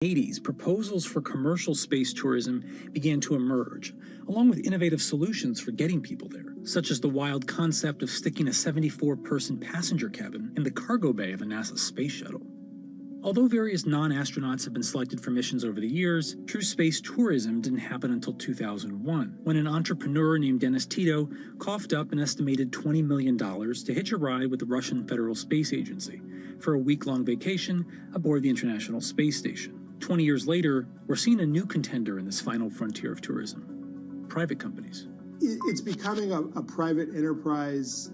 80s, proposals for commercial space tourism began to emerge, along with innovative solutions for getting people there, such as the wild concept of sticking a 74-person passenger cabin in the cargo bay of a NASA space shuttle. Although various non-astronauts have been selected for missions over the years, true space tourism didn't happen until 2001, when an entrepreneur named Dennis Tito coughed up an estimated $20 million to hitch a ride with the Russian Federal Space Agency for a week-long vacation aboard the International Space Station. 20 years later, we're seeing a new contender in this final frontier of tourism: private companies. It's becoming a private enterprise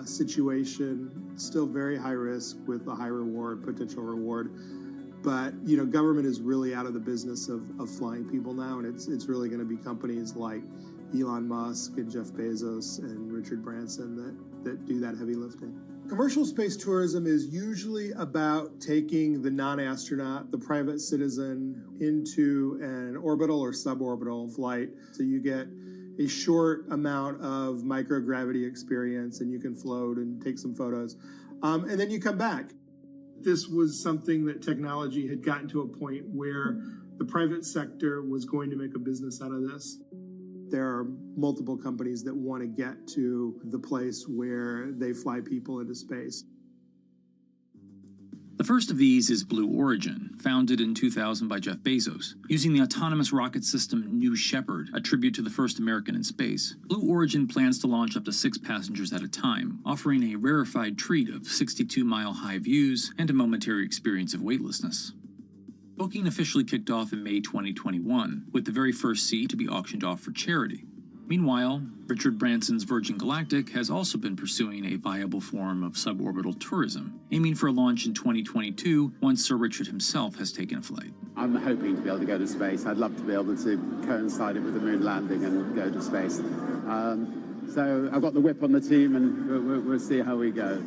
situation, still very high risk with a high reward, potential reward. But, government is really out of the business of flying people now, and it's really going to be companies like Elon Musk and Jeff Bezos and Richard Branson that do that heavy lifting. Commercial space tourism is usually about taking the non-astronaut, the private citizen, into an orbital or suborbital flight. So you get a short amount of microgravity experience, and you can float and take some photos. And then you come back. This was something that technology had gotten to a point where the private sector was going to make a business out of this. There are multiple companies that want to get to the place where they fly people into space. The first of these is Blue Origin, founded in 2000 by Jeff Bezos. Using the autonomous rocket system New Shepard, a tribute to the first American in space, Blue Origin plans to launch up to 6 passengers at a time, offering a rarefied treat of 62-mile-high views and a momentary experience of weightlessness. Booking officially kicked off in May 2021, with the very first seat to be auctioned off for charity. Meanwhile, Richard Branson's Virgin Galactic has also been pursuing a viable form of suborbital tourism, aiming for a launch in 2022 once Sir Richard himself has taken a flight. I'm hoping to be able to go to space. I'd love to be able to coincide it with the moon landing and go to space. So I've got the whip on the team, and we'll see how we go.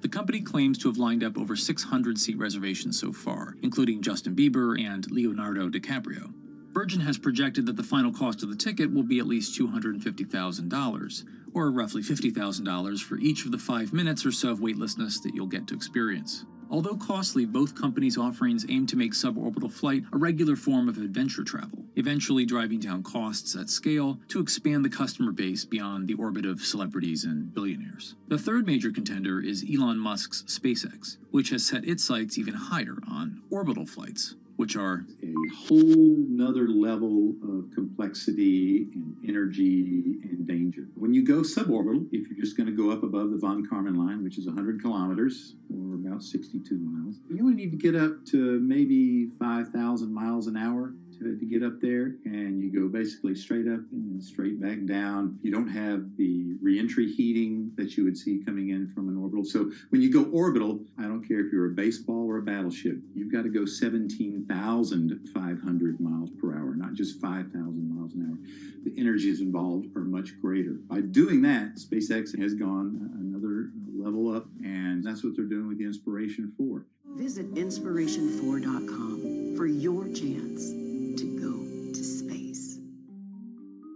The company claims to have lined up over 600 seat reservations so far, including Justin Bieber and Leonardo DiCaprio. Virgin has projected that the final cost of the ticket will be at least $250,000, or roughly $50,000 for each of the 5 minutes or so of weightlessness that you'll get to experience. Although costly, both companies' offerings aim to make suborbital flight a regular form of adventure travel, eventually driving down costs at scale to expand the customer base beyond the orbit of celebrities and billionaires. The third major contender is Elon Musk's SpaceX, which has set its sights even higher on orbital flights, which are a whole nother level of complexity and energy and danger. When you go suborbital, if you're just going to go up above the von Karman line, which is 100 kilometers or about 62 miles, you only need to get up to maybe 5,000 miles an hour to get up there, and you go basically straight up and then straight back down. You don't have the reentry heating that you would see coming in from an orbital. So when you go orbital, I don't care if you're a baseball or a battleship, you've got to go 17,500 miles per hour, not just 5,000 miles an hour. The energies involved are much greater. By doing that, SpaceX has gone another level up, and that's what they're doing with the Inspiration 4. Visit inspiration4.com for your chance to go to space.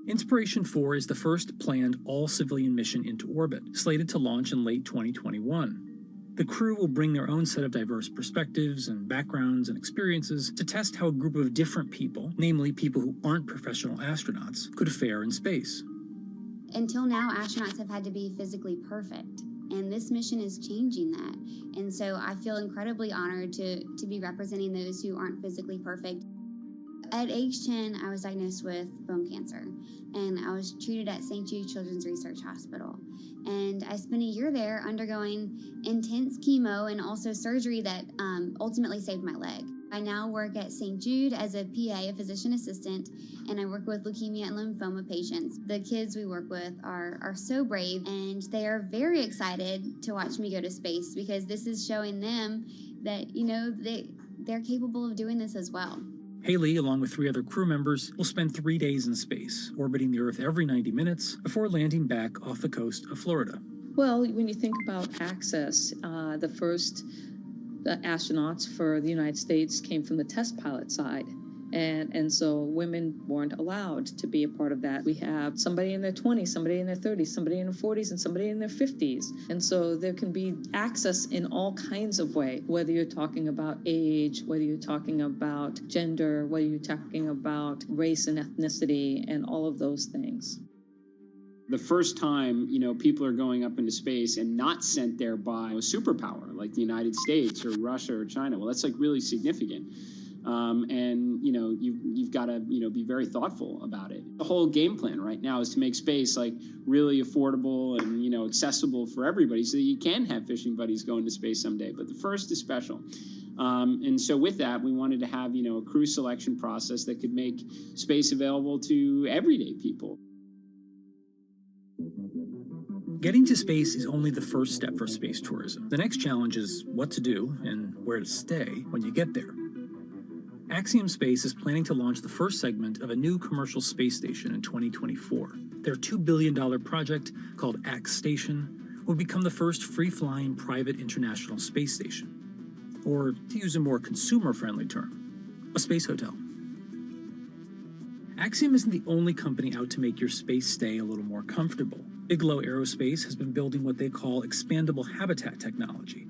Inspiration 4 is the first planned all-civilian mission into orbit, slated to launch in late 2021. The crew will bring their own set of diverse perspectives and backgrounds and experiences to test how a group of different people, namely people who aren't professional astronauts, could fare in space. Until now, astronauts have had to be physically perfect, and this mission is changing that. And so I feel incredibly honored to be representing those who aren't physically perfect. At age 10, I was diagnosed with bone cancer, and I was treated at St. Jude Children's Research Hospital. And I spent a year there undergoing intense chemo and also surgery that ultimately saved my leg. I now work at St. Jude as a PA, a physician assistant, and I work with leukemia and lymphoma patients. The kids we work with are so brave, and they are very excited to watch me go to space, because this is showing them that, they're capable of doing this as well. Haley, along with 3 other crew members, will spend 3 days in space, orbiting the Earth every 90 minutes before landing back off the coast of Florida. Well, when you think about access, the first astronauts for the United States came from the test pilot side. And so women weren't allowed to be a part of that. We have somebody in their 20s, somebody in their 30s, somebody in their 40s, and somebody in their 50s. And so there can be access in all kinds of ways, whether you're talking about age, whether you're talking about gender, whether you're talking about race and ethnicity, and all of those things. The first time, people are going up into space and not sent there by a superpower like the United States or Russia or China. Well, that's like really significant. And you've got to be very thoughtful about it. The whole game plan right now is to make space like really affordable and accessible for everybody, so that you can have fishing buddies going to space someday. But the first is special, and so with that, we wanted to have a crew selection process that could make space available to everyday people. Getting to space is only the first step for space tourism. The next challenge is what to do and where to stay when you get there. Axiom Space is planning to launch the first segment of a new commercial space station in 2024. Their $2 billion project, called Ax Station, will become the first free-flying private international space station. Or, to use a more consumer-friendly term, a space hotel. Axiom isn't the only company out to make your space stay a little more comfortable. Bigelow Aerospace has been building what they call expandable habitat technology,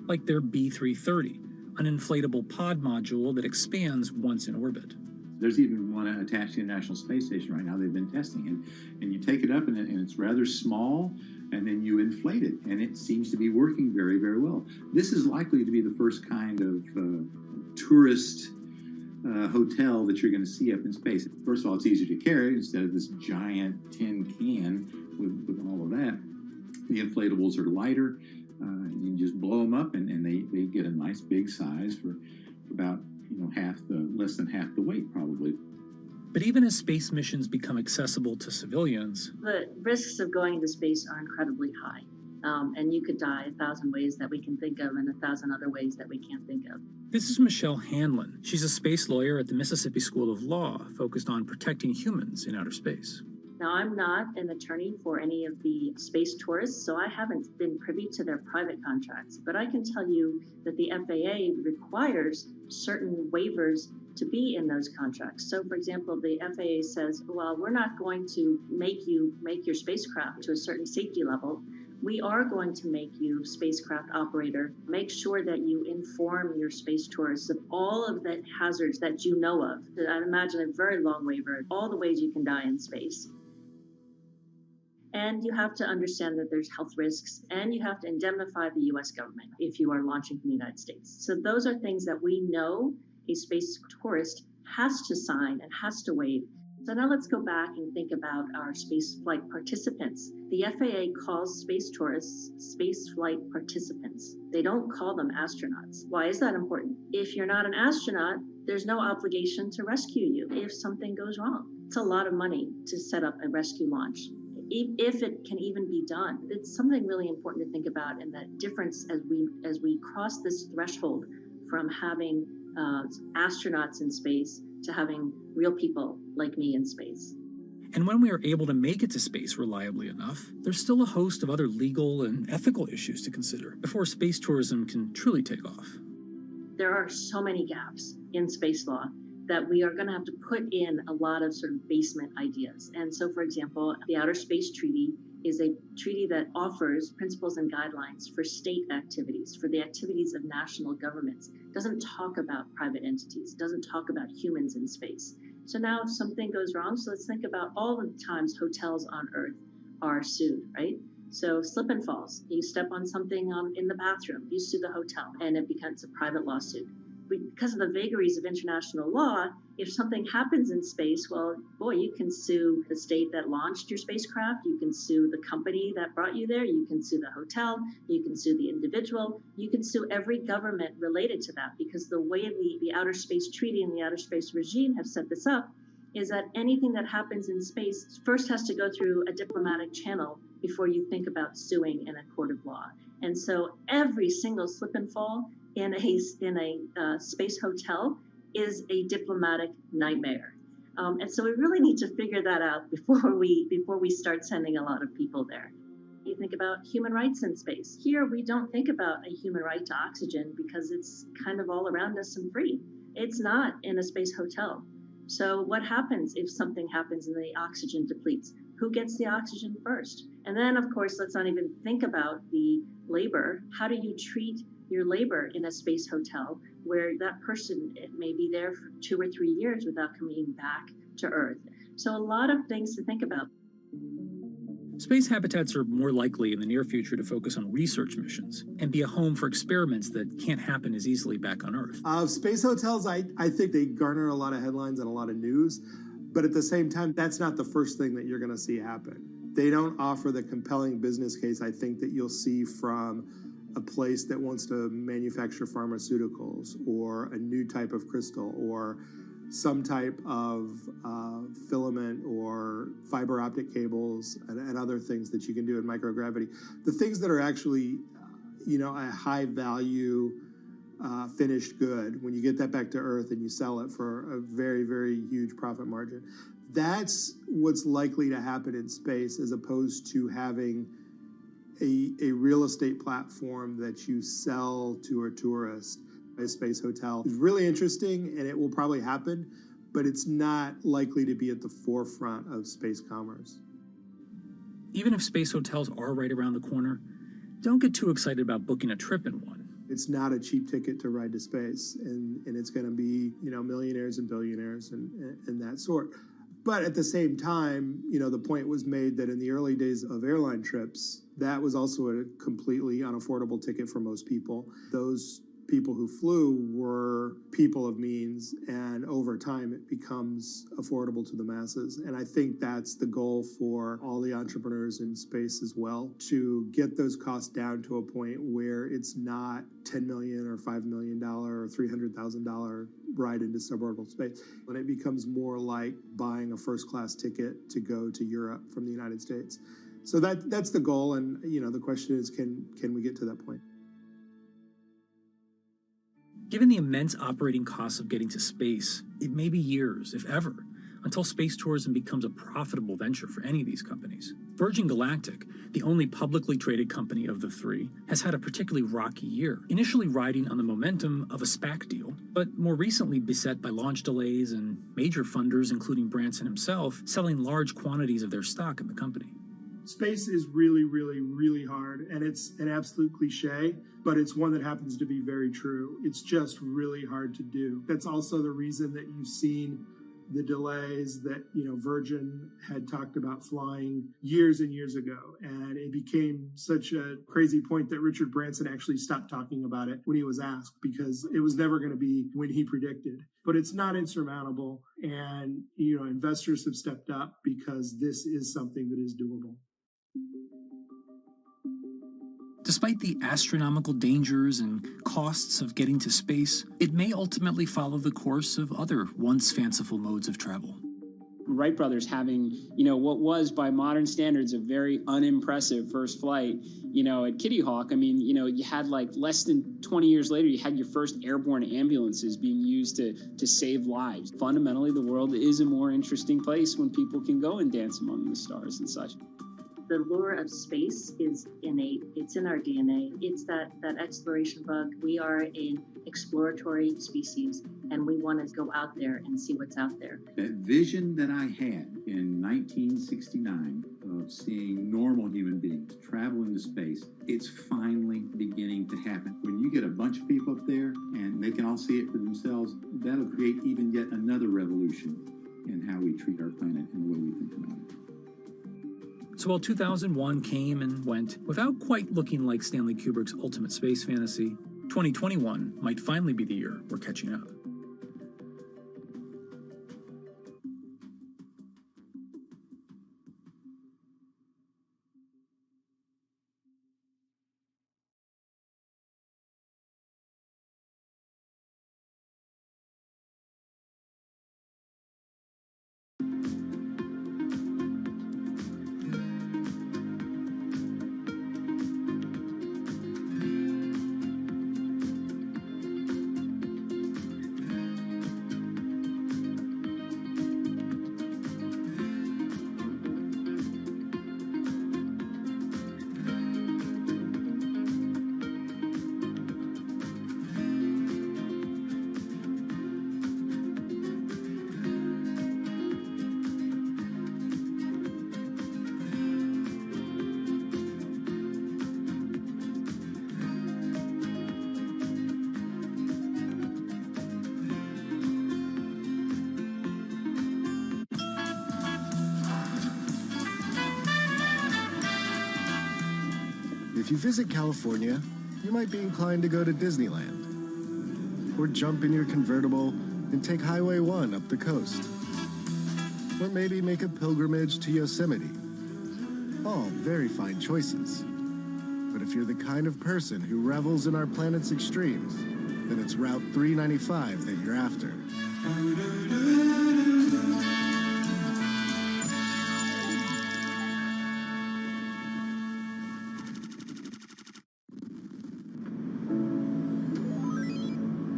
like their B330, an inflatable pod module that expands once in orbit. There's even one attached to the International Space Station right now they've been testing. And you take it up, and it's rather small, and then you inflate it, and it seems to be working very, very well. This is likely to be the first kind of tourist hotel that you're going to see up in space. First of all, it's easier to carry instead of this giant tin can with all of that. The inflatables are lighter. You just blow them up, and they get a nice big size for about less than half the weight probably. But even as space missions become accessible to civilians, the risks of going into space are incredibly high. And you could die 1,000 ways that we can think of and 1,000 other ways that we can't think of. This is Michelle Hanlon. She's a space lawyer at the Mississippi School of Law, focused on protecting humans in outer space. Now, I'm not an attorney for any of the space tourists, so I haven't been privy to their private contracts. But I can tell you that the FAA requires certain waivers to be in those contracts. So, for example, the FAA says, well, we're not going to make you make your spacecraft to a certain safety level. We are going to make you, spacecraft operator, make sure that you inform your space tourists of all of the hazards that you know of. I imagine a very long waiver, all the ways you can die in space. And you have to understand that there's health risks, and you have to indemnify the US government if you are launching from the United States. So those are things that we know a space tourist has to sign and has to waive. So now let's go back and think about our space flight participants. The FAA calls space tourists space flight participants. They don't call them astronauts. Why is that important? If you're not an astronaut, there's no obligation to rescue you if something goes wrong. It's a lot of money to set up a rescue launch. If it can even be done, it's something really important to think about, and that difference as we cross this threshold from having astronauts in space to having real people like me in space. And when we are able to make it to space reliably enough, there's still a host of other legal and ethical issues to consider before space tourism can truly take off. There are so many gaps in space law that we are going to have to put in a lot of sort of basement ideas. And so, for example, the Outer Space Treaty is a treaty that offers principles and guidelines for state activities, for the activities of national governments. It doesn't talk about private entities. It doesn't talk about humans in space. So now if something goes wrong, so let's think about all the times hotels on Earth are sued, right? So slip and falls. You step on something in the bathroom, you sue the hotel, and it becomes a private lawsuit. Because of the vagaries of international law, if something happens in space, well, boy, you can sue the state that launched your spacecraft, you can sue the company that brought you there, you can sue the hotel, you can sue the individual, you can sue every government related to that, because the way the Outer Space Treaty and the Outer Space Regime have set this up is that anything that happens in space first has to go through a diplomatic channel before you think about suing in a court of law. And so every single slip and fall in a space hotel is a diplomatic nightmare. And so we really need to figure that out before we start sending a lot of people there. You think about human rights in space. Here, we don't think about a human right to oxygen because it's kind of all around us and free. It's not in a space hotel. So what happens if something happens and the oxygen depletes? Who gets the oxygen first? And then, of course, let's not even think about the labor. How do you treat your labor in a space hotel where that person may be there for 2 or 3 years without coming back to Earth? So a lot of things to think about. Space habitats are more likely in the near future to focus on research missions and be a home for experiments that can't happen as easily back on Earth. Space hotels, I think they garner a lot of headlines and a lot of news, but at the same time, that's not the first thing that you're going to see happen. They don't offer the compelling business case, I think, that you'll see from a place that wants to manufacture pharmaceuticals or a new type of crystal or some type of filament or fiber optic cables and other things that you can do in microgravity. The things that are actually, a high value finished good, when you get that back to Earth and you sell it for a very, very huge profit margin, that's what's likely to happen in space, as opposed to having a real estate platform that you sell to a tourist. A space hotel is really interesting, and it will probably happen, but it's not likely to be at the forefront of space commerce. Even if space hotels are right around the corner, don't get too excited about booking a trip in one. It's not a cheap ticket to ride to space, and it's going to be, millionaires and billionaires and that sort. But at the same time, the point was made that in the early days of airline trips, that was also a completely unaffordable ticket for most people. Those people who flew were people of means, and over time it becomes affordable to the masses. And I think that's the goal for all the entrepreneurs in space as well, to get those costs down to a point where it's not $10 million or $5 million or $300,000 ride into suborbital space. When it becomes more like buying a first-class ticket to go to Europe from the United States. So that's the goal, and the question is, can we get to that point? Given the immense operating costs of getting to space, it may be years, if ever, until space tourism becomes a profitable venture for any of these companies. Virgin Galactic, the only publicly traded company of the three, has had a particularly rocky year, initially riding on the momentum of a SPAC deal, but more recently beset by launch delays and major funders, including Branson himself, selling large quantities of their stock in the company. Space is really, really, really hard, and it's an absolute cliche, but it's one that happens to be very true. It's just really hard to do. That's also the reason that you've seen the delays that, Virgin had talked about flying years and years ago. And it became such a crazy point that Richard Branson actually stopped talking about it when he was asked, because it was never going to be when he predicted. But it's not insurmountable. And, investors have stepped up because this is something that is doable. Despite the astronomical dangers and costs of getting to space, it may ultimately follow the course of other once fanciful modes of travel. Wright brothers having, what was by modern standards a very unimpressive first flight, at Kitty Hawk. I mean, you had less than 20 years later, you had your first airborne ambulances being used to save lives. Fundamentally, the world is a more interesting place when people can go and dance among the stars and such. The lure of space is innate. It's in our DNA. It's that exploration bug. We are an exploratory species, and we want to go out there and see what's out there. That vision that I had in 1969 of seeing normal human beings travel into space, it's finally beginning to happen. When you get a bunch of people up there and they can all see it for themselves, that'll create even yet another revolution in how we treat our planet and the way we think about it. So while 2001 came and went without quite looking like Stanley Kubrick's ultimate space fantasy, 2021 might finally be the year we're catching up. If you visit California, you might be inclined to go to Disneyland, or jump in your convertible and take Highway 1 up the coast, or maybe make a pilgrimage to Yosemite. All very fine choices. But if you're the kind of person who revels in our planet's extremes, then it's Route 395 that you're after.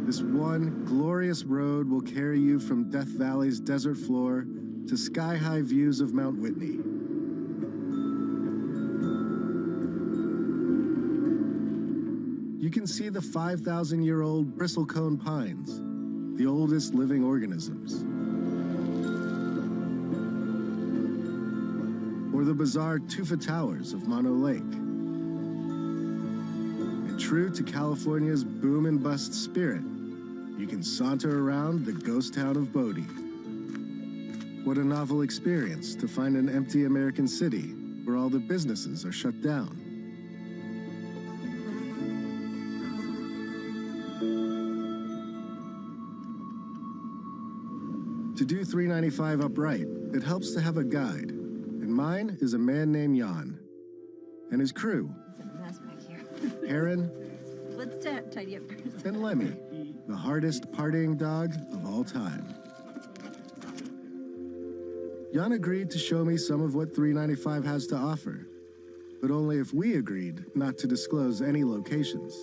This one glorious road will carry you from Death Valley's desert floor to sky-high views of Mount Whitney. You can see the 5,000-year-old bristlecone pines, the oldest living organisms. Or the bizarre tufa towers of Mono Lake. And true to California's boom and bust spirit, you can saunter around the ghost town of Bodie. What a novel experience to find an empty American city where all the businesses are shut down. To do 395 upright, it helps to have a guide, and mine is a man named Jan, and his crew, It's a mess back here. Heron, Let's tidy up first. and Lemmy, the hardest partying dog of all time. Jan agreed to show me some of what 395 has to offer, but only if we agreed not to disclose any locations.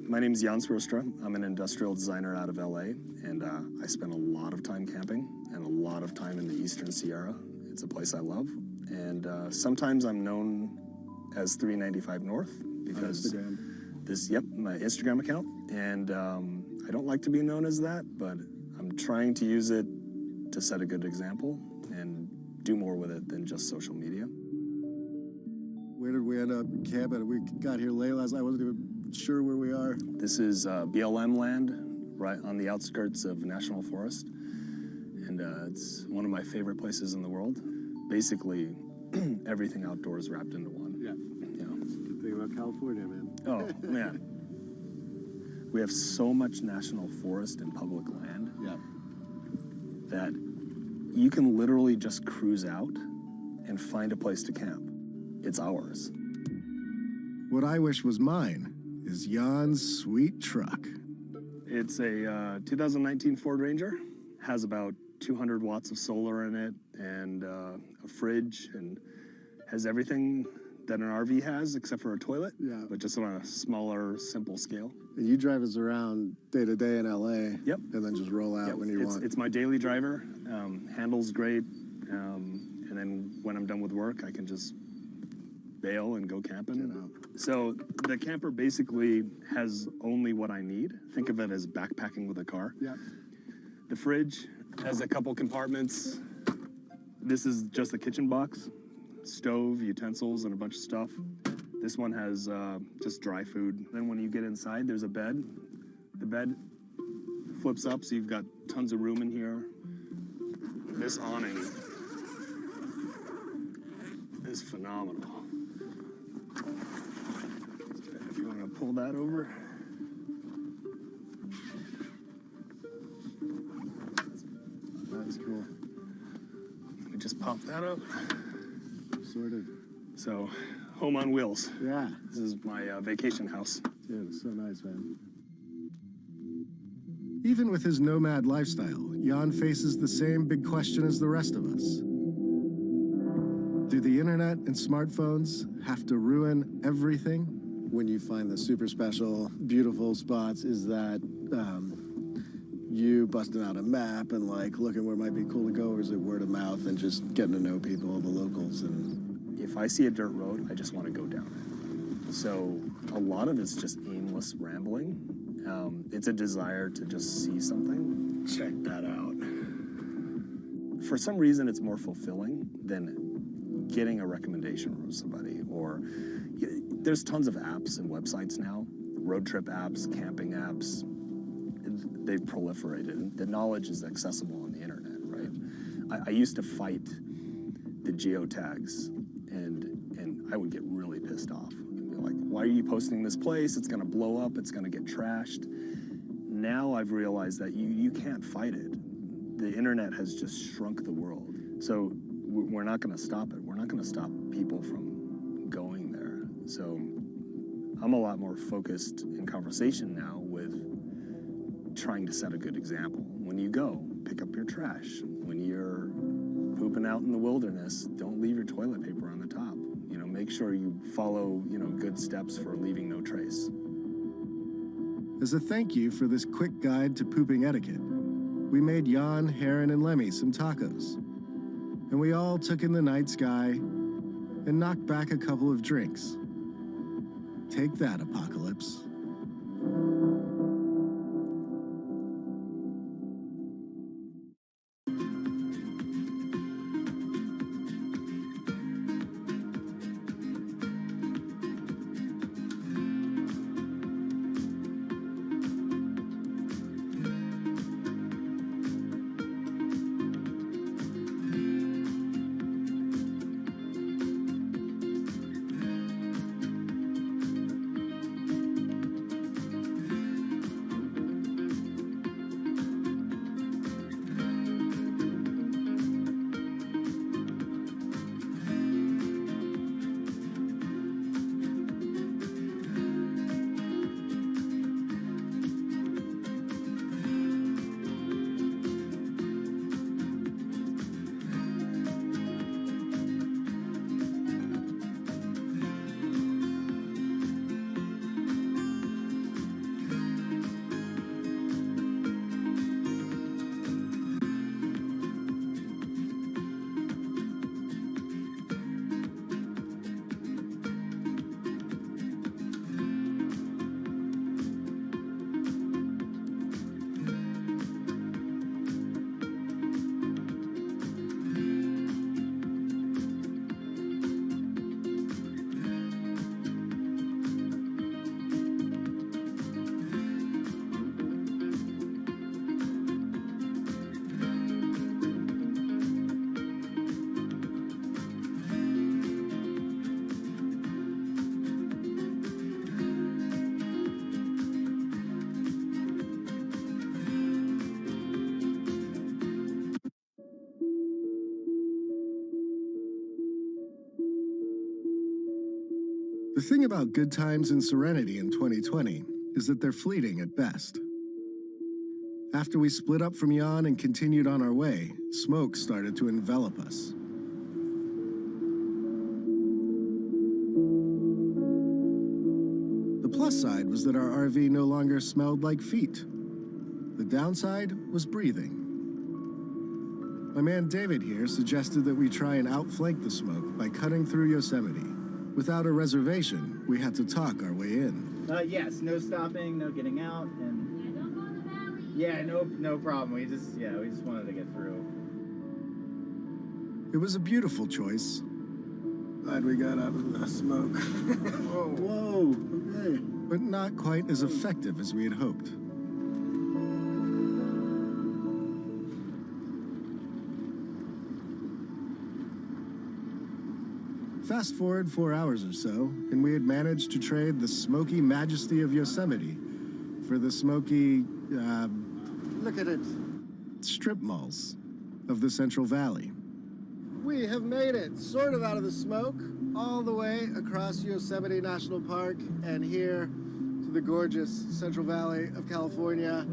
My name is Jan Srostra. I'm an industrial designer out of LA, and I spend a lot of time camping and a lot of time in the Eastern Sierra. It's a place I love, and sometimes I'm known as 395 North because my Instagram account, and I don't like to be known as that, but I'm trying to use it to set a good example and do more with it than just social media. Where did we end up camping? We got here late last night. I wasn't even sure where we are. This is BLM land, right on the outskirts of National Forest, and it's one of my favorite places in the world. Basically, everything outdoors wrapped into one. Yeah. Good thing about California, man. Oh, man. We have so much national forest and public land that you can literally just cruise out and find a place to camp. It's ours. What I wish was mine is Jan's sweet truck. It's a 2019 Ford Ranger. Has about 200 watts of solar in it and a fridge, and has everything that an RV has except for a toilet, but just on a smaller, simple scale. And you drive us around day to day in LA. Yep. And then just roll out when you want. It's my daily driver. Handles great. And then when I'm done with work, I can just bail and go camping. So the camper basically has only what I need. Think of it as backpacking with a car. Yeah. The fridge has a couple compartments. This is just a kitchen box, stove, utensils, and a bunch of stuff. This one has just dry food. Then when you get inside, there's a bed. The bed flips up, so you've got tons of room in here. This awning is phenomenal. If you want to pull that over. That's cool. Let me just pop that up. Sorted. So, home on wheels. Yeah. This is my vacation house. Dude, it's so nice, man. Even with his nomad lifestyle, Jan faces the same big question as the rest of us. Do the internet and smartphones have to ruin everything? When you find the super special, beautiful spots, is that you busting out a map and like looking where it might be cool to go, or is it word of mouth and just getting to know people, the locals? And if I see a dirt road, I just want to go down it. So a lot of it's just aimless rambling. It's a desire to just see something. Check that out. For some reason, it's more fulfilling than getting a recommendation from somebody. Or there's tons of apps and websites now, road trip apps, camping apps. They've proliferated. The knowledge is accessible on the internet. I used to fight the geotags, and I would get really pissed off. Like, why are you posting this place? It's gonna blow up, it's gonna get trashed. Now I've realized that you can't fight it. The internet has just shrunk the world. So we're not gonna stop it. We're not gonna stop people from going there. So I'm a lot more focused in conversation now with trying to set a good example. When you go, pick up your trash. When you're pooping out in the wilderness, don't leave your toilet paper on the top. You know, make sure you follow, good steps for leaving no trace. As a thank you for this quick guide to pooping etiquette, we made Jan, Heron, and Lemmy some tacos. And we all took in the night sky and knocked back a couple of drinks. Take that, Apocalypse. The thing about good times and serenity in 2020 is that they're fleeting at best. After we split up from Jan and continued on our way, smoke started to envelop us. The plus side was that our RV no longer smelled like feet. The downside was breathing. My man David here suggested that we try and outflank the smoke by cutting through Yosemite. Without a reservation, we had to talk our way in. Yes, no stopping, no getting out, and yeah, no problem. We just wanted to get through. It was a beautiful choice. Glad we got out of the smoke. Whoa, okay. But not quite as effective as we had hoped. Fast forward 4 hours or so, and we had managed to trade the smoky majesty of Yosemite for the smoky, Look at it. strip malls of the Central Valley. We have made it, sort of out of the smoke, all the way across Yosemite National Park and here to the gorgeous Central Valley of California.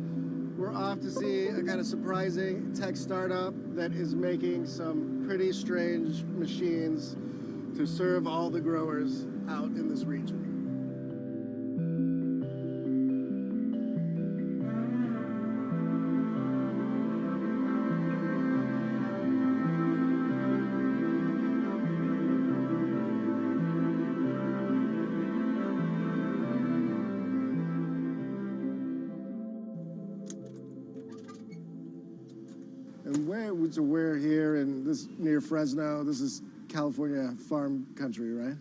We're off to see a kind of surprising tech startup that is making some pretty strange machines to serve all the growers out in this region. And we're here in this near Fresno. This is California farm country, right?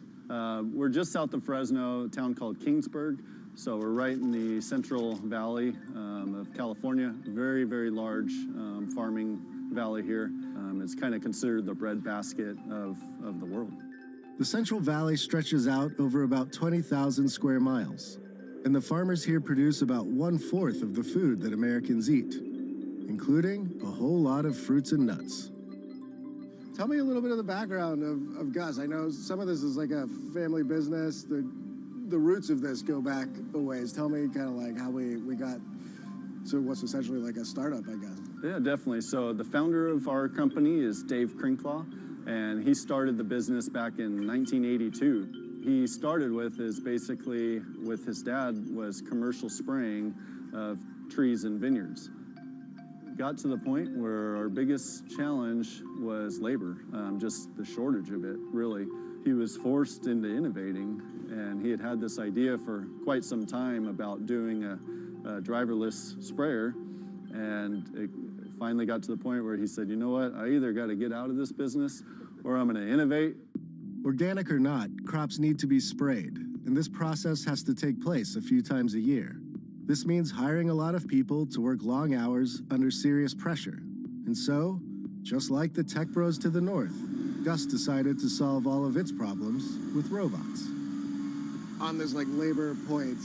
We're just south of Fresno, a town called Kingsburg. So we're right in the Central Valley of California. Very, very large farming valley here. It's kind of considered the breadbasket of the world. The Central Valley stretches out over about 20,000 square miles, and the farmers here produce about 1/4 of the food that Americans eat, including a whole lot of fruits and nuts. Tell me a little bit of the background of Gus. I know some of this is like a family business. The roots of this go back a ways. Tell me kind of like how we got to what's essentially like a startup, I guess. Yeah, definitely. So the founder of our company is Dave Crinklaw, and he started the business back in 1982. He started with is basically with his dad was commercial spraying of trees and vineyards. Got to the point where our biggest challenge was labor, just the shortage of it, really. He was forced into innovating, and he had this idea for quite some time about doing a driverless sprayer, and it finally got to the point where he said, you know what, I either got to get out of this business or I'm going to innovate. Organic or not, crops need to be sprayed, and this process has to take place a few times a year. This means hiring a lot of people to work long hours under serious pressure. And so, just like the tech bros to the north, Gus decided to solve all of its problems with robots. On this like labor point,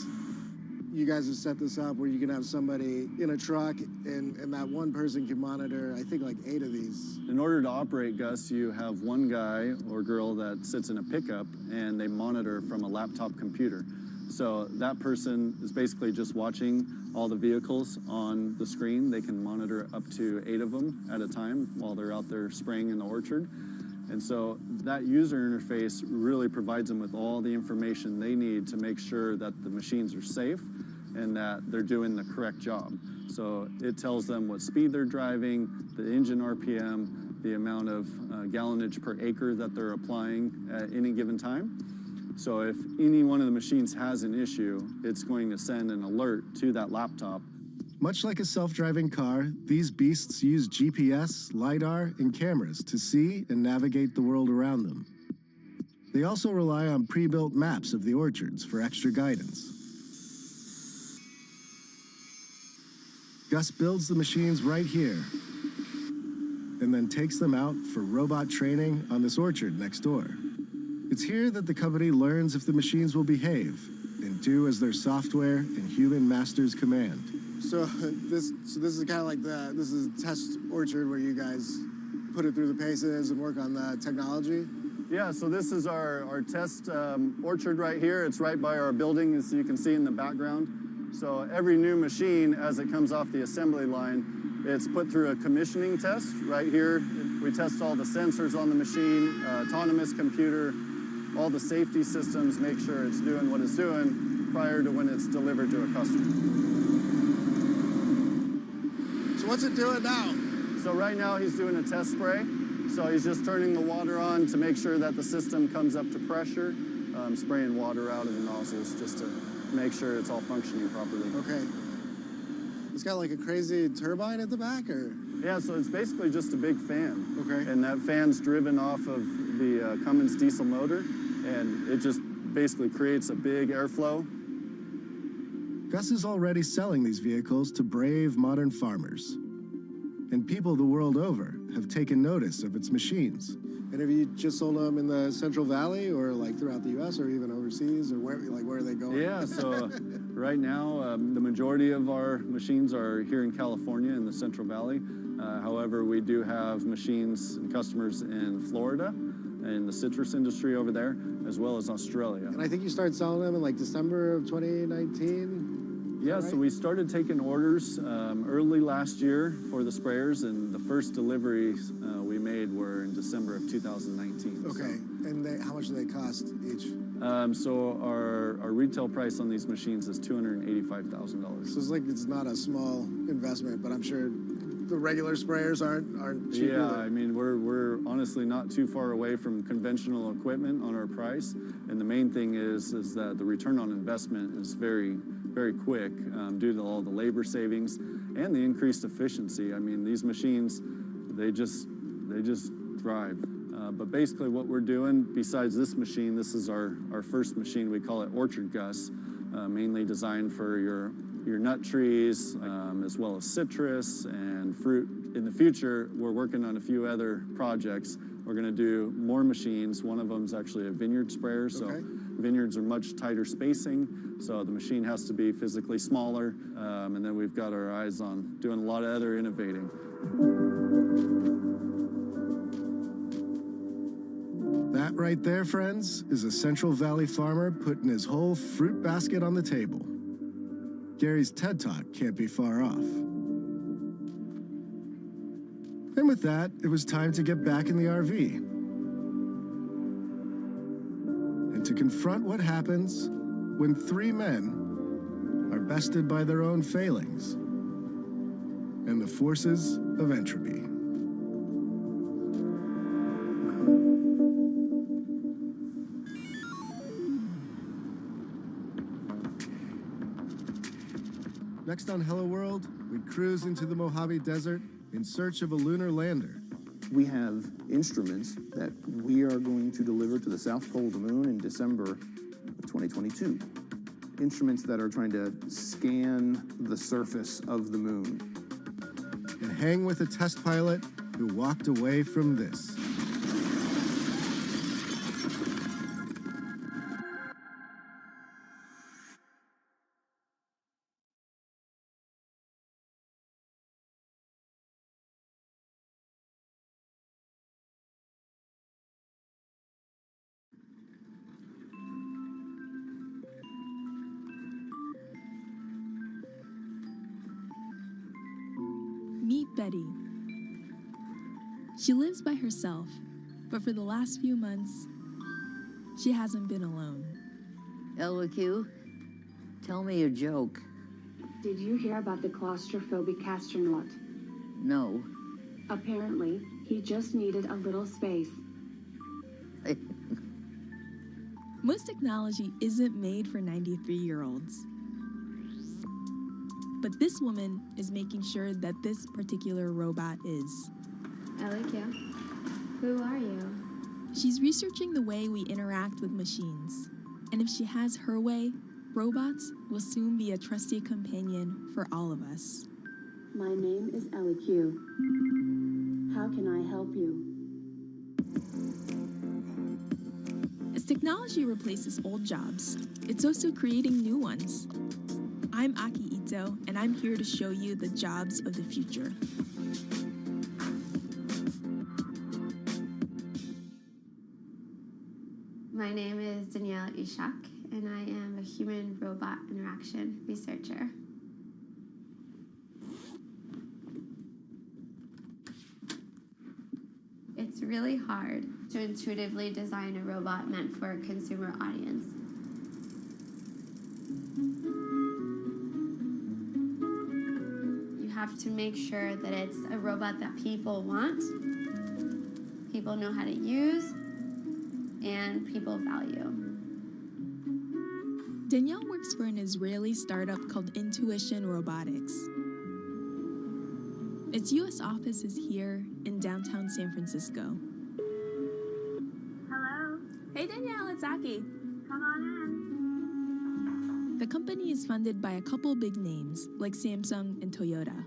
you guys have set this up where you can have somebody in a truck and that one person can monitor, I think, like 8 of these. In order to operate Gus, you have one guy or girl that sits in a pickup and they monitor from a laptop computer. So that person is basically just watching all the vehicles on the screen. They can monitor up to 8 of them at a time while they're out there spraying in the orchard. And so that user interface really provides them with all the information they need to make sure that the machines are safe and that they're doing the correct job. So it tells them what speed they're driving, the engine RPM, the amount of gallonage per acre that they're applying at any given time. So if any one of the machines has an issue, it's going to send an alert to that laptop. Much like a self-driving car, these beasts use GPS, LiDAR, and cameras to see and navigate the world around them. They also rely on pre-built maps of the orchards for extra guidance. Gus builds the machines right here, and then takes them out for robot training on this orchard next door. It's here that the company learns if the machines will behave and do as their software and human masters command. So this is kind of like this is a test orchard where you guys put it through the paces and work on the technology? Yeah, so this is our test orchard right here. It's right by our building, as you can see in the background. So every new machine, as it comes off the assembly line, it's put through a commissioning test right here. We test all the sensors on the machine, autonomous computer, all the safety systems, make sure it's doing what it's doing prior to when it's delivered to a customer. So what's it doing now? So right now he's doing a test spray. So he's just turning the water on to make sure that the system comes up to pressure, spraying water out of the nozzles just to make sure it's all functioning properly. Okay. It's got like a crazy turbine at the back, or? Yeah, so it's basically just a big fan. Okay. And that fan's driven off of the Cummins diesel motor, and it just basically creates a big airflow. Gus is already selling these vehicles to brave modern farmers. And people the world over have taken notice of its machines. And have you just sold them in the Central Valley or like throughout the U.S. or even overseas, or where are they going? Yeah, so right now the majority of our machines are here in California in the Central Valley. However, we do have machines and customers in Florida, in the citrus industry over there, as well as Australia. And I think you started selling them in like December of 2019? Yeah, so we started taking orders early last year for the sprayers, and the first deliveries we made were in December of 2019. Okay, so. And how much do they cost each? So our retail price on these machines is $285,000. So it's not a small investment, but I'm sure the regular sprayers aren't cheap. Yeah, either. I mean, we're honestly not too far away from conventional equipment on our price, and the main thing is that the return on investment is very quick due to all the labor savings and the increased efficiency. I mean, these machines, they just drive. But basically what we're doing, besides this machine, this is our first machine. We call it Orchard Gus, mainly designed for your your nut trees, as well as citrus and fruit. In the future, we're working on a few other projects. We're going to do more machines. One of them is actually a vineyard sprayer, so vineyards are much tighter spacing, so the machine has to be physically smaller. And then we've got our eyes on doing a lot of other innovating. That right there, friends, is a Central Valley farmer putting his whole fruit basket on the table. Gary's TED Talk can't be far off. And with that, it was time to get back in the RV and to confront what happens when three men are bested by their own failings and the forces of entropy. Next on Hello World, we cruise into the Mojave Desert in search of a lunar lander. We have instruments that we are going to deliver to the South Pole of the Moon in December of 2022. Instruments that are trying to scan the surface of the moon. And hang with a test pilot who walked away from this. Meet Betty. She lives by herself, but for the last few months, she hasn't been alone. LQ, tell me a joke. Did you hear about the claustrophobic astronaut? No. Apparently, he just needed a little space. Most technology isn't made for 93-year-olds. But this woman is making sure that this particular robot is. I like you. Who are you? She's researching the way we interact with machines. And if she has her way, robots will soon be a trusty companion for all of us. My name is LQ. How can I help you? As technology replaces old jobs, it's also creating new ones. I'm Aki Ito, and I'm here to show you the jobs of the future. My name is Danielle Ishak, and I am a human-robot interaction researcher. It's really hard to intuitively design a robot meant for a consumer audience. You have to make sure that it's a robot that people want, people know how to use, and people value. Danielle works for an Israeli startup called Intuition Robotics. Its U.S. office is here in downtown San Francisco. Hello. Hey Danielle, it's Aki. Come on in. The company is funded by a couple big names like Samsung and Toyota.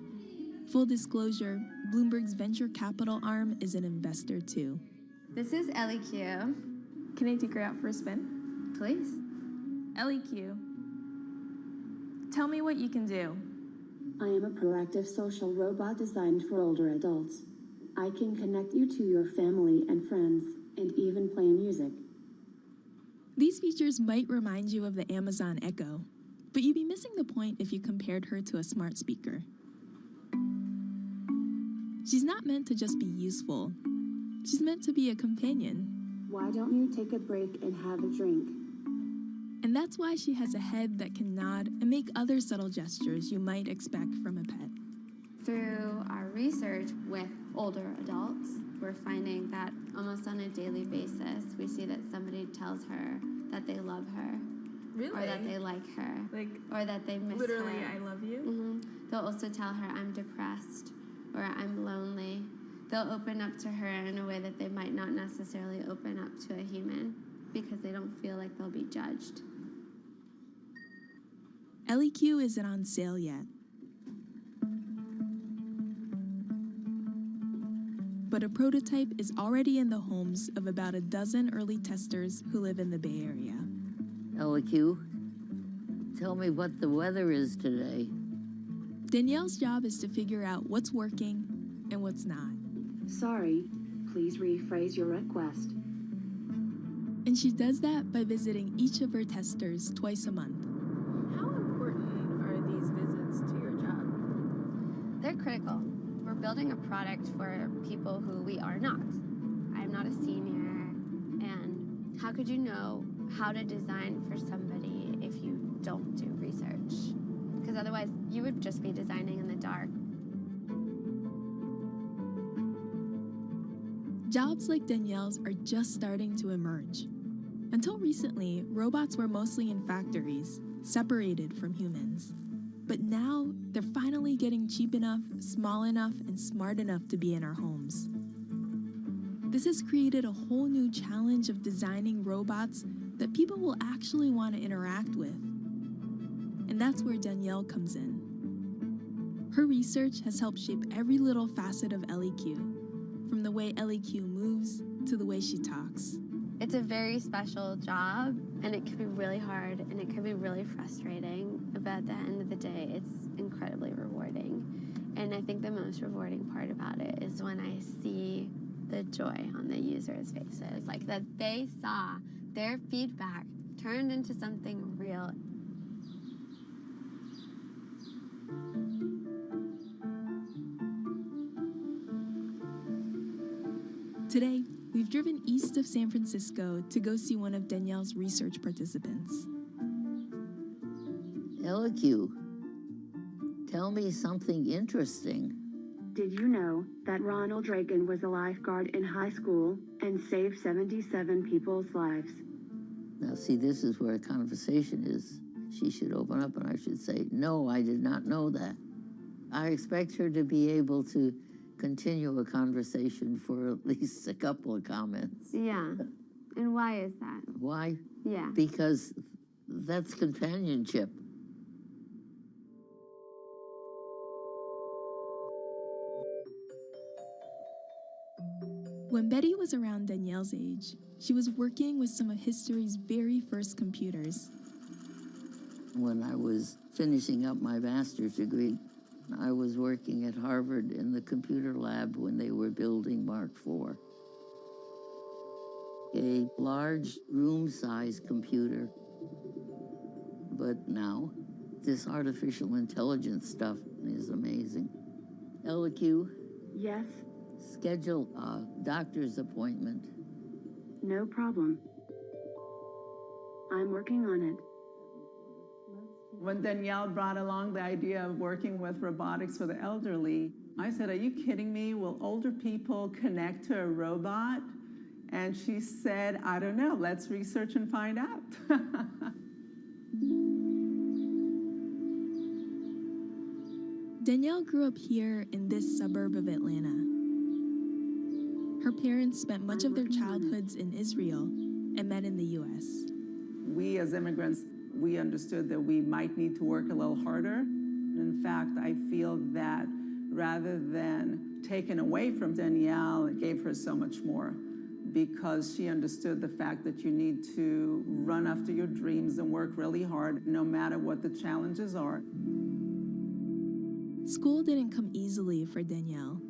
Full disclosure, Bloomberg's venture capital arm is an investor too. This is LEQ. Can I take her out for a spin? Please. LEQ, tell me what you can do. I am a proactive social robot designed for older adults. I can connect you to your family and friends, and even play music. These features might remind you of the Amazon Echo, but you'd be missing the point if you compared her to a smart speaker. She's not meant to just be useful. She's meant to be a companion. Why don't you take a break and have a drink? And that's why she has a head that can nod and make other subtle gestures you might expect from a pet. Through our research with older adults, we're finding that almost on a daily basis, we see that somebody tells her that they love her. Really? Or that they like her. Or that they miss Literally, her. I love you? Mm-hmm. They'll also tell her, I'm depressed, or I'm lonely. They'll open up to her in a way that they might not necessarily open up to a human because they don't feel like they'll be judged. LEQ isn't on sale yet. But a prototype is already in the homes of about a dozen early testers who live in the Bay Area. LEQ, tell me what the weather is today. Danielle's job is to figure out what's working and what's not. Sorry, please rephrase your request. And she does that by visiting each of her testers twice a month. How important are these visits to your job? They're critical. We're building a product for people who we are not. I'm not a senior, and how could you know how to design for somebody if you don't do research? Because otherwise, you would just be designing in the dark. Jobs like Danielle's are just starting to emerge. Until recently, robots were mostly in factories, separated from humans. But now, they're finally getting cheap enough, small enough, and smart enough to be in our homes. This has created a whole new challenge of designing robots that people will actually want to interact with. And that's where Danielle comes in. Her research has helped shape every little facet of LEQ, from the way LEQ moves to the way she talks. It's a very special job, and it can be really hard, and it can be really frustrating, but at the end of the day, it's incredibly rewarding. And I think the most rewarding part about it is when I see the joy on the users' faces, like that they saw their feedback turned into something real. Today, we've driven east of San Francisco to go see one of Danielle's research participants. LEQ, tell me something interesting. Did you know that Ronald Reagan was a lifeguard in high school and saved 77 people's lives? Now, see, this is where a conversation is. She should open up and I should say, no, I did not know that. I expect her to be able to continue a conversation for at least a couple of comments. Yeah. And why is that? Why? Yeah. Because that's companionship. When Betty was around Danielle's age, she was working with some of history's very first computers. When I was finishing up my master's degree, I was working at Harvard in the computer lab when they were building Mark IV. A large room-sized computer. But now, this artificial intelligence stuff is amazing. LEQ? Yes? Schedule a doctor's appointment. No problem. I'm working on it. When Danielle brought along the idea of working with robotics for the elderly, I said, are you kidding me? Will older people connect to a robot? And she said, I don't know, let's research and find out. Danielle grew up here in this suburb of Atlanta. Her parents spent much of their childhoods in Israel and met in the U.S. We as immigrants, we understood that we might need to work a little harder. In fact, I feel that rather than taken away from Danielle, it gave her so much more, because she understood the fact that you need to run after your dreams and work really hard, no matter what the challenges are. School didn't come easily for Danielle.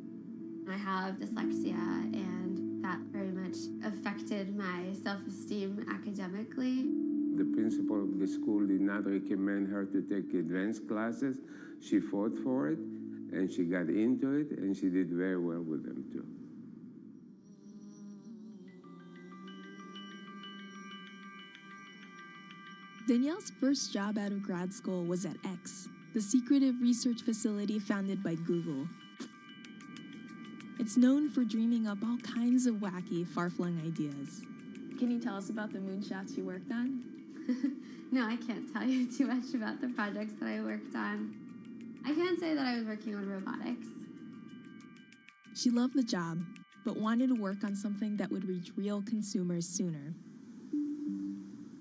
I have dyslexia, and that very much affected my self-esteem academically. The principal of the school did not recommend her to take advanced classes. She fought for it, and she got into it, and she did very well with them, too. Danielle's first job out of grad school was at X, the secretive research facility founded by Google. It's known for dreaming up all kinds of wacky, far-flung ideas. Can you tell us about the moonshots you worked on? No, I can't tell you too much about the projects that I worked on. I can say that I was working on robotics. She loved the job, but wanted to work on something that would reach real consumers sooner.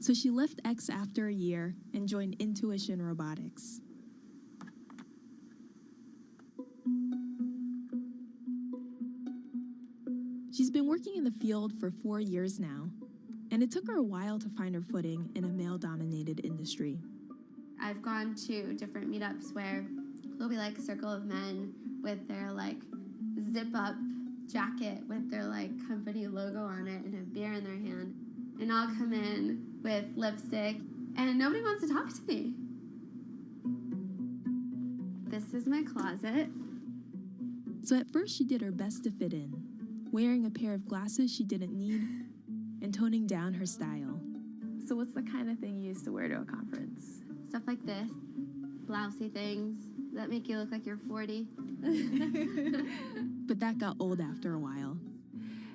So she left X after a year and joined Intuition Robotics. She's been working in the field for 4 years now, and it took her a while to find her footing in a male-dominated industry. I've gone to different meetups where there'll be like a circle of men with their like zip-up jacket with their like company logo on it and a beer in their hand. And I'll come in with lipstick and nobody wants to talk to me. This is my closet. So at first she did her best to fit in, wearing a pair of glasses she didn't need and toning down her style. So what's the kind of thing you used to wear to a conference? Stuff like this, blousey things that make you look like you're 40. But that got old after a while.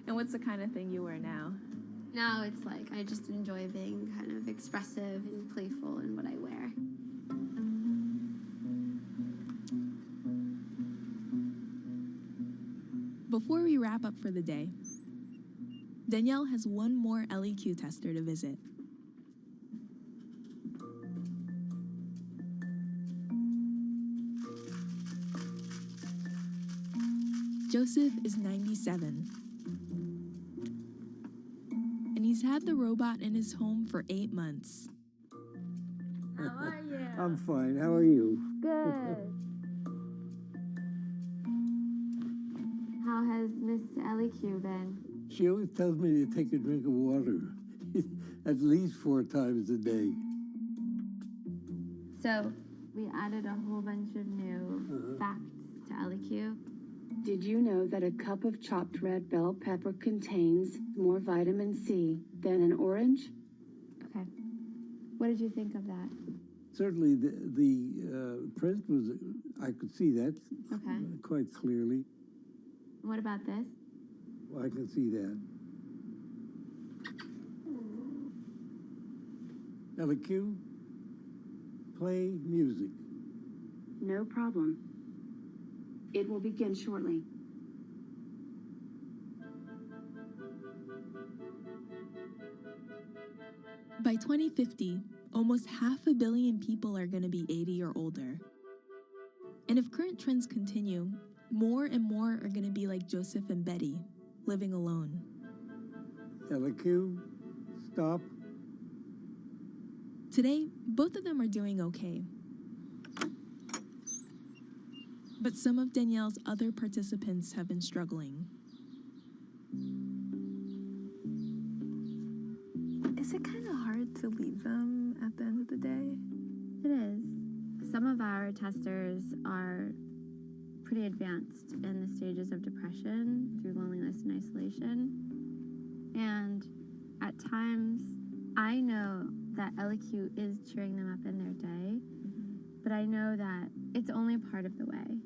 And what's the kind of thing you wear now? Now it's like I just enjoy being kind of expressive and playful in what I wear. Before we wrap up for the day, Danielle has one more LEQ tester to visit. Joseph is 97. And he's had the robot in his home for 8 months. How are you? I'm fine. How are you? Good. How has Miss LEQ been? She always tells me to take a drink of water at least 4 times a day. So, we added a whole bunch of new facts to LEQ. Did you know that a cup of chopped red bell pepper contains more vitamin C than an orange? Okay. What did you think of that? Certainly, the print was, I could see that quite clearly. What about this? Well, I can see that. LEQ, play music. No problem. It will begin shortly. By 2050, almost 500 million people are going to be 80 or older. And if current trends continue, more and more are going to be like Joseph and Betty, living alone. LEQ, stop. Today, both of them are doing okay. But some of Danielle's other participants have been struggling. Is it kind of hard to leave them at the end of the day? It is. Some of our testers are pretty advanced in the stages of depression through loneliness and isolation. And at times, I know that LEQ is cheering them up in their day, but I know that it's only part of the way.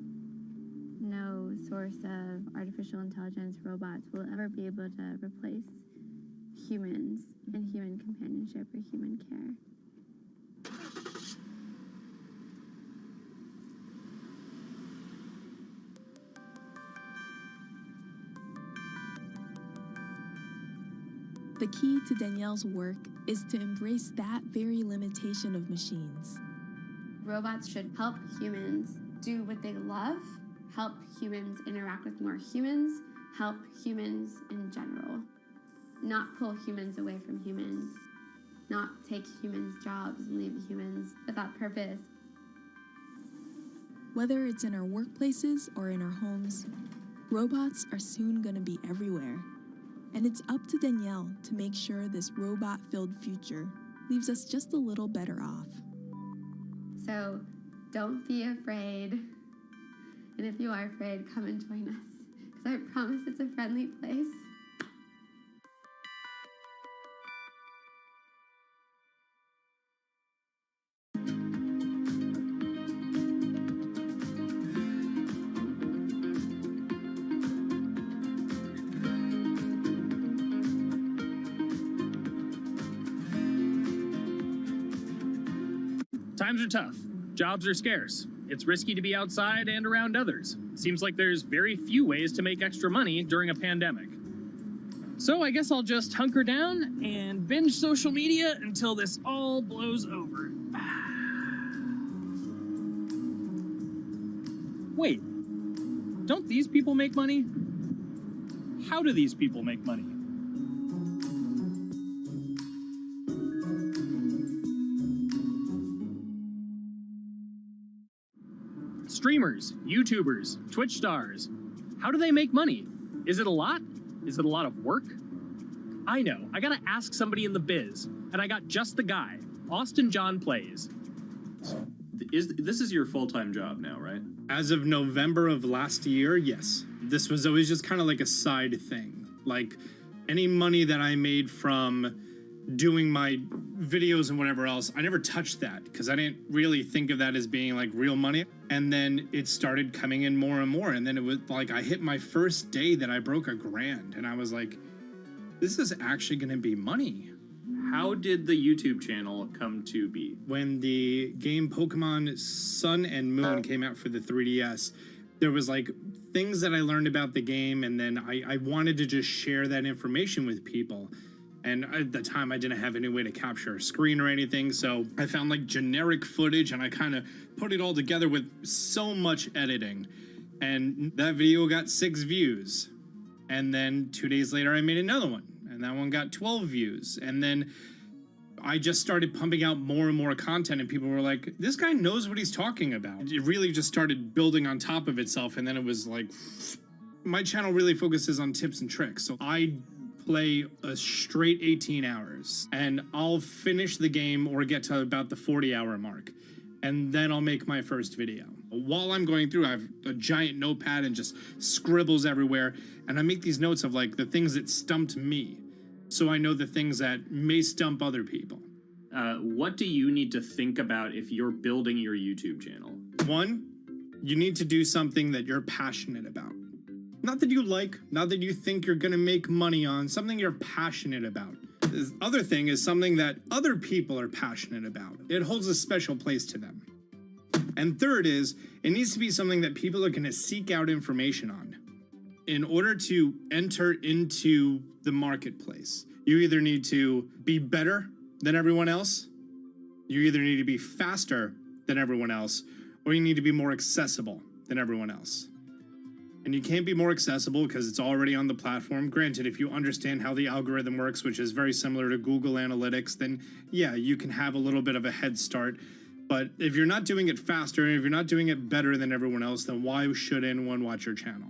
No source of artificial intelligence robots will ever be able to replace humans and human companionship or human care. The key to Danielle's work is to embrace that very limitation of machines. Robots should help humans do what they love, help humans interact with more humans, help humans in general. Not pull humans away from humans, not take humans' jobs and leave humans without purpose. Whether it's in our workplaces or in our homes, robots are soon going to be everywhere. And it's up to Danielle to make sure this robot-filled future leaves us just a little better off. So don't be afraid. And if you are afraid, come and join us, because I promise it's a friendly place. Times are tough. Jobs are scarce. It's risky to be outside and around others. Seems like there's very few ways to make extra money during a pandemic. So I guess I'll just hunker down and binge social media until this all blows over. Wait, don't these people make money? How do these people make money? Streamers, YouTubers, Twitch stars. How do they make money? Is it a lot? Is it a lot of work? I know, I gotta ask somebody in the biz, and I got just the guy. Austin John Plays. This is your full-time job now, right? As of November of last year, yes. This was always just kind of like a side thing. Like, any money that I made from doing my videos and whatever else, I never touched that because I didn't really think of that as being like real money. And then it started coming in more and more. And then it was like I hit my first day that I broke $1,000 and I was like, this is actually going to be money. How did the YouTube channel come to be? When the game Pokemon Sun and Moon came out for the 3DS, there was like things that I learned about the game, and then I wanted to just share that information with people. And at the time, I didn't have any way to capture a screen or anything, so I found like generic footage, and I kind of put it all together with so much editing. And that video got 6 views. And then 2 days later, I made another one, and that one got 12 views. And then I just started pumping out more and more content, and people were like, this guy knows what he's talking about. It really just started building on top of itself, and then it was like, my channel really focuses on tips and tricks. So I play a straight 18 hours, and I'll finish the game or get to about the 40-hour mark, and then I'll make my first video. While I'm going through, I have a giant notepad and just scribbles everywhere, and I make these notes of like the things that stumped me, so I know the things that may stump other people. What do you need to think about if you're building your YouTube channel? 1, you need to do something that you're passionate about. Not that you like, not that you think you're gonna make money on, something you're passionate about. The other thing is something that other people are passionate about. It holds a special place to them. And third is, it needs to be something that people are gonna seek out information on. In order to enter into the marketplace, you either need to be better than everyone else, you either need to be faster than everyone else, or you need to be more accessible than everyone else. And you can't be more accessible because it's already on the platform. Granted, if you understand how the algorithm works, which is very similar to Google Analytics, then yeah, you can have a little bit of a head start. But if you're not doing it faster, and if you're not doing it better than everyone else, then why should anyone watch your channel?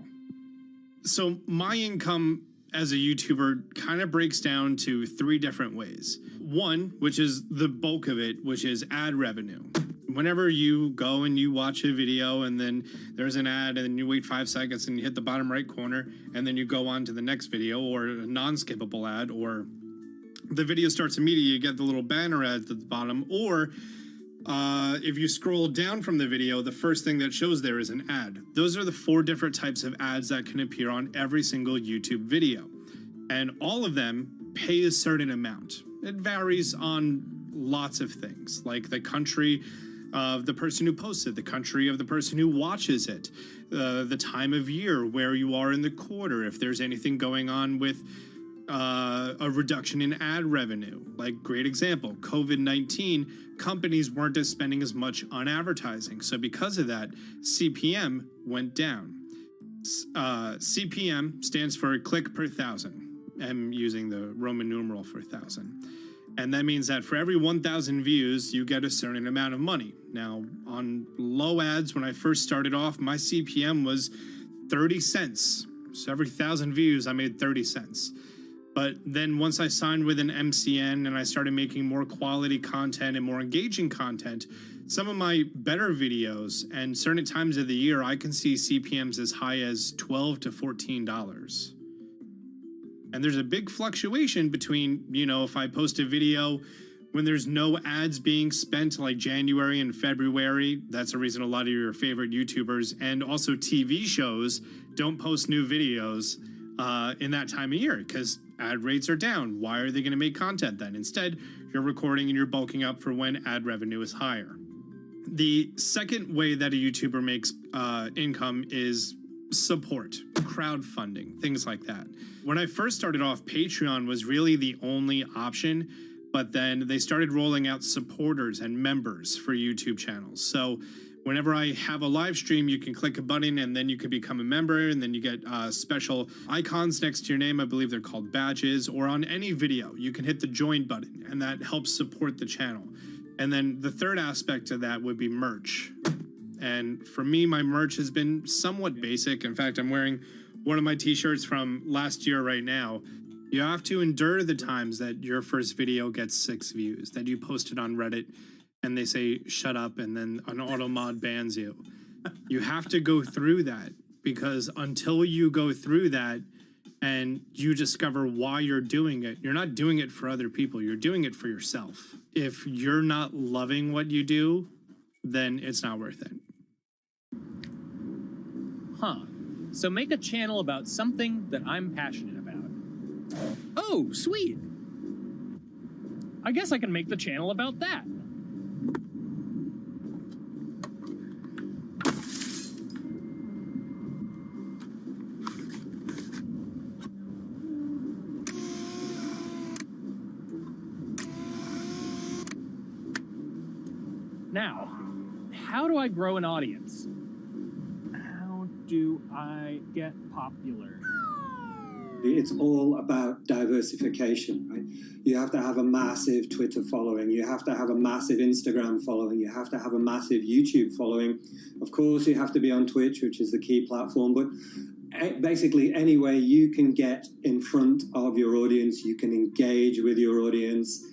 So my income as a YouTuber kind of breaks down to 3 different ways. 1, which is the bulk of it, which is ad revenue. Whenever you go and you watch a video and then there's an ad and then you wait 5 seconds and you hit the bottom right corner and then you go on to the next video, or a non-skippable ad, or the video starts immediately, you get the little banner ads at the bottom, or if you scroll down from the video, the first thing that shows there is an ad. Those are the 4 different types of ads that can appear on every single YouTube video. And all of them pay a certain amount. It varies on lots of things, like the country of the person who posts it, the country of the person who watches it, the time of year, where you are in the quarter, if there's anything going on with a reduction in ad revenue. Like, great example, COVID-19, companies weren't spending as much on advertising. So because of that, CPM went down. CPM stands for click per thousand. I'm using the Roman numeral for 1,000. And that means that for every 1,000 views, you get a certain amount of money. Now, on low ads, when I first started off, my CPM was 30 cents. So every 1,000 views, I made 30 cents. But then once I signed with an MCN and I started making more quality content and more engaging content, some of my better videos and certain times of the year, I can see CPMs as high as $12 to $14. And there's a big fluctuation between, you know, if I post a video when there's no ads being spent, like January and February, that's the reason a lot of your favorite YouTubers and also TV shows don't post new videos in that time of year because ad rates are down. Why are they going to make content then? Instead, you're recording and you're bulking up for when ad revenue is higher. The second way that a YouTuber makes income is support. crowdfunding, things like that. When I first started off, Patreon was really the only option, but then they started rolling out supporters and members for YouTube channels. So whenever I have a live stream, you can click a button and then you can become a member, and then you get special icons next to your name. I believe they're called badges. Or on any video, you can hit the join button, and that helps support the channel. And then the third aspect of that would be merch. And for me, my merch has been somewhat basic. In fact, I'm wearing one of my t-shirts from last year right now. You have to endure the times that your first video gets 6 views, that you post it on Reddit and they say, shut up, and then an auto mod bans you. You have to go through that, because until you go through that and you discover why you're doing it, you're not doing it for other people, you're doing it for yourself. If you're not loving what you do, then it's not worth it. Huh. So make a channel about something that I'm passionate about. Oh, sweet. I guess I can make the channel about that. Now, how do I grow an audience? How do I get popular? It's all about diversification, right? You have to have a massive Twitter following. You have to have a massive Instagram following. You have to have a massive YouTube following. Of course, you have to be on Twitch, which is the key platform. But basically, any way you can get in front of your audience, you can engage with your audience,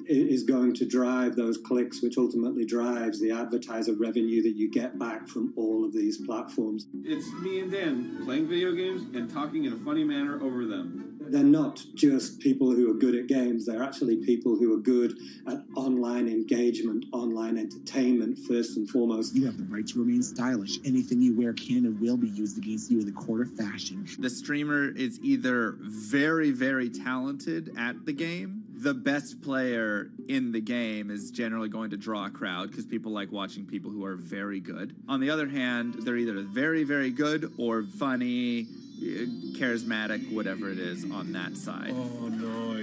is going to drive those clicks, which ultimately drives the advertiser revenue that you get back from all of these platforms. It's me and Dan playing video games and talking in a funny manner over them. They're not just people who are good at games, they're actually people who are good at online engagement, online entertainment, first and foremost. You have the right to remain stylish. Anything you wear can and will be used against you in the court of fashion. The streamer is either very, very talented at the game. The best player in the game is generally going to draw a crowd because people like watching people who are very good. On the other hand, they're either very, very good or funny, charismatic, whatever it is on that side. Oh, no.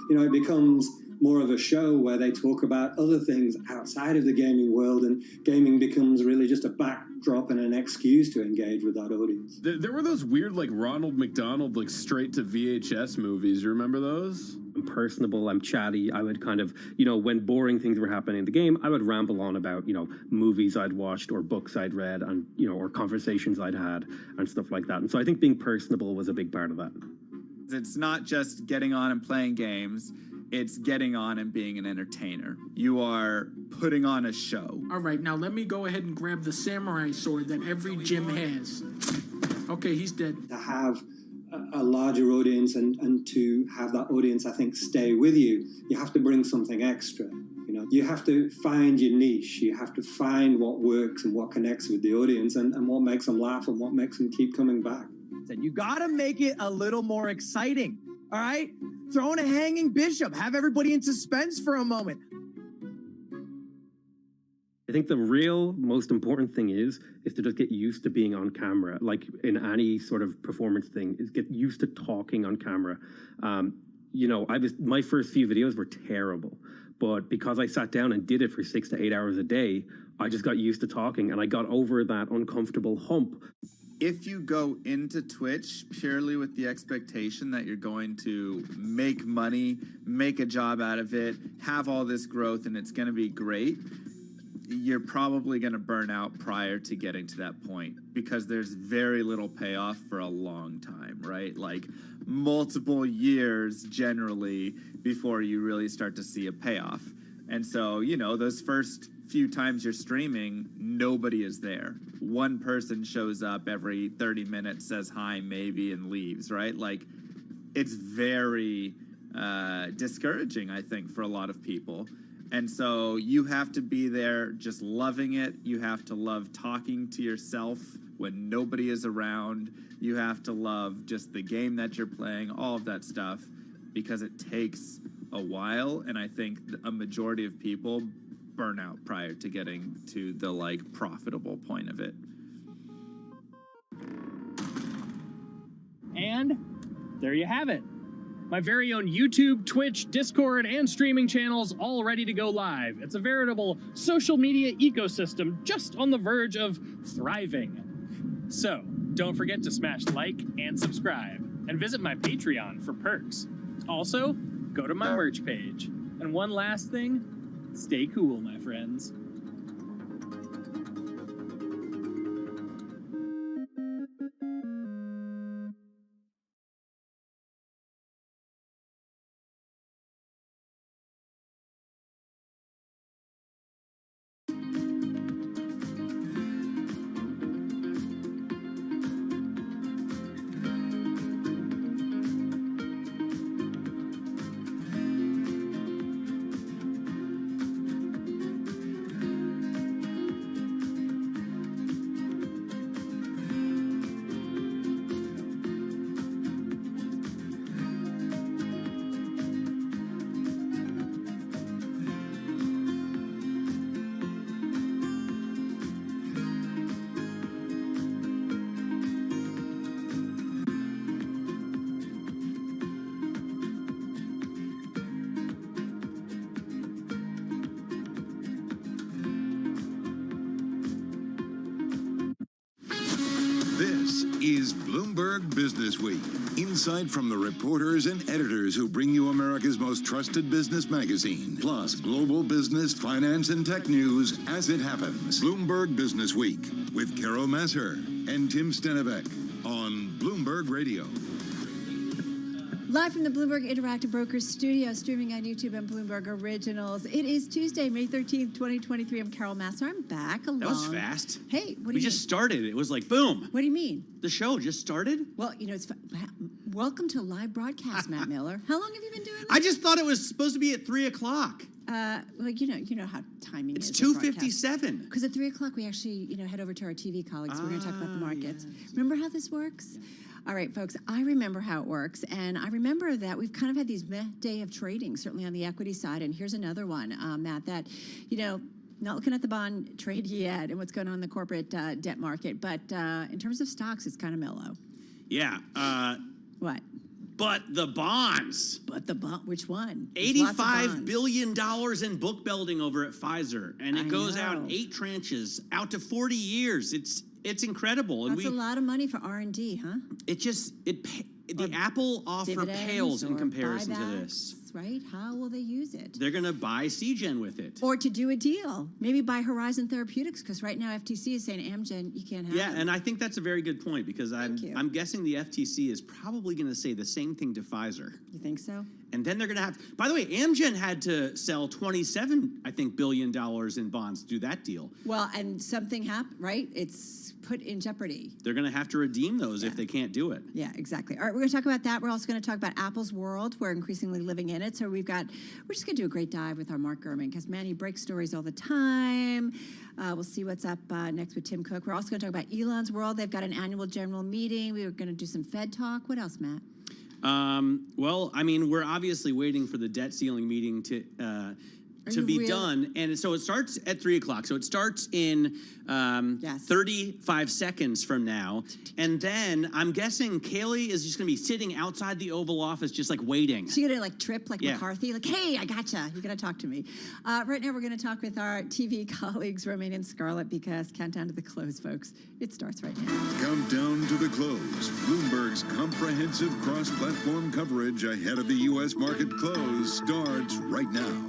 You know, it becomes more of a show where they talk about other things outside of the gaming world, and gaming becomes really just a backdrop and an excuse to engage with that audience. There were those weird, like, Ronald McDonald, like, straight to VHS movies. You remember those? I'm personable, I'm chatty. I would kind of, when boring things were happening in the game, I would ramble on about, movies I'd watched or books I'd read and, or conversations I'd had and stuff like that. And so I think being personable was a big part of that. It's not just getting on and playing games. It's getting on and being an entertainer. You are putting on a show. All right, now let me go ahead and grab the samurai sword that every gym has. Okay, he's dead. To have a larger audience and to have that audience, I think, stay with you, you have to bring something extra. You have to find your niche. You have to find what works and what connects with the audience and what makes them laugh and what makes them keep coming back. You gotta make it a little more exciting, all right? Throw in a hanging bishop. Have everybody in suspense for a moment. I think the real most important thing is to just get used to being on camera. Like in any sort of performance thing, is get used to talking on camera. My first few videos were terrible, but because I sat down and did it for 6 to 8 hours a day, I just got used to talking and I got over that uncomfortable hump. If you go into Twitch purely with the expectation that you're going to make money, make a job out of it, have all this growth, and it's going to be great, you're probably going to burn out prior to getting to that point because there's very little payoff for a long time, right? Like multiple years generally before you really start to see a payoff. And so, those first few times you're streaming, nobody is there. One person shows up every 30 minutes, says hi, maybe, and leaves, right? Like, it's very discouraging, I think, for a lot of people. And so you have to be there just loving it. You have to love talking to yourself when nobody is around. You have to love just the game that you're playing, all of that stuff, because it takes a while. And I think a majority of people burn out prior to getting to the, profitable point of it. And there you have it. My very own YouTube, Twitch, Discord, and streaming channels all ready to go live. It's a veritable social media ecosystem just on the verge of thriving. So, don't forget to smash like and subscribe, and visit my Patreon for perks. Also, go to my merch page. And one last thing, stay cool, my friends. This is Bloomberg Business Week. Insight from the reporters and editors who bring you America's most trusted business magazine, plus global business, finance, and tech news as it happens. Bloomberg Business Week with Carol Masser and Tim Stenevec on Bloomberg Radio. Live from the Bloomberg Interactive Brokers studio, streaming on YouTube and Bloomberg Originals. It is Tuesday, May 13th, 2023. I'm Carol Masser. I'm back along. That was fast. Hey, what do you mean? We just started. It was like, boom. What do you mean? The show just started? Well, you know, it's welcome to live broadcast, Matt Miller. How long have you been doing this? I just thought it was supposed to be at 3 o'clock. Well, you know how timing It's is. 2:57. Because at 3 o'clock, we actually, head over to our TV colleagues. We're going to talk about the markets. Yes. Remember how this works? All right, folks, I remember how it works, and I remember that we've kind of had these meh day of trading, certainly on the equity side, and here's another one, Matt, that, not looking at the bond trade yet and what's going on in the corporate debt market, but in terms of stocks, it's kind of mellow. Yeah. What? But the bonds. But the bond, which one? $85 billion in book building over at Pfizer, and it goes out 8 tranches, out to 40 years. It's incredible. That's a lot of money for R&D, huh? The Apple offer pales in comparison to this. Right? How will they use it? They're going to buy CGen with it. Or to do a deal. Maybe buy Horizon Therapeutics, because right now FTC is saying Amgen, you can't have Yeah, them. and I think that's a very good point, because I'm guessing the FTC is probably going to say the same thing to Pfizer. You think so? And then they're going to have... By the way, Amgen had to sell $27 billion in bonds to do that deal. Well, and something happened, right? It's put in jeopardy. They're going to have to redeem those if they can't do it. Yeah, exactly. All right, we're going to talk about that. We're also going to talk about Apple's world. We're increasingly living in it. So we're just going to do a great dive with our Mark Gurman, because, man, he breaks stories all the time. We'll see what's up next with Tim Cook. We're also going to talk about Elon's world. They've got an annual general meeting. We were going to do some Fed talk. What else, Matt? Well, I mean, we're obviously waiting for the debt ceiling meeting to be done. And so it starts at 3 o'clock. So it starts in 35 seconds from now. And then I'm guessing Kaylee is just going to be sitting outside the Oval Office just like waiting. She's going to trip like McCarthy? Like, hey, I gotcha. You're going to talk to me. Right now we're going to talk with our TV colleagues, Romaine and Scarlett, because countdown to the close, folks. It starts right now. Countdown to the close. Bloomberg's comprehensive cross-platform coverage ahead of the U.S. market close starts right now.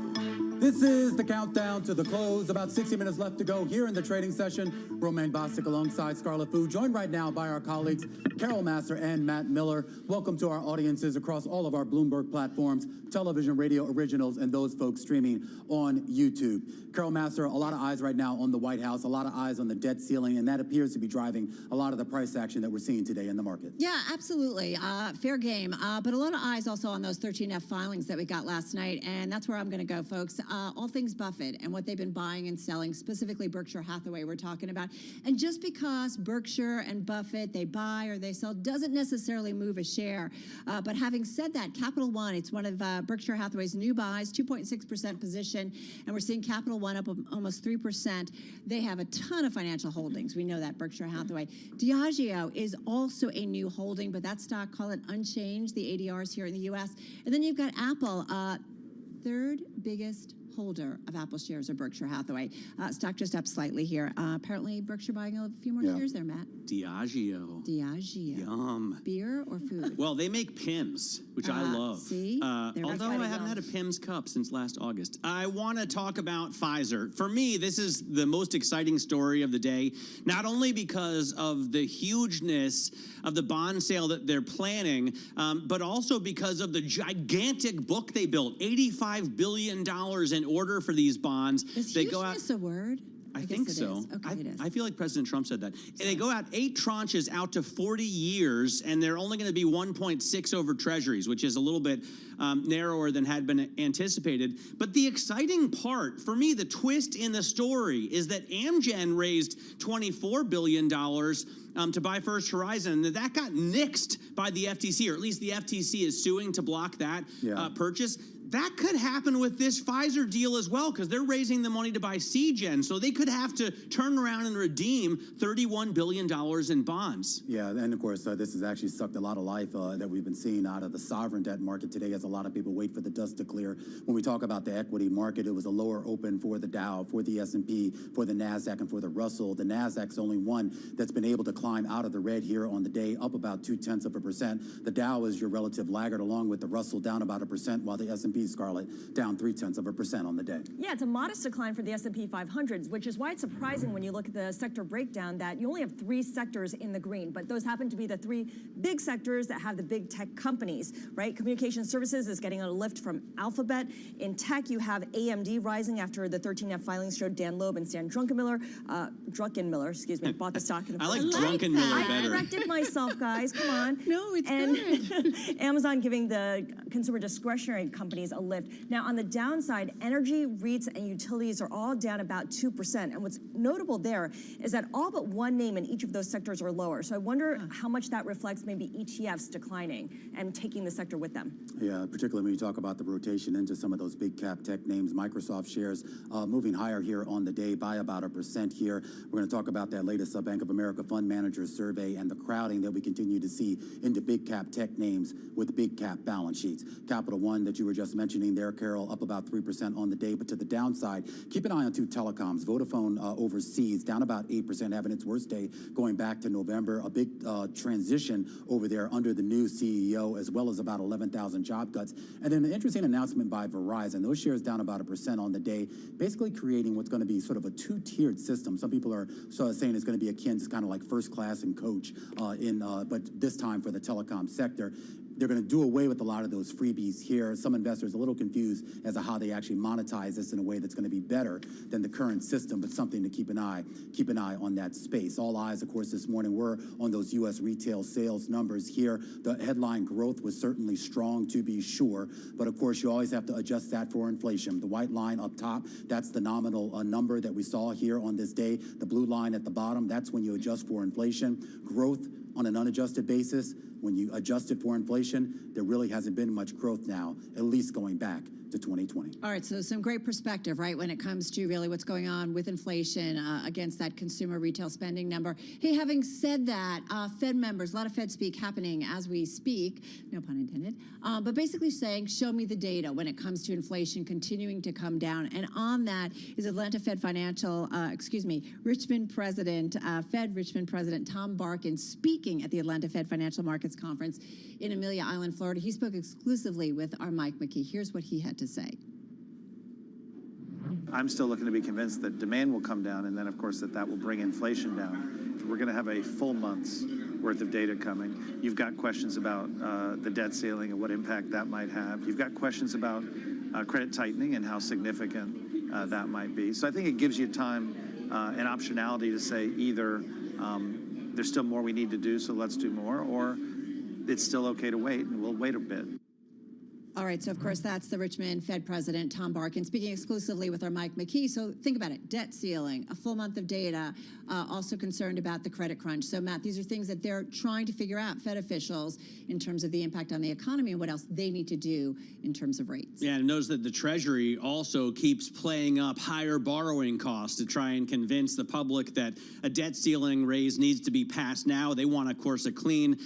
This is the countdown to the close. About 60 minutes left to go here in the trading session. Romaine Bostic alongside Scarlett Fu, joined right now by our colleagues Carol Masser and Matt Miller. Welcome to our audiences across all of our Bloomberg platforms, television, radio originals, and those folks streaming on YouTube. Carol Masser, a lot of eyes right now on the White House, a lot of eyes on the debt ceiling, and that appears to be driving a lot of the price action that we're seeing today in the market. Yeah, absolutely. Fair game. But a lot of eyes also on those 13F filings that we got last night, and that's where I'm going to go, folks. all things Buffett and what they've been buying and selling, specifically Berkshire Hathaway we're talking about. And just because Berkshire and Buffett, they buy or they sell, doesn't necessarily move a share. But having said that, Capital One, it's one of Berkshire Hathaway's new buys, 2.6% position, and we're seeing Capital One up almost 3%. They have a ton of financial holdings. We know that, Berkshire Hathaway. Diageo is also a new holding, but that stock, call it unchanged, the ADRs here in the U.S. And then you've got Apple, third biggest holder of Apple shares of Berkshire Hathaway. Stock just up slightly here. Apparently, Berkshire buying a few more shares there, Matt. Diageo. Diageo. Yum. Beer or food? Well, they make Pims, which I love. See? Although I haven't had a Pims cup since last August. I want to talk about Pfizer. For me, this is the most exciting story of the day, not only because of the hugeness of the bond sale that they're planning, but also because of the gigantic book they built, $85 billion in order for these bonds. Is they go out. a word? I think so. Okay, it is. I feel like President Trump said that. And they go out 8 tranches out to 40 years, and they're only going to be 1.6 over treasuries, which is a little bit narrower than had been anticipated. But the exciting part, for me, the twist in the story is that Amgen raised $24 billion to buy First Horizon, and that got nixed by the FTC, or at least the FTC is suing to block that purchase. That could happen with this Pfizer deal as well, because they're raising the money to buy Seagen, so they could have to turn around and redeem $31 billion in bonds. Yeah, and of course, this has actually sucked a lot of life that we've been seeing out of the sovereign debt market today, as a lot of people wait for the dust to clear. When we talk about the equity market, it was a lower open for the Dow, for the S&P, for the NASDAQ, and for the Russell. The NASDAQ's the only one that's been able to climb out of the red here on the day, up about 0.2%. The Dow is your relative laggard, along with the Russell down about 1%, while the S&P, Scarlett, down 0.3% on the day. Yeah, it's a modest decline for the S&P 500, which is why it's surprising when you look at the sector breakdown that you only have 3 sectors in the green, but those happen to be the 3 big sectors that have the big tech companies, right? Communication services is getting a lift from Alphabet. In tech, you have AMD rising after the 13F filings showed Dan Loeb and Stan Druckenmiller, bought the stock. I like Druckenmiller better. I corrected myself, guys. Come on. No, it's good. Amazon giving the consumer discretionary companies a lift. Now, on the downside, energy, REITs, and utilities are all down about 2%. And what's notable there is that all but one name in each of those sectors are lower. So I wonder how much that reflects maybe ETFs declining and taking the sector with them. Yeah, particularly when you talk about the rotation into some of those big cap tech names. Microsoft shares moving higher here on the day by about 1% here. We're going to talk about that latest Bank of America Fund Manager survey and the crowding that we continue to see into big cap tech names with big cap balance sheets. Capital One that you were just mentioning there, Carol, up about 3% on the day. But to the downside, keep an eye on 2 telecoms. Vodafone overseas down about 8%, having its worst day going back to November. A big transition over there under the new CEO, as well as about 11,000 job cuts. And then an interesting announcement by Verizon. Those shares down about 1% on the day, basically creating what's going to be sort of a 2-tiered system. Some people are sort of saying it's going to be akin to kind of like first class and coach, but this time for the telecom sector. They're going to do away with a lot of those freebies here. Some investors are a little confused as to how they actually monetize this in a way that's going to be better than the current system, but something to keep an eye on that space. All eyes, of course, this morning were on those U.S. retail sales numbers here. The headline growth was certainly strong, to be sure, but of course, you always have to adjust that for inflation. The white line up top, that's the nominal number that we saw here on this day. The blue line at the bottom, that's when you adjust for inflation. Growth on an unadjusted basis, when you adjust it for inflation, there really hasn't been much growth now, at least going back to 2020. All right, so some great perspective, right, when it comes to really what's going on with inflation against that consumer retail spending number. Hey, having said that, Fed members, a lot of Fed speak happening as we speak, no pun intended, but basically saying, show me the data when it comes to inflation continuing to come down. And on that is Atlanta Fed Richmond President Tom Barkin speaking at the Atlanta Fed Financial Markets Conference in Amelia Island, Florida. He spoke exclusively with our Mike McKee. Here's what he had to say. I'm still looking to be convinced that demand will come down, and then, of course, that will bring inflation down. We're going to have a full month's worth of data coming. You've got questions about the debt ceiling and what impact that might have. You've got questions about credit tightening and how significant that might be. So I think it gives you time and optionality to say either there's still more we need to do, so let's do more, or it's still okay to wait, and we'll wait a bit. All right, so of course that's the Richmond Fed President Tom Barkin speaking exclusively with our Mike McKee. So think about it, debt ceiling, a full month of data, also concerned about the credit crunch. So Matt, these are things that they're trying to figure out, Fed officials, in terms of the impact on the economy and what else they need to do in terms of rates. Yeah, and notice that the Treasury also keeps playing up higher borrowing costs to try and convince the public that a debt ceiling raise needs to be passed now. They want, of course, a clean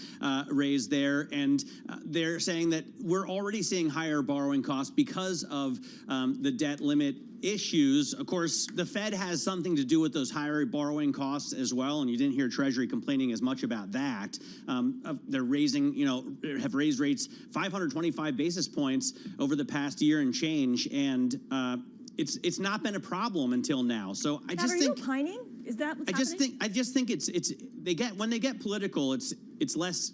raise there, and they're saying that we're already seeing higher borrowing costs because of the debt limit issues. Of course, the Fed has something to do with those higher borrowing costs as well, and you didn't hear Treasury complaining as much about that. They're raising, have raised rates 525 basis points over the past year and change, and it's not been a problem until now. So I just think. Are you opining? Is that what's happening? I just think when they get political, it's less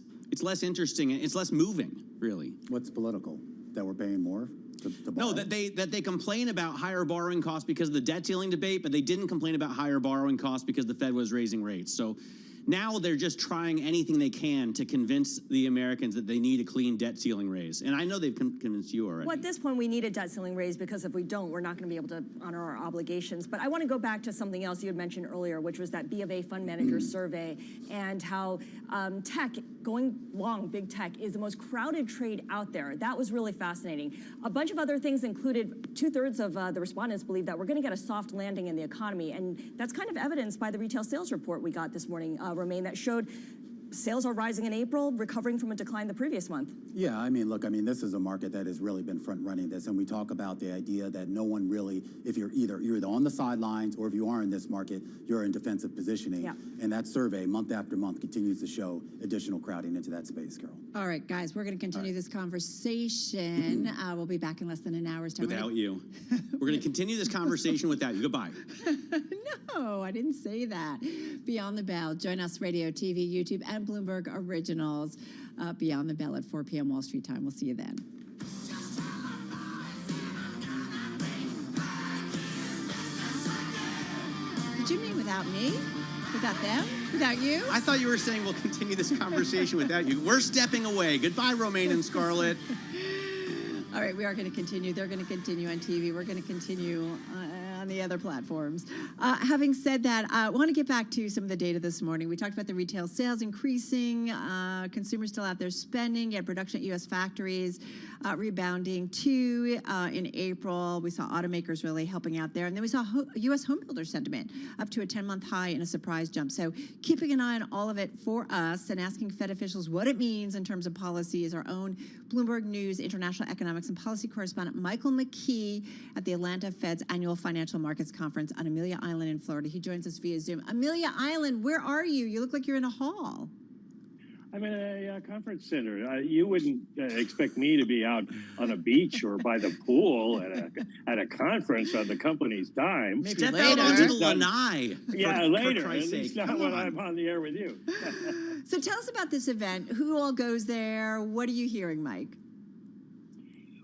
interesting and it's less moving, really. What's political? That we're paying more to borrow? No, that they complain about higher borrowing costs because of the debt ceiling debate, but they didn't complain about higher borrowing costs because the Fed was raising rates. So now they're just trying anything they can to convince the Americans that they need a clean debt ceiling raise. And I know they've convinced you already. Well, at this point, we need a debt ceiling raise because if we don't, we're not going to be able to honor our obligations. But I want to go back to something else you had mentioned earlier, which was that B of A fund manager survey and how tech, going long, big tech, is the most crowded trade out there. That was really fascinating. A bunch of other things included 2/3 of the respondents believe that we're going to get a soft landing in the economy. And that's kind of evidenced by the retail sales report we got this morning, Romaine, that showed sales are rising in April, recovering from a decline the previous month. Yeah, I mean, look, this is a market that has really been front running this, and we talk about the idea that no one really, if you're either on the sidelines or if you are in this market, you're in defensive positioning. Yeah. And that survey, month after month, continues to show additional crowding into that space, Carol. All right, guys, we're going to continue this conversation. We'll be back in less than an hour's time. Without you. We're going to continue this conversation without you. Goodbye. No, I didn't say that. Beyond the Bell. Join us, radio, TV, YouTube, and Bloomberg Originals. Beyond the Bell at 4 p.m. Wall Street time. We'll see you then. Did you mean without me? Without them? Without you? I thought you were saying we'll continue this conversation without you. We're stepping away. Goodbye, Romaine and Scarlett. All right, we are going to continue. They're going to continue on TV. We're going to continue on the other platforms. Having said that, I want to get back to some of the data this morning. We talked about the retail sales increasing, consumers still out there spending, yet production at U.S. factories rebounding too in April. We saw automakers really helping out there. And then we saw U.S. home builder sentiment up to a 10-month high in a surprise jump. So keeping an eye on all of it for us and asking Fed officials what it means in terms of policy is our own Bloomberg News international economics and policy correspondent Michael McKee at the Atlanta Fed's annual Financial Markets Conference on Amelia Island in Florida. He joins us via Zoom. Amelia Island, where are you? You look like you're in a hall. I'm in a conference center. You wouldn't expect me to be out on a beach or by the pool at a conference on the company's dime. Maybe step out onto the lanai. Yeah, later. At least not when I'm on the air with you. So tell us about this event. Who all goes there? What are you hearing, Mike?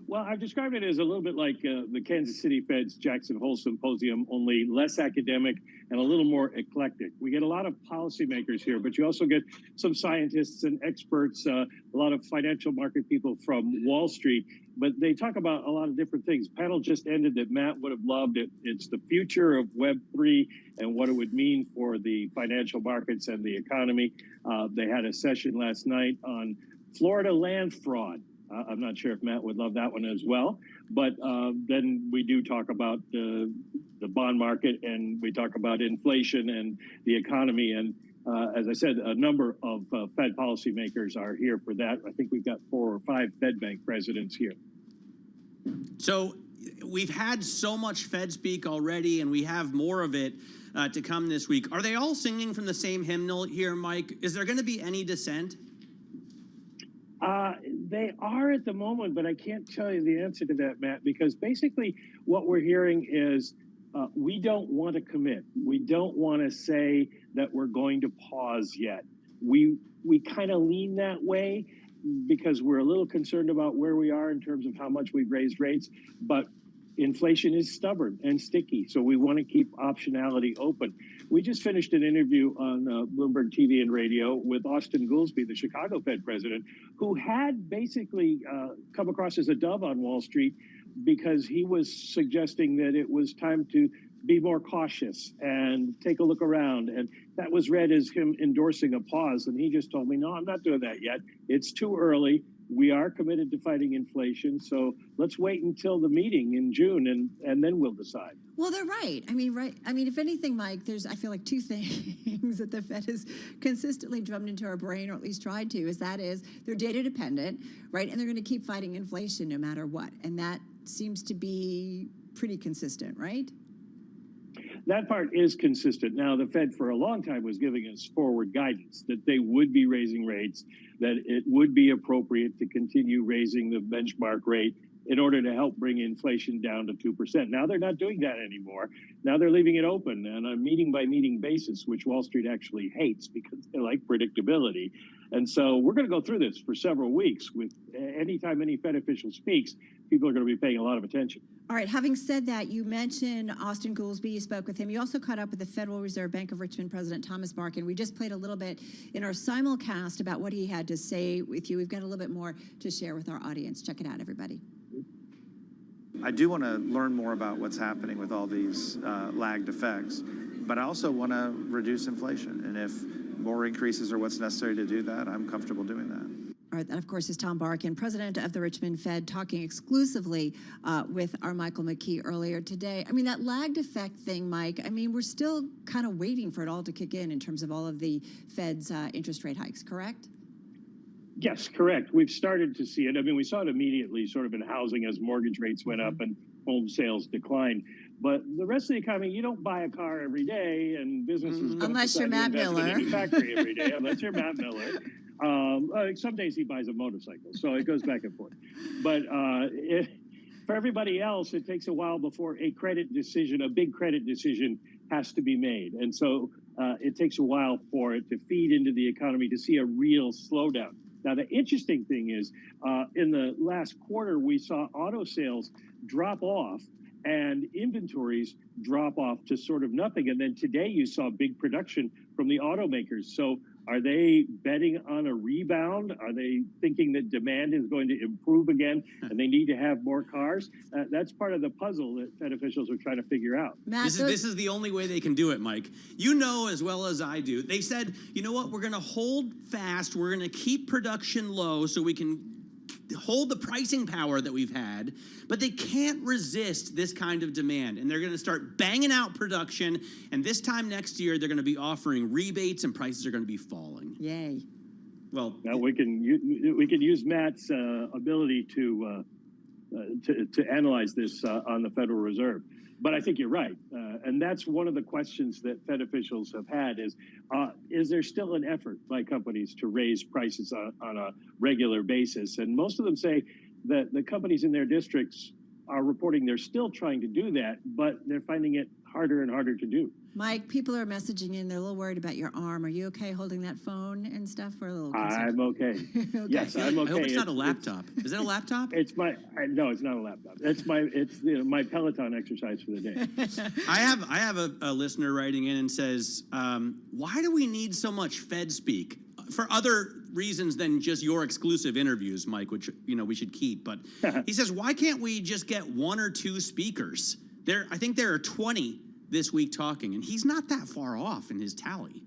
Well, I've described it as a little bit like the Kansas City Fed's Jackson Hole Symposium, only less academic and a little more eclectic. We get a lot of policymakers here, but you also get some scientists and experts, a lot of financial market people from Wall Street, but they talk about a lot of different things. Panel just ended that Matt would have loved it. It's the future of Web3 and what it would mean for the financial markets and the economy. They had a session last night on Florida land fraud. I'm not sure if Matt would love that one as well, but then we do talk about the bond market and we talk about inflation and the economy. And as I said, a number of Fed policymakers are here for that. I think we've got 4 or 5 Fed bank presidents here. So we've had so much Fed speak already, and we have more of it to come this week. Are they all singing from the same hymnal here, Mike? Is there going to be any dissent? They are at the moment, but I can't tell you the answer to that, Matt, because basically what we're hearing is we don't want to commit. We don't want to say that we're going to pause yet. We kind of lean that way because we're a little concerned about where we are in terms of how much we've raised rates. But inflation is stubborn and sticky, so we want to keep optionality open. We just finished an interview on Bloomberg TV and radio with Austin Goolsbee, the Chicago Fed president, who had basically come across as a dove on Wall Street because he was suggesting that it was time to be more cautious and take a look around. And that was read as him endorsing a pause. And he just told me, no, I'm not doing that yet. It's too early. We are committed to fighting inflation. So let's wait until the meeting in June and then we'll decide. Well, they're right. I mean, if anything, Mike, I feel like two things that the Fed has consistently drummed into our brain, or at least tried to, is they're data dependent, right? And they're going to keep fighting inflation no matter what. And that seems to be pretty consistent, right? That part is consistent. Now, the Fed for a long time was giving us forward guidance that they would be raising rates, that it would be appropriate to continue raising the benchmark rate in order to help bring inflation down to 2%. Now they're not doing that anymore. Now they're leaving it open on a meeting by meeting basis, which Wall Street actually hates because they like predictability. And so we're going to go through this for several weeks. With anytime any Fed official speaks, people are going to be paying a lot of attention. All right. Having said that, you mentioned Austin Goolsbee. You spoke with him. You also caught up with the Federal Reserve Bank of Richmond President Thomas Barkin. We just played a little bit in our simulcast about what he had to say with you. We've got a little bit more to share with our audience. Check it out, everybody. I do want to learn more about what's happening with all these lagged effects, but I also want to reduce inflation. And if more increases are what's necessary to do that, I'm comfortable doing that. All right, that, of course, is Tom Barkin, president of the Richmond Fed, talking exclusively with our Michael McKee earlier today. I mean, that lagged effect thing, Mike, I mean, we're still kind of waiting for it all to kick in terms of all of the Fed's interest rate hikes, correct? Yes, correct. We've started to see it. I mean, we saw it immediately sort of in housing as mortgage rates went up and home sales declined. But the rest of the economy, you don't buy a car every day, and businesses don't unless you're Matt Miller. in any factory every day, unless you're Matt Miller. Some days he buys a motorcycle, so it goes back and forth. But for everybody else, it takes a while before a credit decision, a big credit decision, has to be made. And so it takes a while for it to feed into the economy to see a real slowdown. Now, the interesting thing is, in the last quarter, we saw auto sales drop off and inventories drop off to sort of nothing. And then today you saw big production from the automakers. So are they betting on a rebound? Are they thinking that demand is going to improve again and they need to have more cars? That's part of the puzzle that Fed officials are trying to figure out. This is the only way they can do it, Mike. You know as well as I do. They said, you know what, we're going to hold fast. We're going to keep production low so we can hold the pricing power that we've had, but they can't resist this kind of demand, and they're going to start banging out production, and this time next year they're going to be offering rebates and prices are going to be falling. Yay. Well, now we can use Matt's ability to analyze this on the Federal Reserve. But I think you're right. And that's one of the questions that Fed officials have had is there still an effort by companies to raise prices on a regular basis? And most of them say that the companies in their districts are reporting they're still trying to do that, but they're finding it harder and harder to do. Mike, people are messaging in. They're a little worried about your arm. Are you okay holding that phone and stuff? We're a little concerned. I'm okay. Okay. Yes, I'm okay. I hope it's not a laptop. Is that a laptop? No, it's not a laptop. It's my Peloton exercise for the day. I have a listener writing in and says, why do we need so much Fed speak? For other reasons than just your exclusive interviews, Mike, which we should keep. But he says, why can't we just get one or two speakers? I think there are 20 this week talking, and he's not that far off in his tally.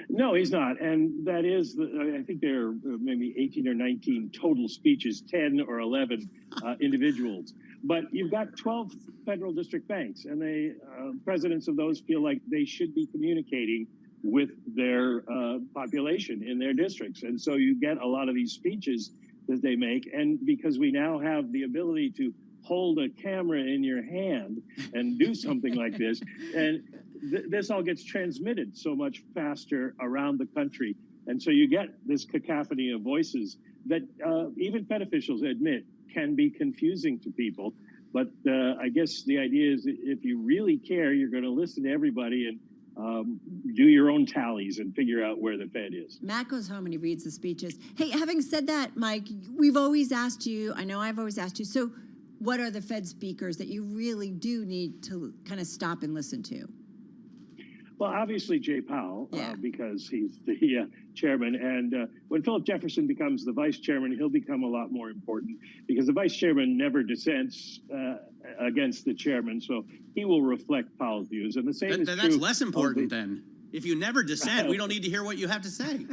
No, he's not. And that is, I think there are maybe 18 or 19 total speeches, 10 or 11 individuals. But you've got 12 federal district banks, and the presidents of those feel like they should be communicating with their population in their districts. And so you get a lot of these speeches that they make. And because we now have the ability to hold a camera in your hand and do something like this, and this all gets transmitted so much faster around the country. And so you get this cacophony of voices that even Fed officials admit can be confusing to people. But I guess the idea is if you really care, you're going to listen to everybody and do your own tallies and figure out where the Fed is. Matt goes home and he reads the speeches. Hey, having said that, Mike, we've always asked you, I know I've always asked you, so what are the Fed speakers that you really do need to kind of stop and listen to? Well, obviously Jay Powell, because he's the chairman. And when Philip Jefferson becomes the vice chairman, he'll become a lot more important because the vice chairman never dissents against the chairman. So he will reflect Powell's views. And the same is true. That's less important then. If you never dissent, we don't need to hear what you have to say.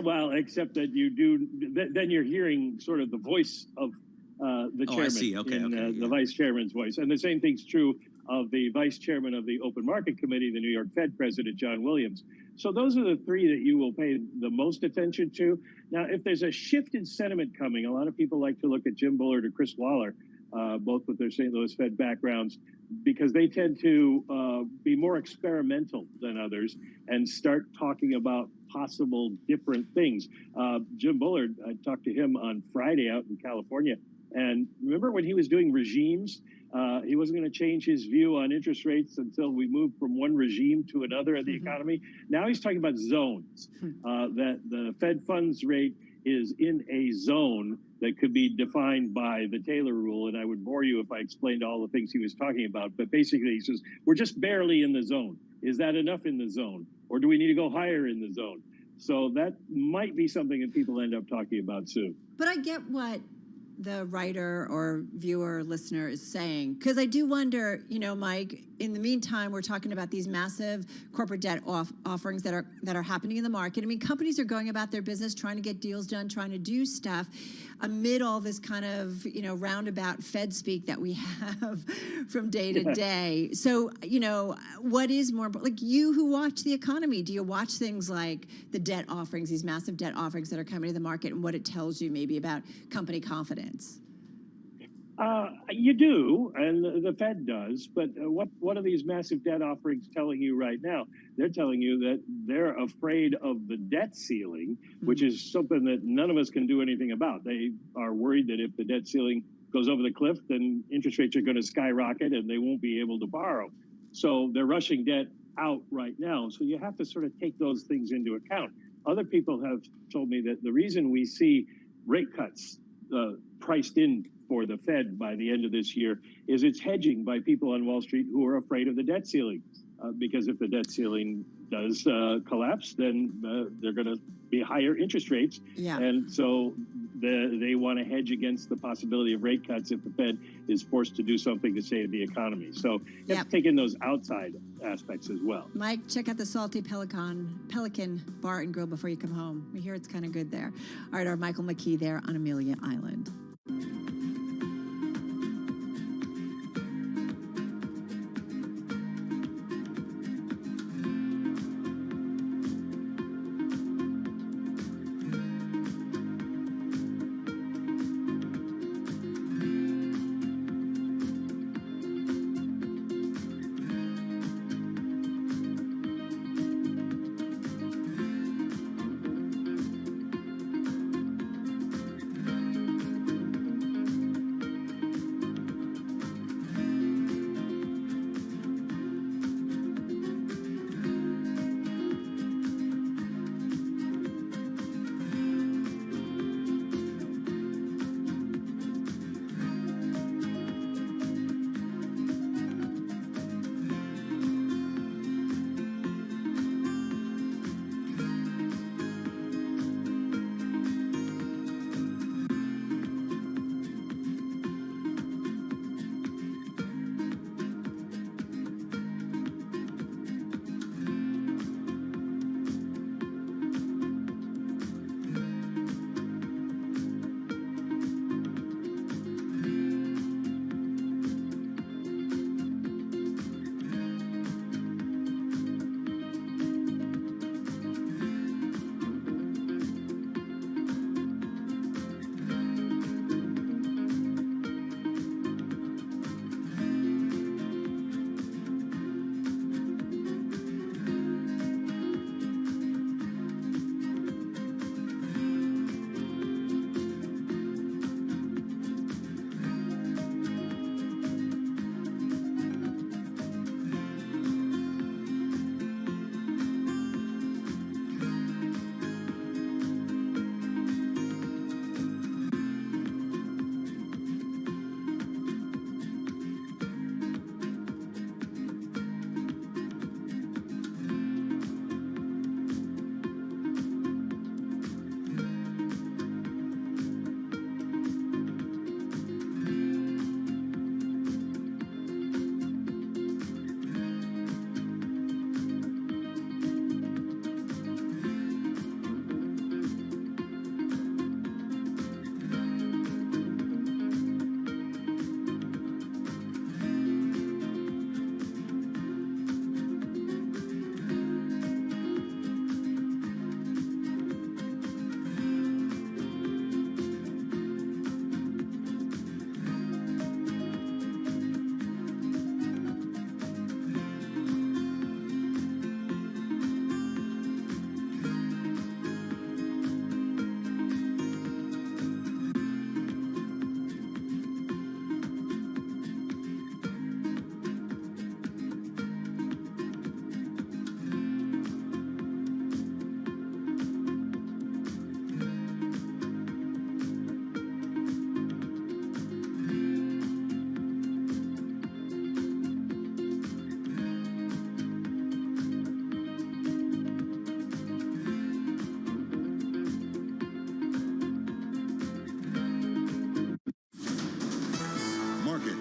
Well, except that you do, then you're hearing sort of the voice of the chairman. I see. Okay, the vice chairman's voice. And the same thing's true of the vice chairman of the Open Market Committee, the New York Fed president, John Williams. So those are the three that you will pay the most attention to. Now, if there's a shift in sentiment coming, a lot of people like to look at Jim Bullard or Chris Waller, both with their St. Louis Fed backgrounds, because they tend to be more experimental than others and start talking about possible different things. Jim Bullard, I talked to him on Friday out in California. And remember when he was doing regimes, he wasn't going to change his view on interest rates until we moved from one regime to another in the economy. Now he's talking about zones, that the Fed funds rate is in a zone that could be defined by the Taylor rule. And I would bore you if I explained all the things he was talking about. But basically, he says, we're just barely in the zone. Is that enough in the zone? Or do we need to go higher in the zone? So that might be something that people end up talking about soon. But I get what the writer or viewer or listener is saying, because I do wonder, Mike, in the meantime, we're talking about these massive corporate debt offerings that are happening in the market. I mean, companies are going about their business, trying to get deals done, trying to do stuff amid all this kind of, roundabout Fed speak that we have from day to day. So, what is more, like you who watch the economy, do you watch things like the debt offerings, these massive debt offerings that are coming to the market and what it tells you maybe about company confidence? You do, and the Fed does, but what are these massive debt offerings telling you right now? They're telling you that they're afraid of the debt ceiling, which is something that none of us can do anything about. They are worried that if the debt ceiling goes over the cliff, then interest rates are going to skyrocket and they won't be able to borrow. So they're rushing debt out right now. So you have to sort of take those things into account. Other people have told me that the reason we see rate cuts priced in for the Fed by the end of this year is it's hedging by people on Wall Street who are afraid of the debt ceiling. Because if the debt ceiling does collapse, then they're going to be higher interest rates. Yeah. And so they want to hedge against the possibility of rate cuts if the Fed is forced to do something to save the economy. So you have to take in those outside aspects as well. Mike, check out the Salty Pelican Bar and Grill before you come home. We hear it's kind of good there. All right, our Michael McKee there on Amelia Island.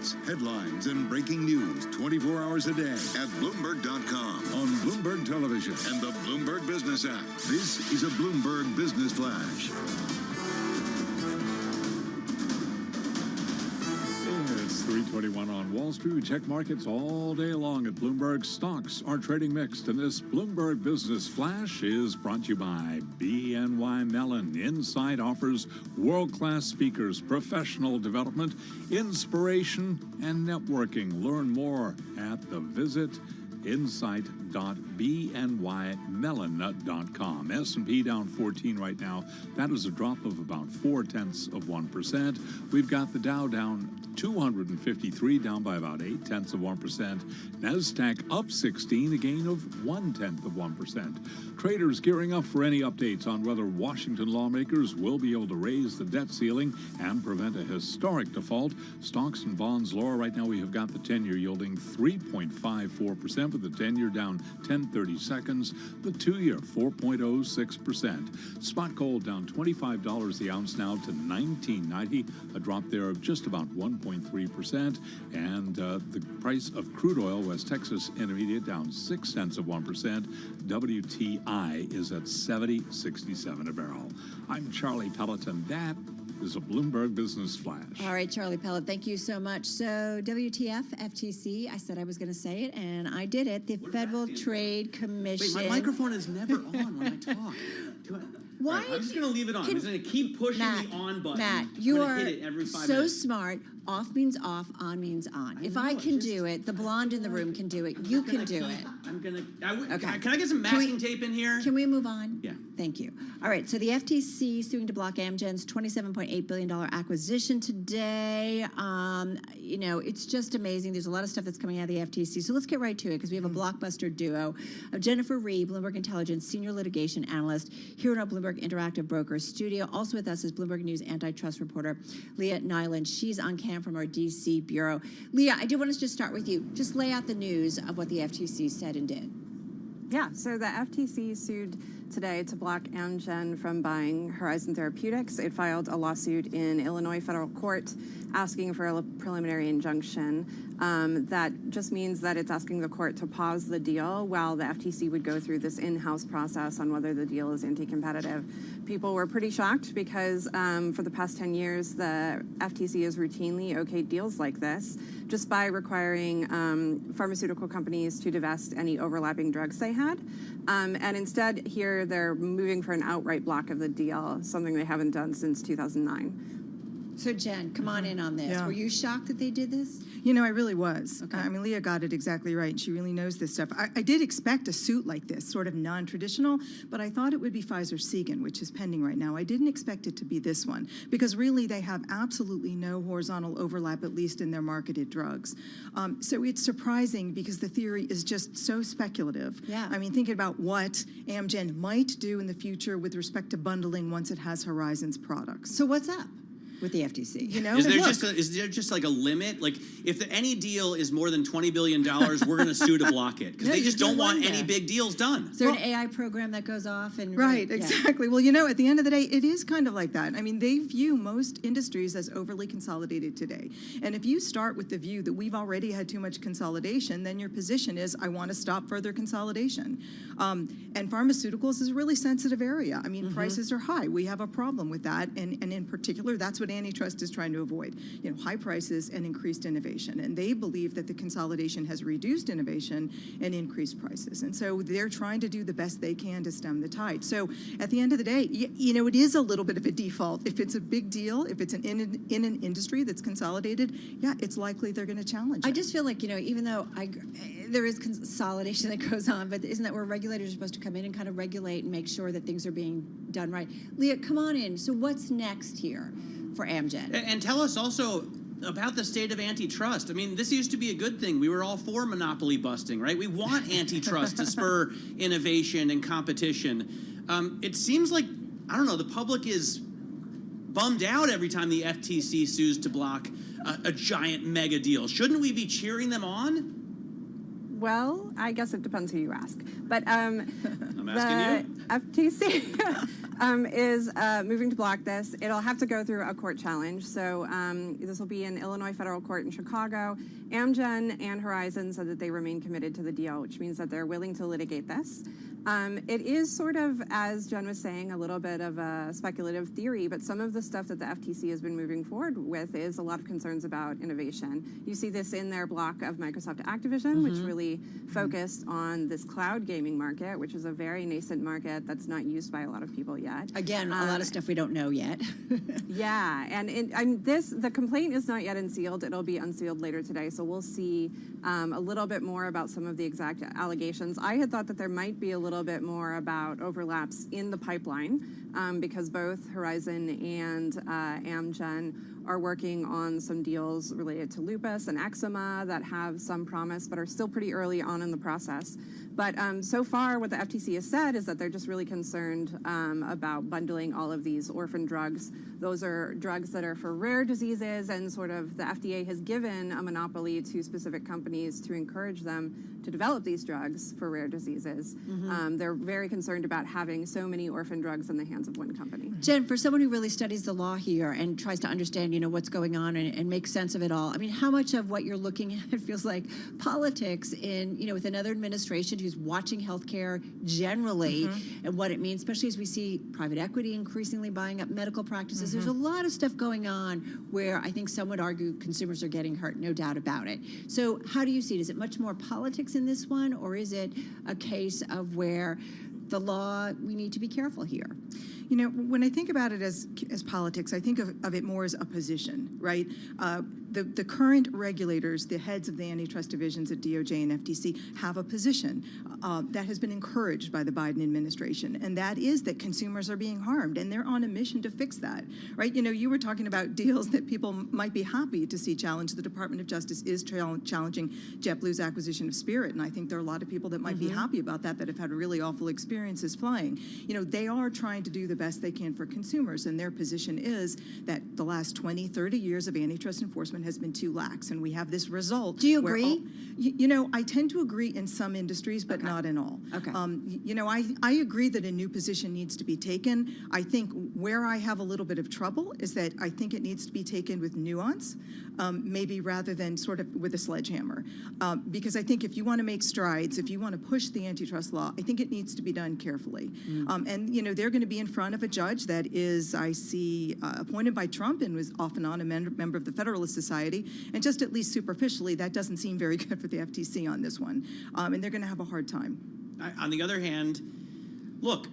updates, headlines, and breaking news 24 hours a day at Bloomberg.com, on Bloomberg Television, and the Bloomberg Business app. This is a Bloomberg Business Flash. It's 3:21 on Wall Street. We check markets all day long at Bloomberg. Stocks are trading mixed, and this Bloomberg Business Flash is brought to you by BNY Mellon. Insight offers world-class speakers, professional development, inspiration, and networking. Learn more at the visit insight.bnymellon.com. S&P down 14 right now. That is a drop of about 0.4%. We've got the Dow down 253, down by about 0.8%. NASDAQ up 16, a gain of 0.1%. Traders gearing up for any updates on whether Washington lawmakers will be able to raise the debt ceiling and prevent a historic default. Stocks and bonds lower. Right now we have got the 10-year yielding 3.54%, with the 10-year down 10/30 seconds. The 2-year 4.06%. Spot gold down $25 the ounce now to $19.90, a drop there of just about 1.3%. And the price of crude oil, West Texas Intermediate, down 0.6%. WTI is at $70.67 a barrel. I'm Charlie Pelleton. That is a Bloomberg Business Flash. All right, Charlie Pellet, thank you so much. So WTF, FTC, I said I was going to say it, and I did it. The Federal Trade Commission. Wait, my microphone is never on when I talk. Why? Right, I'm just going to leave it on. I'm just going to keep pushing the on button. Matt, you are hit it every 5 so minutes. smart. Off means off, on means on. If I can do it, the blonde in the room can do it. You can do it. I'm going to... Okay. Can I get some masking tape in here? Can we move on? Yeah. Thank you. All right, so the FTC suing to block Amgen's $27.8 billion acquisition today. You know, it's just amazing. There's a lot of stuff that's coming out of the FTC. So let's get right to it, because we have a blockbuster duo of Jennifer Rhee, Bloomberg Intelligence Senior Litigation Analyst, here in our Bloomberg Interactive Brokers studio. Also with us is Bloomberg News antitrust reporter Leah Nyland. She's on cam from our D.C. bureau. Leah, I do want to just start with you. Just lay out the news of what the FTC said and did. Yeah, so the FTC sued today to block Amgen from buying Horizon Therapeutics. It filed a lawsuit in Illinois federal court asking for a preliminary injunction. That just means that it's asking the court to pause the deal while the FTC would go through this in-house process on whether the deal is anti-competitive. People were pretty shocked because for the past 10 years, the FTC has routinely okayed deals like this just by requiring pharmaceutical companies to divest any overlapping drugs they had. And instead, here they're moving for an outright block of the deal, something they haven't done since 2009. So, Jen, come on in on this. Yeah. Were you shocked that they did this? You know, I really was. Okay. I mean, Leah got it exactly right. She really knows this stuff. I did expect a suit like this, sort of non-traditional, but I thought it would be Pfizer-Segan, which is pending right now. I didn't expect it to be this one, because really they have absolutely no horizontal overlap, at least in their marketed drugs. So it's surprising because the theory is just so speculative. Yeah. I mean, thinking about what Amgen might do in the future with respect to bundling once it has Horizon's products. So what's up with the FTC? You know, Is there just like a limit? Like, if any deal is more than $20 billion, we're going to sue to block it, because No, they you just do don't want wonder. any big deals done. Is there an AI program that goes off and Right, yeah. exactly. Well, you know, at the end of the day, it is kind of like that. I mean, they view most industries as overly consolidated today. And if you start with the view that we've already had too much consolidation, then your position is, I want to stop further consolidation. And pharmaceuticals is a really sensitive area. I mean, prices are high. We have a problem with that. And in particular, that's what antitrust is trying to avoid. You know, high prices and increased innovation. And they believe that the consolidation has reduced innovation and increased prices. And so they're trying to do the best they can to stem the tide. So at the end of the day, you know, it is a little bit of a default. If it's a big deal, if it's in an industry that's consolidated, yeah, it's likely they're going to challenge it. I just feel like, you know, even though there is consolidation that goes on, but isn't that where regulators are supposed to come in and kind of regulate and make sure that things are being done right? Leah, come on in. So what's next here for Amgen? And tell us also about the state of antitrust. I mean, this used to be a good thing. We were all for monopoly busting, right? We want antitrust to spur innovation and competition. It seems like, I don't know, the public is bummed out every time the FTC sues to block a giant mega deal. Shouldn't we be cheering them on? Well, I guess it depends who you ask. But I'm asking you. FTC is moving to block this. It'll have to go through a court challenge. So this will be in Illinois federal court in Chicago. Amgen and Horizon said that they remain committed to the deal, which means that they're willing to litigate this. It is sort of, as Jen was saying, a little bit of a speculative theory, but some of the stuff that the FTC has been moving forward with is a lot of concerns about innovation. You see this in their block of Microsoft Activision, which really focused on this cloud gaming market, which is a very nascent market that's not used by a lot of people yet. Again, a lot of stuff we don't know yet. Yeah, and the complaint is not yet unsealed. It'll be unsealed later today, so we'll see a little bit more about some of the exact allegations. I had thought that there might be a little bit more about overlaps in the pipeline because both Horizon and Amgen are working on some deals related to lupus and eczema that have some promise but are still pretty early on in the process. But so far, what the FTC has said is that they're just really concerned about bundling all of these orphan drugs. Those are drugs that are for rare diseases, and sort of the FDA has given a monopoly to specific companies to encourage them to develop these drugs for rare diseases. They're very concerned about having so many orphan drugs in the hands of one company. Jen, for someone who really studies the law here and tries to understand, what's going on and make sense of it all, I mean, how much of what you're looking at feels like politics in, with another administration who's watching healthcare generally and what it means, especially as we see private equity increasingly buying up medical practices. There's a lot of stuff going on where I think some would argue consumers are getting hurt, no doubt about it. So how do you see it? Is it much more politics in this one, or is it a case of where the law, we need to be careful here? When I think about it as politics, I think of it more as a position, right? The current regulators, the heads of the antitrust divisions at DOJ and FTC, have a position that has been encouraged by the Biden administration, and that is that consumers are being harmed, and they're on a mission to fix that, right? You were talking about deals that people might be happy to see challenged. The Department of Justice is challenging JetBlue's acquisition of Spirit, and I think there are a lot of people that might be happy about that have had really awful experiences flying. They are trying to do the best they can for consumers, and their position is that the last 20, 30 years of antitrust enforcement has been too lax, and we have this result. Do you agree? I tend to agree in some industries, but not in all. Okay. I agree that a new position needs to be taken. I think where I have a little bit of trouble is that I think it needs to be taken with nuance, maybe rather than sort of with a sledgehammer. Because I think if you want to make strides, if you want to push the antitrust law, I think it needs to be done carefully. And they're going to be in front of a judge that is, I see, appointed by Trump and was off and on a member of the Federalist Society. And just at least superficially, that doesn't seem very good for the FTC on this one. And they're going to have a hard time. On the other hand, look,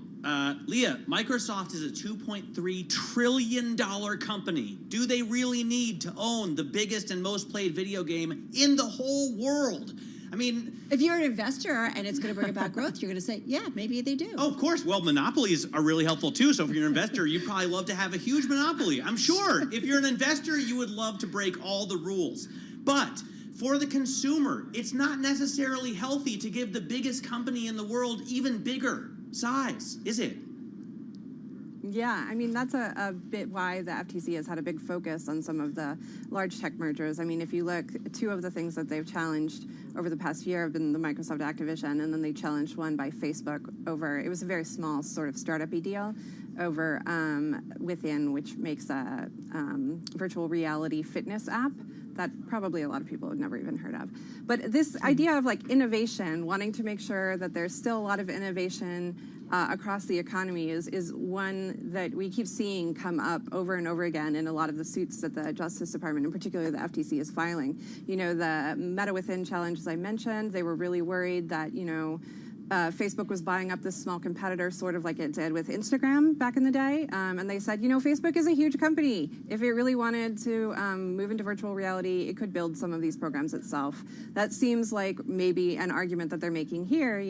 Leah, Microsoft is a $2.3 trillion company. Do they really need to own the biggest and most played video game in the whole world? I mean, if you're an investor and it's going to bring about growth, you're going to say, yeah, maybe they do. Oh, of course. Well, monopolies are really helpful too. So if you're an investor, you'd probably love to have a huge monopoly. I'm sure if you're an investor, you would love to break all the rules. But for the consumer, it's not necessarily healthy to give the biggest company in the world even bigger size, is it? Yeah, I mean, that's a bit why the FTC has had a big focus on some of the large tech mergers. I mean, if you look, two of the things that they've challenged over the past year have been the Microsoft Activision, and then they challenged one by Facebook over, it was a very small sort of startup-y deal over Within, which makes a virtual reality fitness app that probably a lot of people have never even heard of. But this idea of like innovation, wanting to make sure that there's still a lot of innovation across the economy is one that we keep seeing come up over and over again in a lot of the suits that the Justice Department, and particularly the FTC, is filing. The Meta Within challenge, as I mentioned, they were really worried that, Facebook was buying up this small competitor, sort of like it did with Instagram back in the day. And they said, Facebook is a huge company. If it really wanted to move into virtual reality, it could build some of these programs itself. That seems like maybe an argument that they're making here,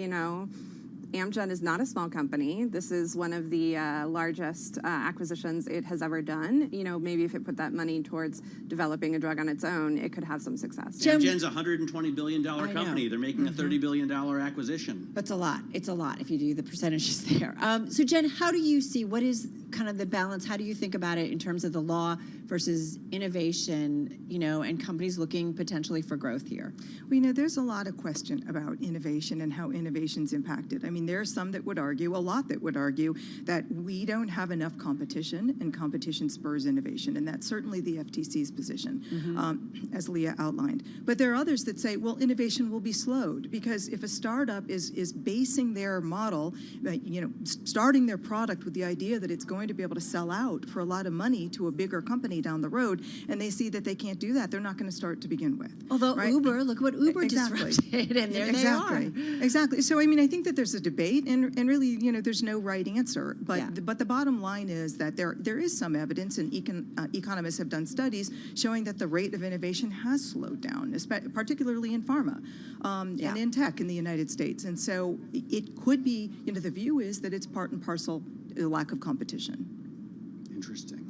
Amgen is not a small company. This is one of the largest acquisitions it has ever done. Maybe if it put that money towards developing a drug on its own, it could have some success. Amgen's a $120 billion company. They're making a $30 billion acquisition. That's a lot. It's a lot if you do the percentages there. So Jen, how do you see, what is kind of the balance? How do you think about it in terms of the law versus innovation, and companies looking potentially for growth here? Well, there's a lot of question about innovation and how innovation's impacted. I mean, there are some that would argue, a lot that would argue, that we don't have enough competition and competition spurs innovation. And that's certainly the FTC's position, as Leah outlined. But there are others that say, well, innovation will be slowed because if a startup is basing their model, starting their product with the idea that it's going to be able to sell out for a lot of money to a bigger company down the road, and they see that they can't do that, they're not going to start to begin with. Although right? Uber, look what Uber disrupted, and there they are. Exactly. So, I think that there's a debate, and really, there's no right answer. But the bottom line is that there is some evidence, and economists have done studies showing that the rate of innovation has slowed down, particularly in pharma and in tech in the United States. And so it could be, the view is that it's part and parcel the lack of competition. Interesting.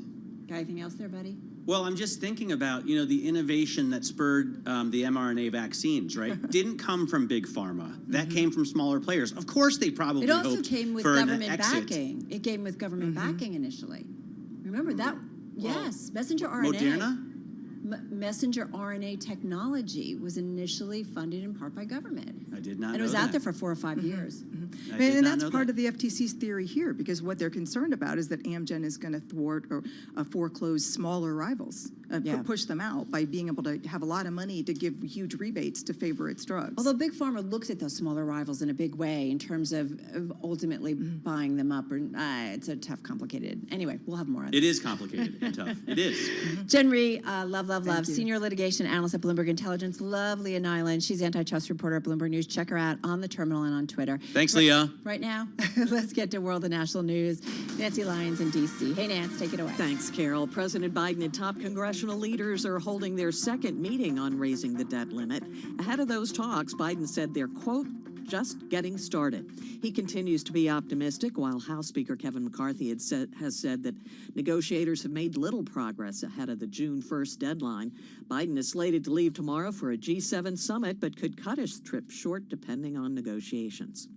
Got anything else there, buddy? Well, I'm just thinking about, the innovation that spurred the mRNA vaccines, right? Didn't come from big pharma. That came from smaller players. Of course, they probably It also hoped came with for government an exit. backing. It came with government backing initially. Remember that? Yes, messenger RNA. Moderna? Messenger RNA technology was initially funded in part by government. I did not know And it was that. out there for 4 or 5 years. And that's part of the FTC's theory here, because what they're concerned about is that Amgen is going to thwart or foreclose smaller rivals, push them out by being able to have a lot of money to give huge rebates to favor its drugs. Although Big Pharma looks at those smaller rivals in a big way in terms of ultimately buying them up. It's a tough, complicated. Anyway, we'll have more on It is complicated and tough. It is. Jen Rhee, love, Thank you. senior litigation analyst at Bloomberg Intelligence. Love Leah Nyland. She's antitrust reporter at Bloomberg News. Check her out on the terminal and on Twitter. Thanks, Leah. Right now, let's get to world and national news. Nancy Lyons in D.C. Hey, Nance, take it away. Thanks, Carol. President Biden and top congressional leaders are holding their second meeting on raising the debt limit. Ahead of those talks, Biden said they're, quote, just getting started. He continues to be optimistic, while House Speaker Kevin McCarthy has said that negotiators have made little progress ahead of the June 1st deadline. Biden is slated to leave tomorrow for a G7 summit, but could cut his trip short depending on negotiations.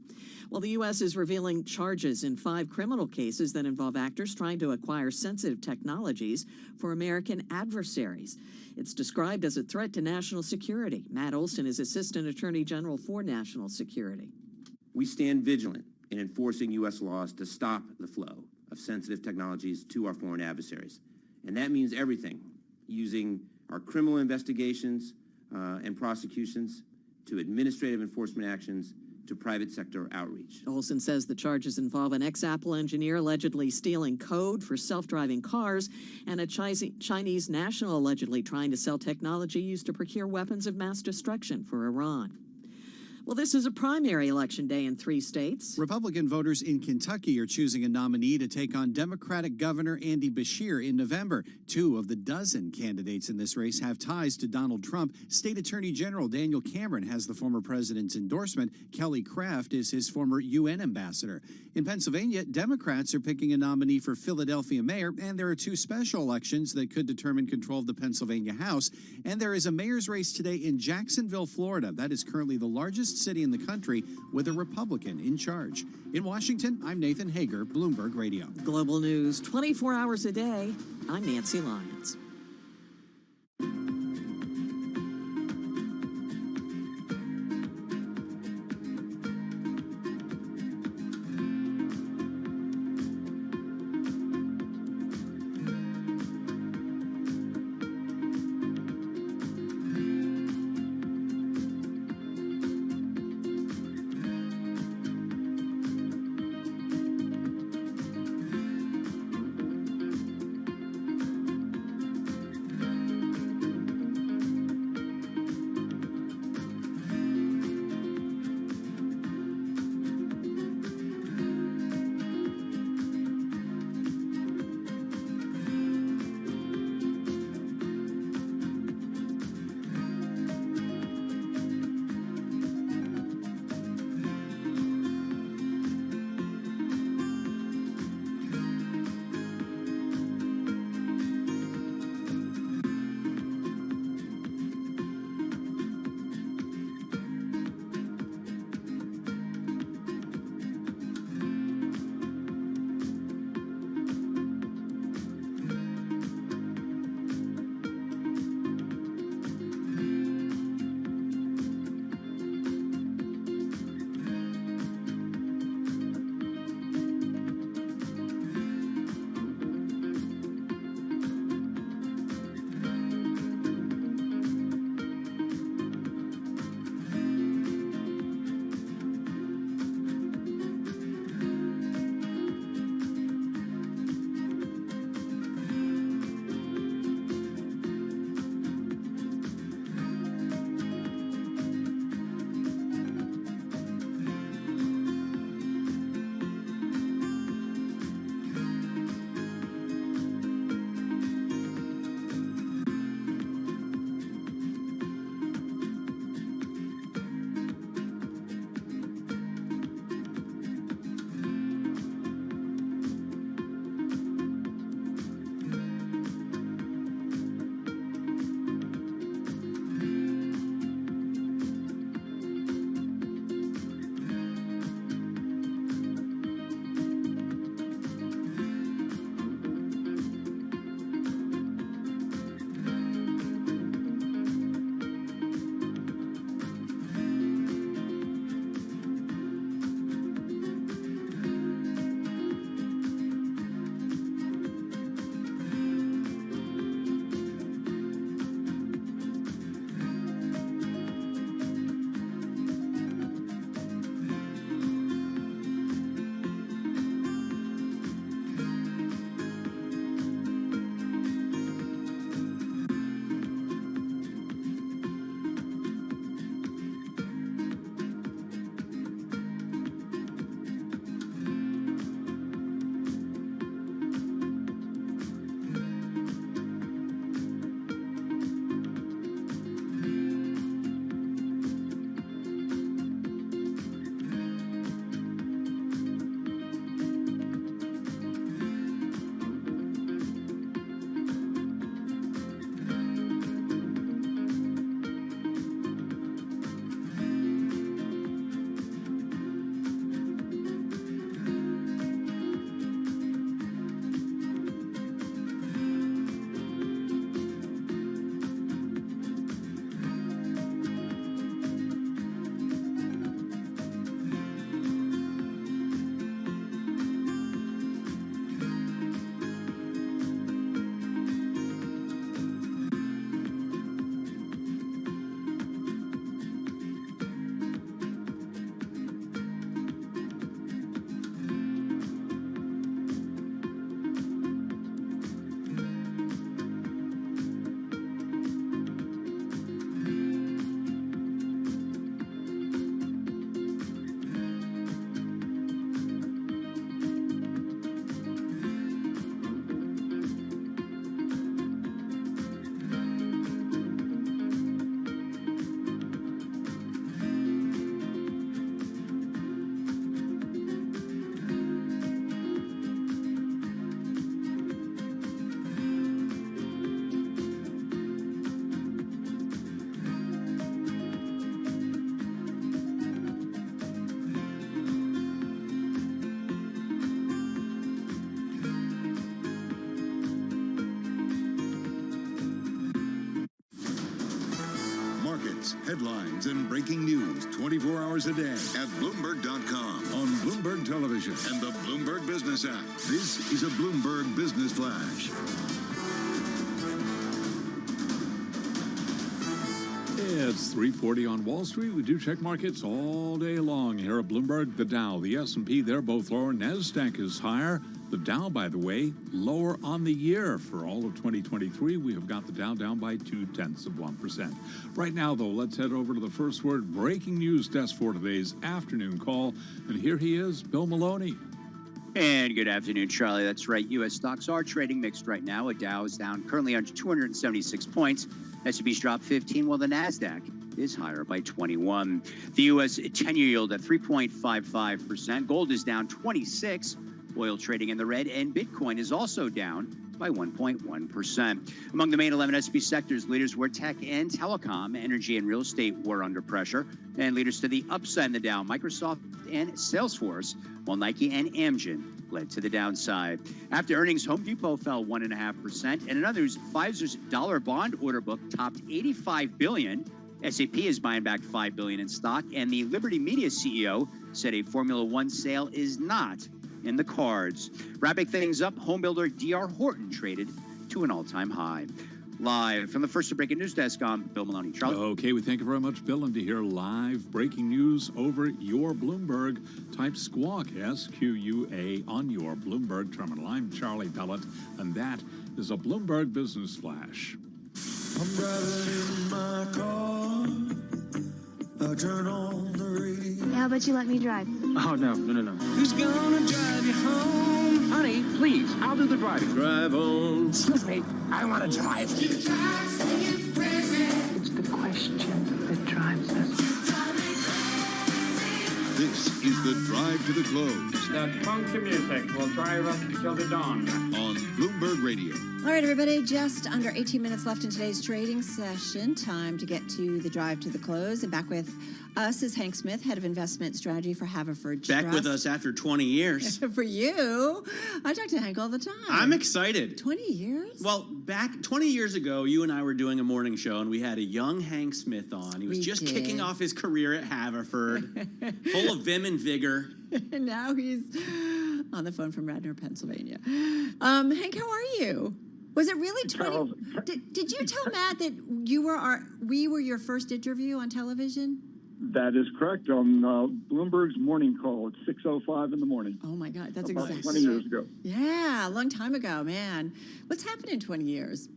Well, the U.S. is revealing charges in 5 criminal cases that involve actors trying to acquire sensitive technologies for American adversaries. It's described as a threat to national security. Matt Olson is Assistant Attorney General for National Security. We stand vigilant in enforcing U.S. laws to stop the flow of sensitive technologies to our foreign adversaries. And that means everything, using our criminal investigations and prosecutions to administrative enforcement actions to private sector outreach. Olson says the charges involve an ex-Apple engineer allegedly stealing code for self-driving cars and a Chinese national allegedly trying to sell technology used to procure weapons of mass destruction for Iran. Well, this is a primary election day in 3 states. Republican voters in Kentucky are choosing a nominee to take on Democratic Governor Andy Beshear in November. 2 of the dozen candidates in this race have ties to Donald Trump. State Attorney General Daniel Cameron has the former president's endorsement. Kelly Craft is his former UN ambassador. In Pennsylvania, Democrats are picking a nominee for Philadelphia mayor, and there are 2 special elections that could determine control of the Pennsylvania House. And there is a mayor's race today in Jacksonville, Florida. That is currently the largest city in the country with a Republican in charge. In Washington, I'm Nathan Hager, Bloomberg Radio. Global news 24 hours a day. I'm Nancy Lyons. stocks, headlines, and breaking news 24 hours a day at Bloomberg.com, on Bloomberg Television, and the Bloomberg Business app. This is a Bloomberg Business Flash. It's 3:40 on Wall Street. We do check markets all day long here at Bloomberg. The Dow, the S&P, they're both lower. NASDAQ is higher. The Dow, by the way, lower on the year. For all of 2023, we have got the Dow down by 0.2%. Right now, though, let's head over to the first word breaking news desk for today's afternoon call. And here he is, Bill Maloney. And good afternoon, Charlie. That's right. U.S. stocks are trading mixed right now. A Dow is down currently on 276 points. S&P's dropped 15, while the NASDAQ is higher by 21. The U.S. 10-year yield at 3.55%. Gold is down 26. Oil trading in the red, and Bitcoin is also down by 1.1%. Among the main 11 S&P sectors, leaders were tech and telecom. Energy and real estate were under pressure. And leaders to the upside in the Dow, Microsoft and Salesforce, while Nike and Amgen led to the downside. After earnings, Home Depot fell 1.5%. And in others, Pfizer's dollar bond order book topped $85 billion. SAP is buying back $5 billion in stock. And the Liberty Media CEO said a Formula One sale is not in the cards. Wrapping things up, homebuilder D.R. Horton traded to an all-time high. Live from the first breaking news desk, I'm Bill Maloney. Charlie? Okay, we thank you very much, Bill. And to hear live breaking news over your Bloomberg, type squawk, SQUA, on your Bloomberg terminal. I'm Charlie Pellet, and that is a Bloomberg Business Flash. I'm driving in my car. I turn on the radio. How about you let me drive? Oh, no. Who's gonna drive you home? Honey, please, I'll do the driving. Drive on. Excuse me, I want to drive. It's the question that drives us. This is the Drive to the Close. That funky music will drive us till the dawn. On Bloomberg Radio. All right, everybody, just under 18 minutes left in today's trading session. Time to get to the drive to the close. And back with us is Hank Smith, head of investment strategy for Haverford Back Trust. with us after 20 years. For you. I talk to Hank all the time. I'm excited. 20 years? Well, back 20 years ago, you and I were doing a morning show, and we had a young Hank Smith on. He was just kicking off his career at Haverford, full of vim and vigor. And now he's on the phone from Radnor, Pennsylvania. Hank, how are you? Was it really 20? Did you tell Matt that we were your first interview on television? That is correct. On Bloomberg's morning call at 6:05 in the morning. Oh my God, that's about exactly 20 years ago. Yeah, a long time ago, man. What's happened in 20 years?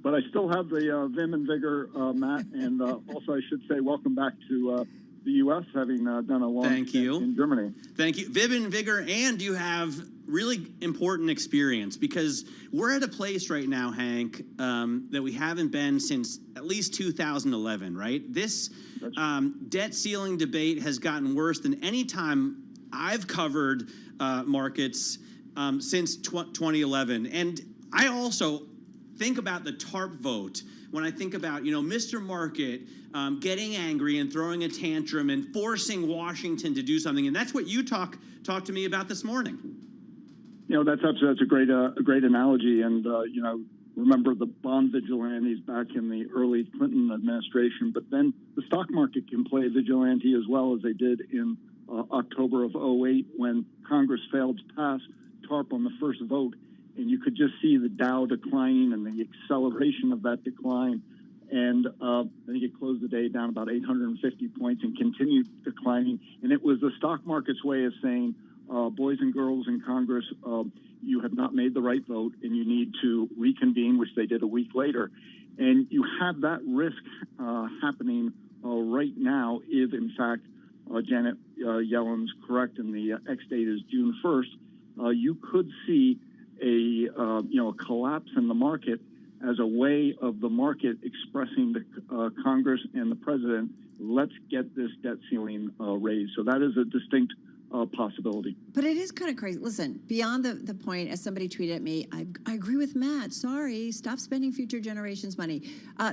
But I still have the vim and vigor, Matt, and also I should say welcome back to the U.S., having done a long stint in Germany. Thank you. Vim and vigor, and you have really important experience, because we're at a place right now, Hank, that we haven't been since at least 2011, right? This debt ceiling debate has gotten worse than any time I've covered markets since 2011. And I also think about the TARP vote when I think about, Mr. Market getting angry and throwing a tantrum and forcing Washington to do something. And that's what you talked to me about this morning. That's a great analogy. And, remember the bond vigilantes back in the early Clinton administration. But then the stock market can play vigilante as well, as they did in October of 2008 when Congress failed to pass TARP on the first vote. And you could just see the Dow declining and the acceleration of that decline. And I think it closed the day down about 850 points and continued declining. And it was the stock market's way of saying, boys and girls in Congress, you have not made the right vote and you need to reconvene, which they did a week later. And you have that risk happening right now if, in fact, Janet Yellen's correct and the X-date is June 1st. You could see a collapse in the market as a way of the market expressing to Congress and the president, let's get this debt ceiling raised. So that is a distinct possibility. But it is kind of crazy. Listen, beyond the point, as somebody tweeted at me, I agree with Matt. Sorry, stop spending future generations' money.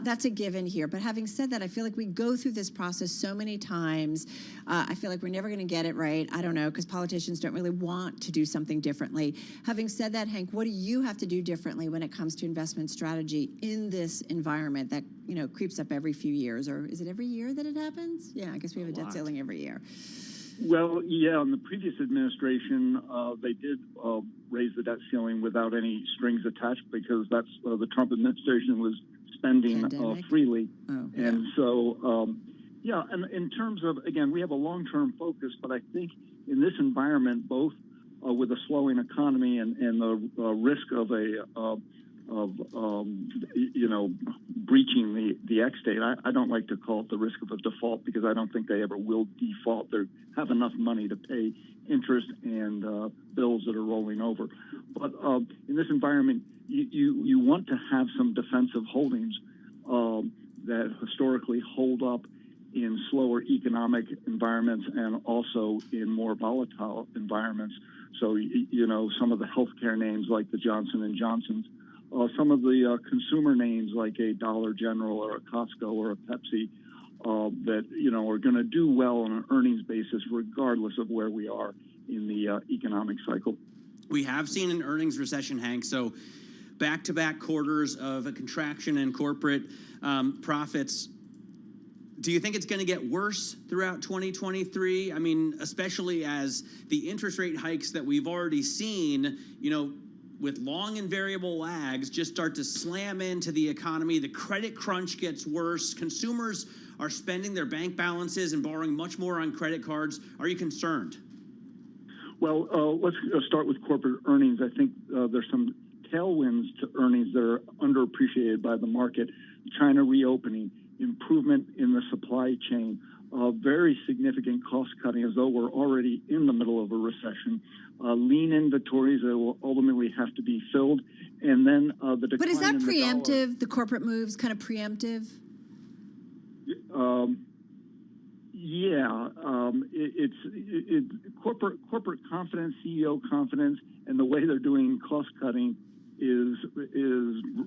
That's a given here. But having said that, I feel like we go through this process so many times. I feel like we're never going to get it right. I don't know, because politicians don't really want to do something differently. Having said that, Hank, what do you have to do differently when it comes to investment strategy in this environment that, you know, creeps up every few years? Or is it every year that it happens? Yeah, I guess we have a debt ceiling every year. Well, yeah, in the previous administration, they did raise the debt ceiling without any strings attached because that's the Trump administration was spending freely. And so, yeah, and in terms of, again, we have a long-term focus, but I think in this environment, both with a slowing economy and the risk of you know, breaching the X date. I don't like to call it the risk of a default because I don't think they ever will default. They have enough money to pay interest and bills that are rolling over. But in this environment, you want to have some defensive holdings that historically hold up in slower economic environments and also in more volatile environments. So, you know, some of the healthcare names like the Johnson & Johnson's, some of the consumer names like a Dollar General or a Costco or a Pepsi that, you know, are going to do well on an earnings basis regardless of where we are in the economic cycle. We have seen an earnings recession, Hank, so back-to-back quarters of a contraction in corporate profits. Do you think it's going to get worse throughout 2023? I mean, especially as the interest rate hikes that we've already seen, you know, with long and variable lags just start to slam into the economy. The credit crunch gets worse. Consumers are spending their bank balances and borrowing much more on credit cards. Are you concerned? Well, let's start with corporate earnings. I think there's some tailwinds to earnings that are underappreciated by the market. China reopening, improvement in the supply chain, very significant cost cutting as though we're already in the middle of a recession, lean inventories that will ultimately have to be filled, and then the decline. But is that in preemptive, the corporate moves kind of preemptive? Yeah, it's corporate confidence, CEO confidence, and the way they're doing cost cutting is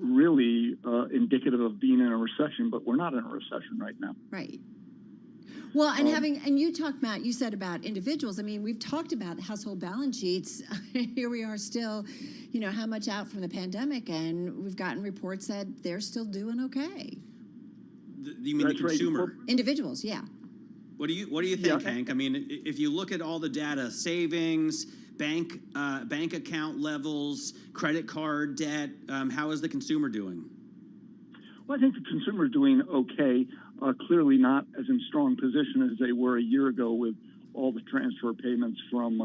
really indicative of being in a recession, but we're not in a recession right now. Right. Well, and you talked, Matt, you said about individuals. I mean, we've talked about household balance sheets. Here we are still, you know, how much out from the pandemic, and we've gotten reports that they're still doing okay. You mean the consumer? Individuals, yeah. What do you think, Hank? I mean, if you look at all the data, savings, bank account levels, credit card debt, how is the consumer doing? Well, I think the consumer is doing okay. Clearly not as in strong position as they were a year ago with all the transfer payments from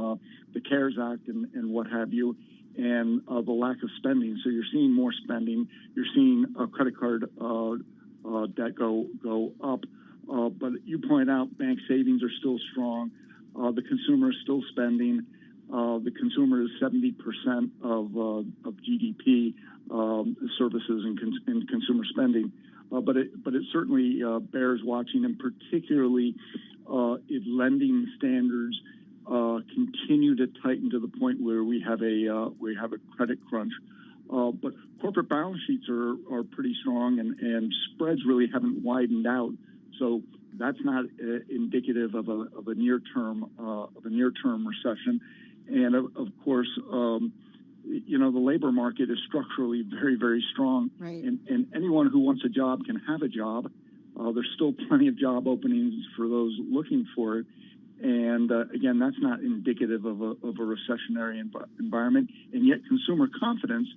the CARES Act and what have you, and the lack of spending. So you're seeing more spending. You're seeing credit card debt go up. But you point out bank savings are still strong. The consumer is still spending. The consumer is 70% of GDP, services and consumer spending. But it certainly bears watching, and particularly if lending standards continue to tighten to the point where we have a credit crunch. But corporate balance sheets are pretty strong, and spreads really haven't widened out. So that's not indicative of a near term recession. And of course, you know, the labor market is structurally very, very strong. Right. And anyone who wants a job can have a job. There's still plenty of job openings for those looking for it. And again, that's not indicative of a recessionary environment. And yet consumer confidence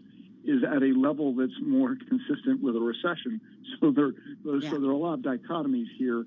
is at a level that's more consistent with a recession. So there are a lot of dichotomies here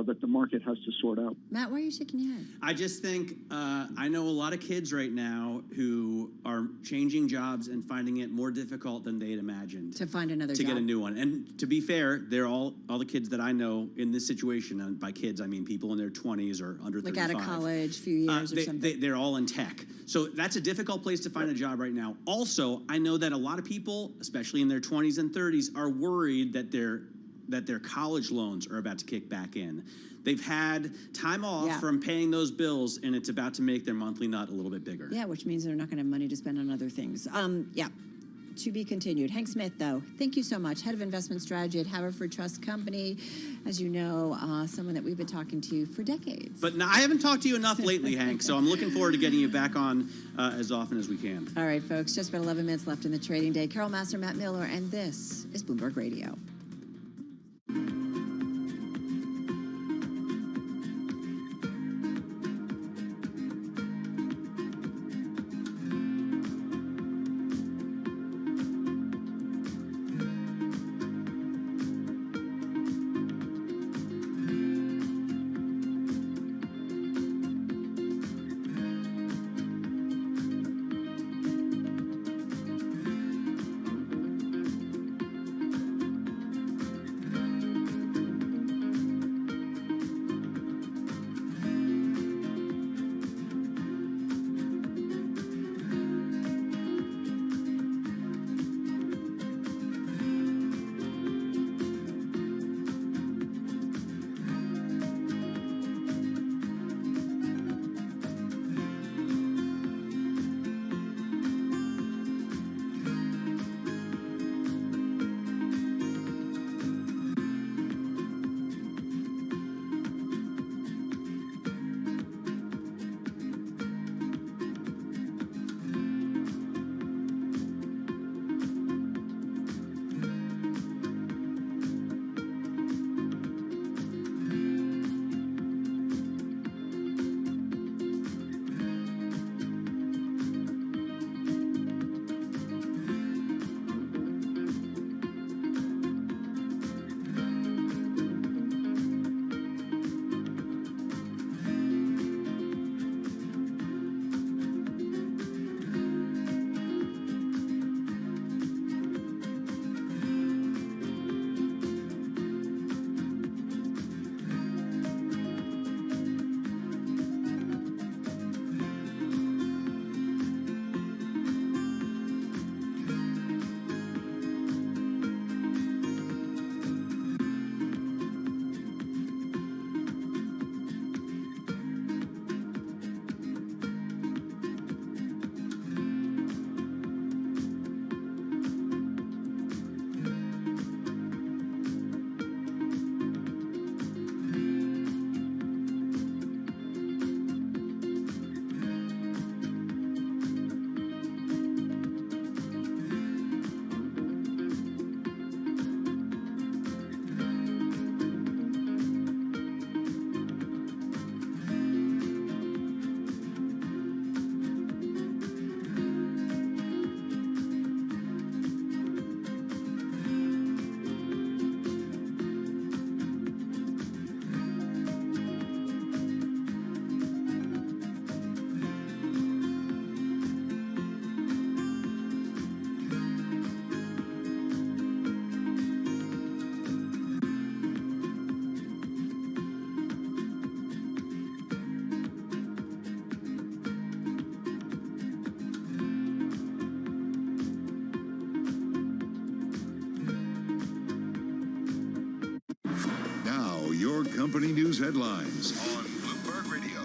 that the market has to sort out. Matt, why are you shaking your head? I just think I know a lot of kids right now who are changing jobs and finding it more difficult than they had imagined to find another to job. get a new one. And to be fair, they're all the kids that I know in this situation. And by kids, I mean people in their 20s or under 35. Like out of college, a few years or something. They're all in tech. So that's a difficult place to find a job right now. Also, I know that a lot of people, especially in their 20s and 30s, are worried that their that their college loans are about to kick back in. They've had time off Yeah. from paying those bills, and it's about to make their monthly nut a little bit bigger. Yeah, which means they're not going to have money to spend on other things. Yeah. To be continued. Hank Smith, though, thank you so much. Head of Investment Strategy at Haverford Trust Company. As you know, someone that we've been talking to for decades. But I haven't talked to you enough lately, Hank, so I'm looking forward to getting you back on as often as we can. All right, folks, just about 11 minutes left in the trading day. Carol Master, Matt Miller, and this is Bloomberg Radio. Your company news headlines on Bloomberg Radio.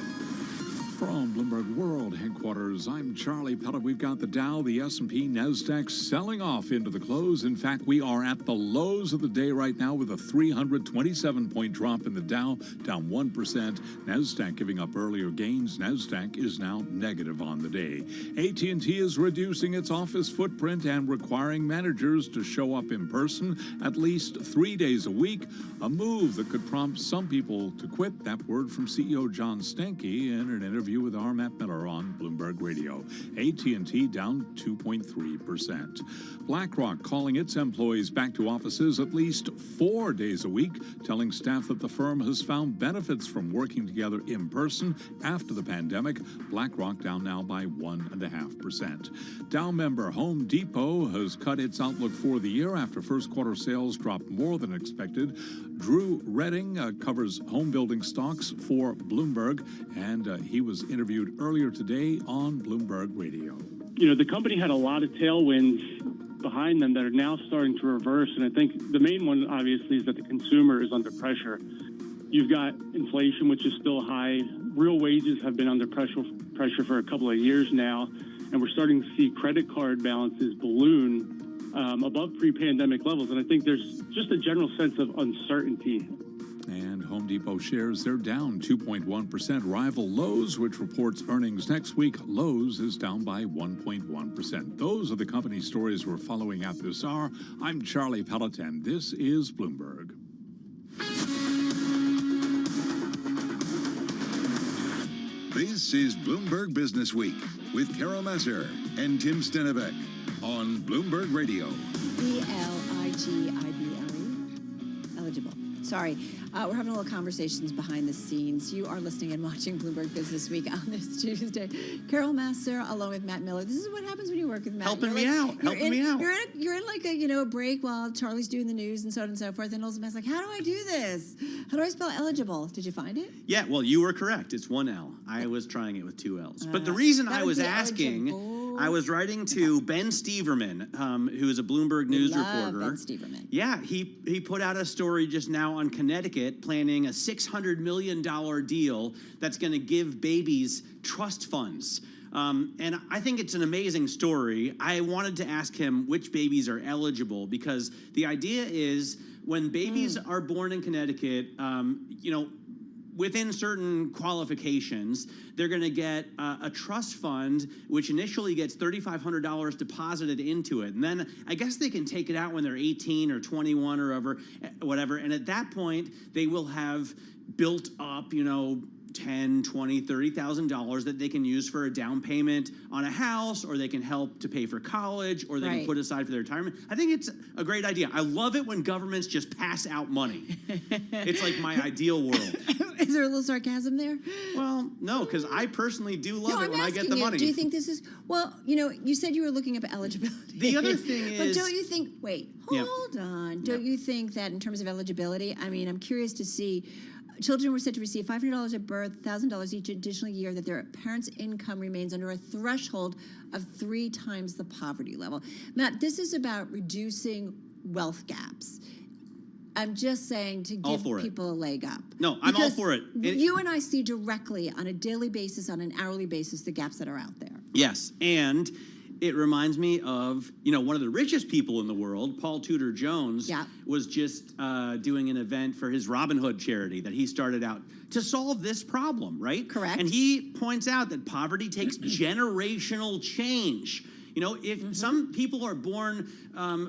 From Bloomberg World Headquarters, I'm Charlie Pellet. We've got the Dow, the S&P, NASDAQ selling off into the close. In fact, we are at the lows of the day right now with a 327-point drop in the Dow, down 1%. NASDAQ giving up earlier gains. NASDAQ is now negative on the day. AT&T is reducing its office footprint and requiring managers to show up in person at least 3 days a week, a move that could prompt some people to quit. That word from CEO John Stankey in an interview with our Matt Miller on Bloomberg Radio. AT&T down 2.3%. BlackRock calling its employees back to offices at least 4 days a week, telling staff that the firm has found benefits from working together in person after the pandemic. BlackRock down now by 1.5%. Dow member Home Depot has cut its outlook for the year after first quarter sales dropped more than expected. Drew Redding covers home building stocks for Bloomberg, and he was interviewed earlier today on Bloomberg Radio. You know, the company had a lot of tailwinds behind them that are now starting to reverse. And I think the main one, obviously, is that the consumer is under pressure. You've got inflation, which is still high. Real wages have been under pressure for a couple of years now, and we're starting to see credit card balances balloon above pre-pandemic levels. And I think there's just a general sense of uncertainty. And Home Depot shares, they're down 2.1%. Rival Lowe's, which reports earnings next week, Lowe's is down by 1.1%. Those are the company stories we're following at this hour. I'm Charlie Pelletin. This is Bloomberg. This is Bloomberg Business Week with Carol Masser and Tim Stenevec on Bloomberg Radio. B-L-I-G-I-B-L-E. Eligible. Sorry. We're having a little conversations behind the scenes. You are listening and watching Bloomberg Business Week on this Tuesday. Carol Masser, along with Matt Miller. This is what happens when you work with Matt. Helping me out. You're in like a break while Charlie's doing the news and so on and so forth. And Matt's like, how do I do this? How do I spell eligible? Did you find it? Yeah, well, you were correct. It's one L. I was trying it with two L's. But the reason I was asking, I was writing to Ben Steverman, who is a Bloomberg News reporter. Ben Steverman. Yeah, he put out a story just now on Connecticut planning a $600 million deal that's going to give babies trust funds. And I think it's an amazing story. I wanted to ask him which babies are eligible, because the idea is when babies are born in Connecticut, within certain qualifications, they're going to get a trust fund, which initially gets $3,500 deposited into it. And then I guess they can take it out when they're 18 or 21 or whatever. And at that point, they will have built up, $10,000, $20,000, $30,000 that they can use for a down payment on a house, or they can help to pay for college, or they can put aside for their retirement. I think it's a great idea. I love it when governments just pass out money. It's like my ideal world. Is there a little sarcasm there? Well, no, because I personally do love it when I get the money. Do you think this is, you said you were looking up eligibility. The other thing is... But don't you think, hold on. Don't you think that in terms of eligibility, I'm curious to see, children were said to receive $500 at birth, $1,000 each additional year that their parents' income remains under a threshold of 3 times the poverty level. Matt, this is about reducing wealth gaps. I'm just saying to give people a leg up. No, I'm all for it. You and I see directly on a daily basis, on an hourly basis, the gaps that are out there. Yes, and it reminds me of, one of the richest people in the world, Paul Tudor Jones, was just doing an event for his Robin Hood charity that he started out to solve this problem, right? Correct. And he points out that poverty takes generational change. If some people are born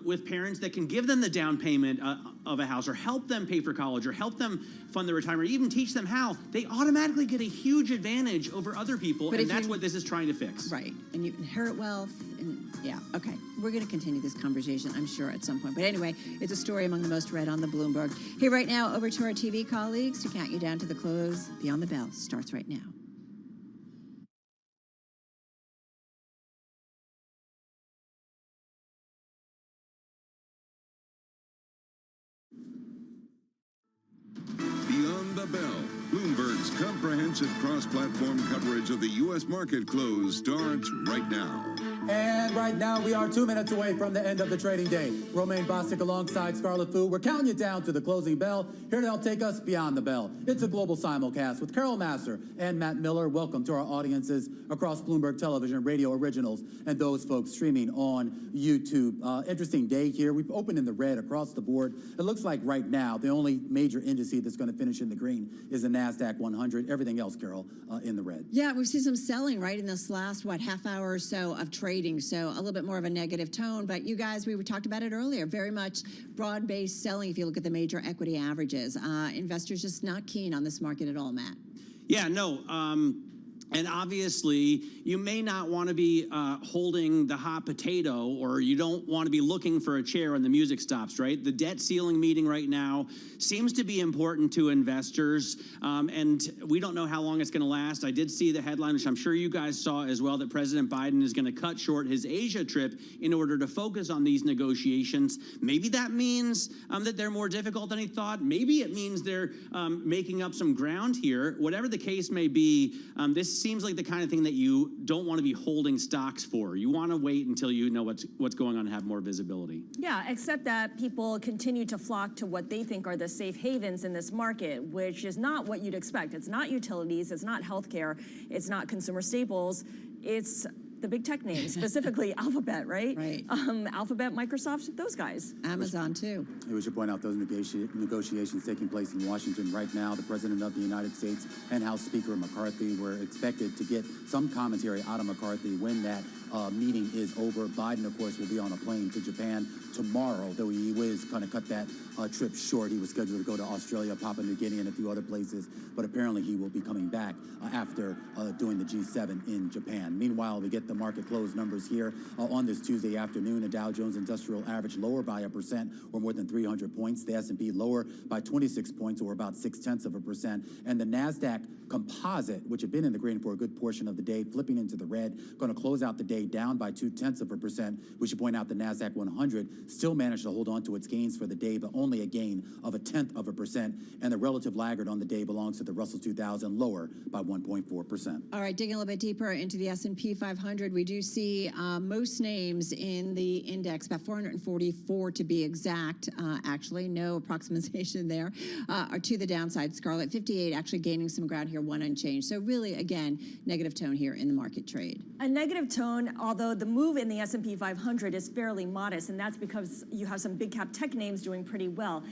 with parents that can give them the down payment of a house, or help them pay for college, or help them fund their retirement, or even teach them how, they automatically get a huge advantage over other people, and that's what this is trying to fix. Right, and you inherit wealth, and okay. We're going to continue this conversation, I'm sure, at some point. But anyway, it's a story among the most read on the Bloomberg. Hey, right now, over to our TV colleagues to count you down to the close. Beyond the Bell starts right now. Beyond the Bell, Bloomberg's comprehensive cross-platform coverage of the U.S. market close starts right now. And right now, we are 2 minutes away from the end of the trading day. Romaine Bostic alongside Scarlet Fu. We're counting you down to the closing bell. Here to help take us beyond the bell. It's a global simulcast with Carol Masser and Matt Miller. Welcome to our audiences across Bloomberg Television, Radio Originals, and those folks streaming on YouTube. Interesting day here. We've opened in the red across the board. It looks like right now, the only major indice that's going to finish in the green is the NASDAQ 100. Everything else, Carol, in the red. Yeah, we've seen some selling, right, in this last, half hour or so of trading. So a little bit more of a negative tone. But you guys, we talked about it earlier, very much broad-based selling if you look at the major equity averages. Investors just not keen on this market at all, Matt. Yeah, no. And obviously, you may not want to be holding the hot potato, or you don't want to be looking for a chair when the music stops, right? The debt ceiling meeting right now seems to be important to investors, and we don't know how long it's going to last. I did see the headline, which I'm sure you guys saw as well, that President Biden is going to cut short his Asia trip in order to focus on these negotiations. Maybe that means that they're more difficult than he thought. Maybe it means they're making up some ground here. Whatever the case may be, this seems like the kind of thing that you don't want to be holding stocks for. You want to wait until you know what's going on and have more visibility. Yeah, except that people continue to flock to what they think are the safe havens in this market, which is not what you'd expect. It's not utilities, it's not healthcare, it's not consumer staples, it's the big tech names, specifically Alphabet, right? Right. Alphabet, Microsoft, those guys. Amazon, too. We should point out those negotiations taking place in Washington right now. The President of the United States and House Speaker McCarthy were expected to get some commentary out of McCarthy when that meeting is over. Biden, of course, will be on a plane to Japan tomorrow, though he was going to cut that trip short. He was scheduled to go to Australia, Papua New Guinea, and a few other places, but apparently he will be coming back after doing the G7 in Japan. Meanwhile, we get the market close numbers here on this Tuesday afternoon. The Dow Jones Industrial Average lower by 1% or more than 300 points. The S&P lower by 26 points or about 0.6%. And the NASDAQ Composite, which had been in the green for a good portion of the day, flipping into the red, going to close out the day down by 0.2%. We should point out the NASDAQ 100 still managed to hold on to its gains for the day, but only a gain of 0.1%. And the relative laggard on the day belongs to the Russell 2000, lower by 1.4%. All right, digging a little bit deeper into the S&P 500, we do see most names in the index, about 444 to be exact, actually, no approximation there, are to the downside. Scarlet, 58 actually gaining some ground here, one unchanged. So really, again, negative tone here in the market trade. A negative tone, although the move in the S&P 500 is fairly modest, and that's because you have some big cap tech names doing pretty well.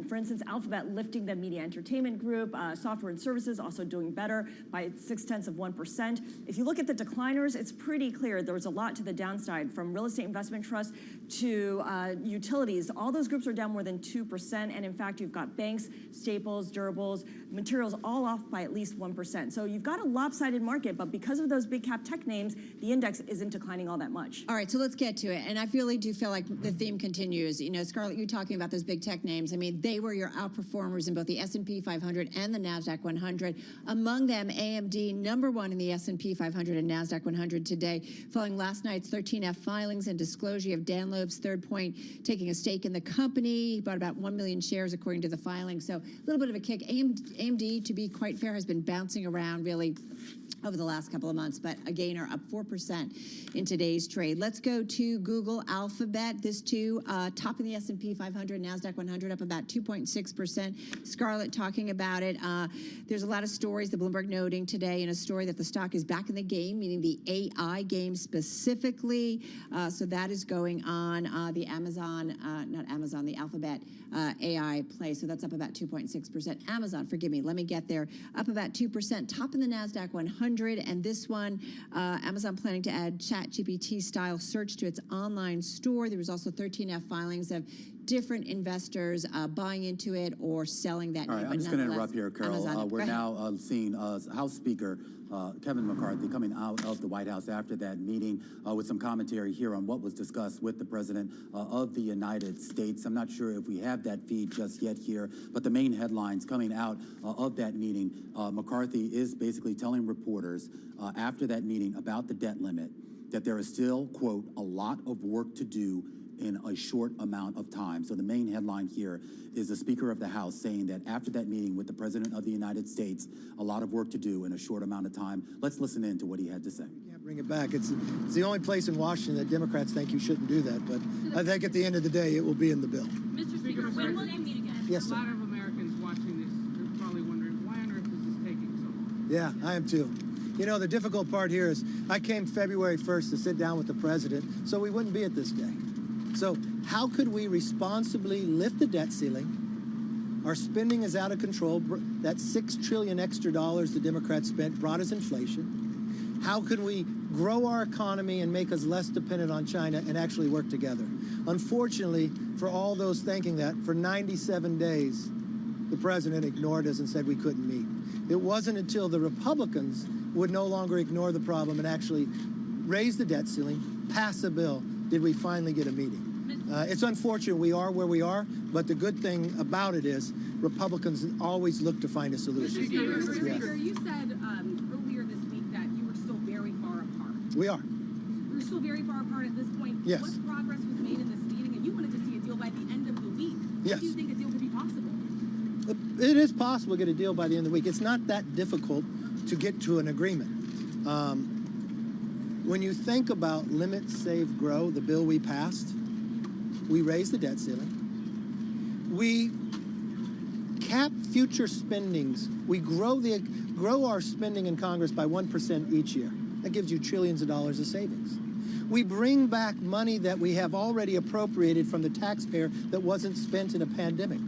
For instance, Alphabet lifting the media entertainment group, software and services also doing better by 0.6%. If you look at the decliners, it's pretty clear there was a lot to the downside, from real estate investment trusts to utilities. All those groups are down more than 2%, and in fact, you've got banks, staples, durables, materials all off by at least 1%. So you've got a lopsided market, but because of those big cap tech names, the index isn't declining all that much. All right, so let's get to it. And I really do feel like the theme continues. You know, Scarlett, you're talking about those big tech names. I mean, they were your outperformers in both the S&P 500 and the NASDAQ 100. Among them, AMD, number one in the S&P 500 and NASDAQ 100 today, following last night's 13F filings and disclosure of Dan Loeb's Third Point taking a stake in the company. He bought about 1 million shares according to the filing. So a little bit of a kick. AMD, to be quite fair, has been bouncing around really over the last couple of months, but a gainer up 4% in today's trade. Let's go to Google, Alphabet. This too, top in the S&P 500, NASDAQ 100 up about 2.6%. Scarlett talking about it. There's a lot of stories, the Bloomberg noting today in a story that the stock is back in the game, meaning the AI game specifically. So that is going on. The Amazon, not Amazon, the Alphabet AI play. So that's up about 2.6%. Amazon, forgive me, let me get there. Up about 2%. Top in the NASDAQ 100. And this one, Amazon planning to add ChatGPT style search to its online store. There was also 13F filings of different investors buying into it or selling that. All right, I'm just going to interrupt here, Carol. We're now seeing House Speaker Kevin McCarthy coming out of the White House after that meeting with some commentary here on what was discussed with the President of the United States. I'm not sure if we have that feed just yet here, but the main headlines coming out of that meeting, McCarthy is basically telling reporters after that meeting about the debt limit that there is still, quote, a lot of work to do in a short amount of time. So the main headline here is the Speaker of the House saying that after that meeting with the President of the United States, a lot of work to do in a short amount of time. Let's listen in to what he had to say. Can't bring it back. It's the only place in Washington that Democrats think you shouldn't do that. But I think at the end of the day, it will be in the bill. Mr. Speaker, when will you meet again? Yes, sir. A lot of Americans watching this are probably wondering, why on earth is this taking so long? Yeah, I am too. You know, the difficult part here is I came February 1st to sit down with the President so we wouldn't be at this day. So how could we responsibly lift the debt ceiling? Our spending is out of control. That $6 trillion extra dollars the Democrats spent brought us inflation. How can we grow our economy and make us less dependent on China and actually work together? Unfortunately, for all those thinking that, for 97 days, the President ignored us and said we couldn't meet. It wasn't until the Republicans would no longer ignore the problem and actually raise the debt ceiling, pass a bill, did we finally get a meeting. It's unfortunate we are where we are, but the good thing about it is Republicans always look to find a solution. Mr. Speaker, you said earlier this week that you were still very far apart. We are. We're still very far apart at this point. Yes. What progress was made in this meeting? And you wanted to see a deal by the end of the week. Yes. Do you think a deal could be possible? It is possible to get a deal by the end of the week. It's not that difficult to get to an agreement. When you think about limit, save, grow, the bill we passed, we raised the debt ceiling. We cap future spendings. We grow our spending in Congress by 1% each year. That gives you trillions of dollars of savings. We bring back money that we have already appropriated from the taxpayer that wasn't spent in a pandemic.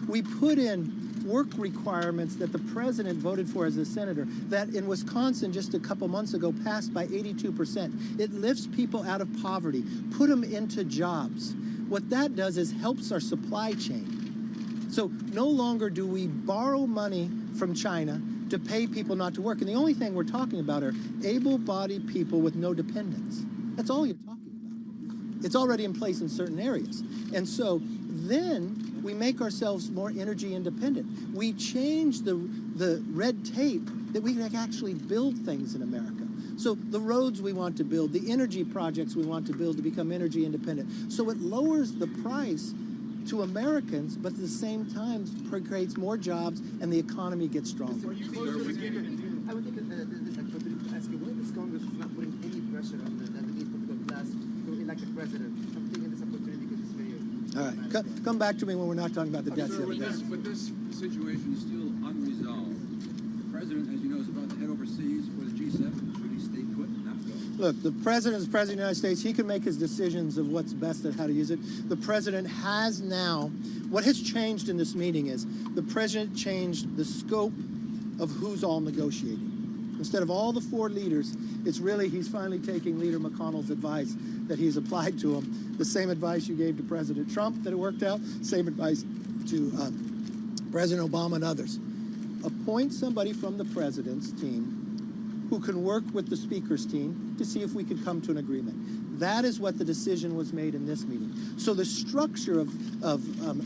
We put in work requirements that the president voted for as a senator that in Wisconsin just a couple months ago passed by 82%. It lifts people out of poverty, put them into jobs. What that does is helps our supply chain. So no longer do we borrow money from China to pay people not to work. And the only thing we're talking about are able-bodied people with no dependents. That's all you're talking about. It's already in place in certain areas. And so then we make ourselves more energy independent. We change the red tape that we can actually build things in America. So the roads we want to build, the energy projects we want to build to become energy independent. So it lowers the price to Americans, but at the same time creates more jobs and the economy gets stronger. I would think this opportunity to ask you, why this Congress is not putting any pressure on the Lebanese political class to elect a president? I'm taking this opportunity because it's very... All right, come back to me when we're not talking about the debt ceiling. But this situation is still unresolved. The president, as you know, is about to head overseas for the G7. Should he stay put and not go? Look, the president is the president of the United States. He can make his decisions of what's best and how to use it. The president has now, what has changed in this meeting is the president changed the scope of who's all negotiating. Instead of all the four leaders, it's really he's finally taking Leader McConnell's advice that he's applied to him. The same advice you gave to President Trump that it worked out, same advice to President Obama and others. Appoint somebody from the president's team who can work with the speaker's team to see if we could come to an agreement. That is what the decision was made in this meeting. So the structure of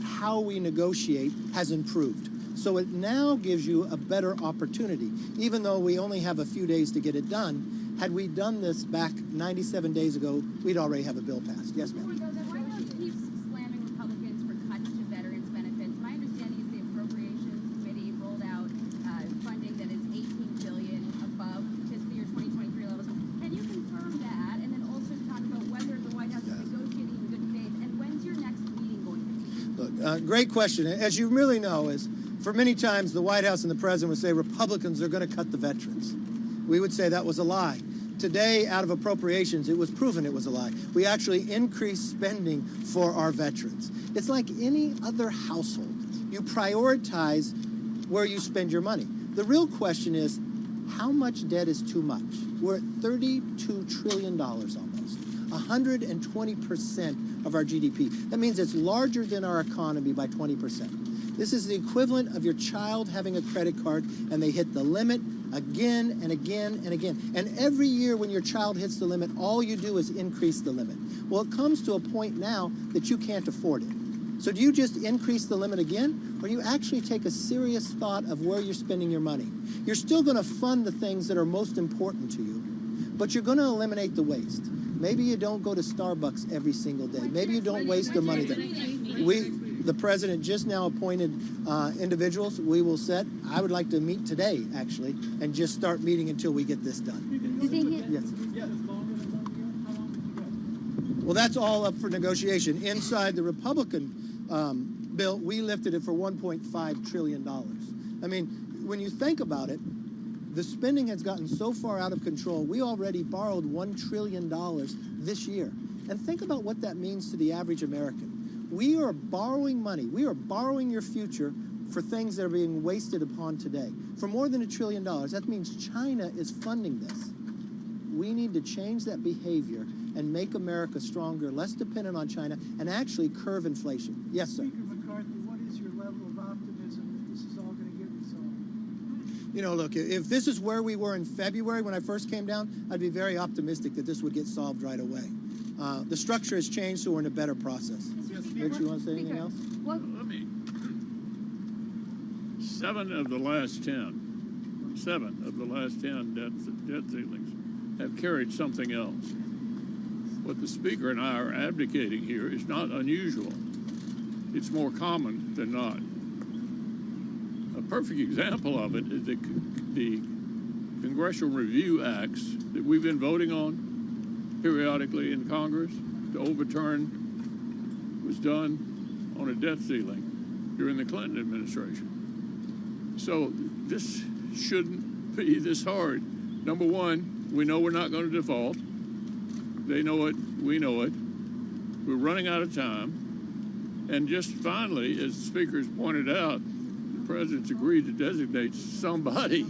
how we negotiate has improved. So it now gives you a better opportunity. Even though we only have a few days to get it done, had we done this back 97 days ago, we'd already have a bill passed. Yes, ma'am. The White House keeps slamming Republicans for cuts to veterans benefits. My understanding is the Appropriations Committee rolled out funding that is $18 billion above fiscal year 2023 levels. Can you confirm that, and then also talk about whether the White House is negotiating in good faith, and when's your next meeting going to be? Look, great question. As you really know, is for many times the White House and the president would say Republicans are going to cut the veterans. We would say that was a lie. Today, out of appropriations, it was proven it was a lie. We actually increased spending for our veterans. It's like any other household. You prioritize where you spend your money. The real question is, how much debt is too much? We're at $32 trillion almost, 120% of our GDP. That means it's larger than our economy by 20%. This is the equivalent of your child having a credit card and they hit the limit again and again and again. And every year when your child hits the limit, all you do is increase the limit. Well, it comes to a point now that you can't afford it. So do you just increase the limit again, or you actually take a serious thought of where you're spending your money? You're still going to fund the things that are most important to you, but you're going to eliminate the waste. Maybe you don't go to Starbucks every single day. Maybe you don't waste the money there. The president just now appointed individuals we will set. I would like to meet today, actually, and just start meeting until we get this done. Yes. Well, that's all up for negotiation. Inside the Republican bill, we lifted it for $1.5 trillion. I mean, when you think about it, the spending has gotten so far out of control. We already borrowed $1 trillion this year. And think about what that means to the average American. We are borrowing money. We are borrowing your future for things that are being wasted upon today. For more than $1 trillion, that means China is funding this. We need to change that behavior and make America stronger, less dependent on China, and actually curb inflation. Yes, sir. Speaker McCarthy, what is your level of optimism that this is all going to get resolved? You know, look, if this is where we were in February when I first came down, I'd be very optimistic that this would get solved right away. The structure has changed, so we're in a better process. Rich, you want to say anything else? Well, let me. 7 of the last 10 debt ceilings have carried something else. What the Speaker and I are advocating here is not unusual. It's more common than not. A perfect example of it is the congressional review acts that we've been voting on periodically in Congress to overturn was done on a debt ceiling during the Clinton administration. So this shouldn't be this hard. Number one, we know we're not going to default. They know it, we know it. We're running out of time. And just finally, as the speakers pointed out, the president's agreed to designate somebody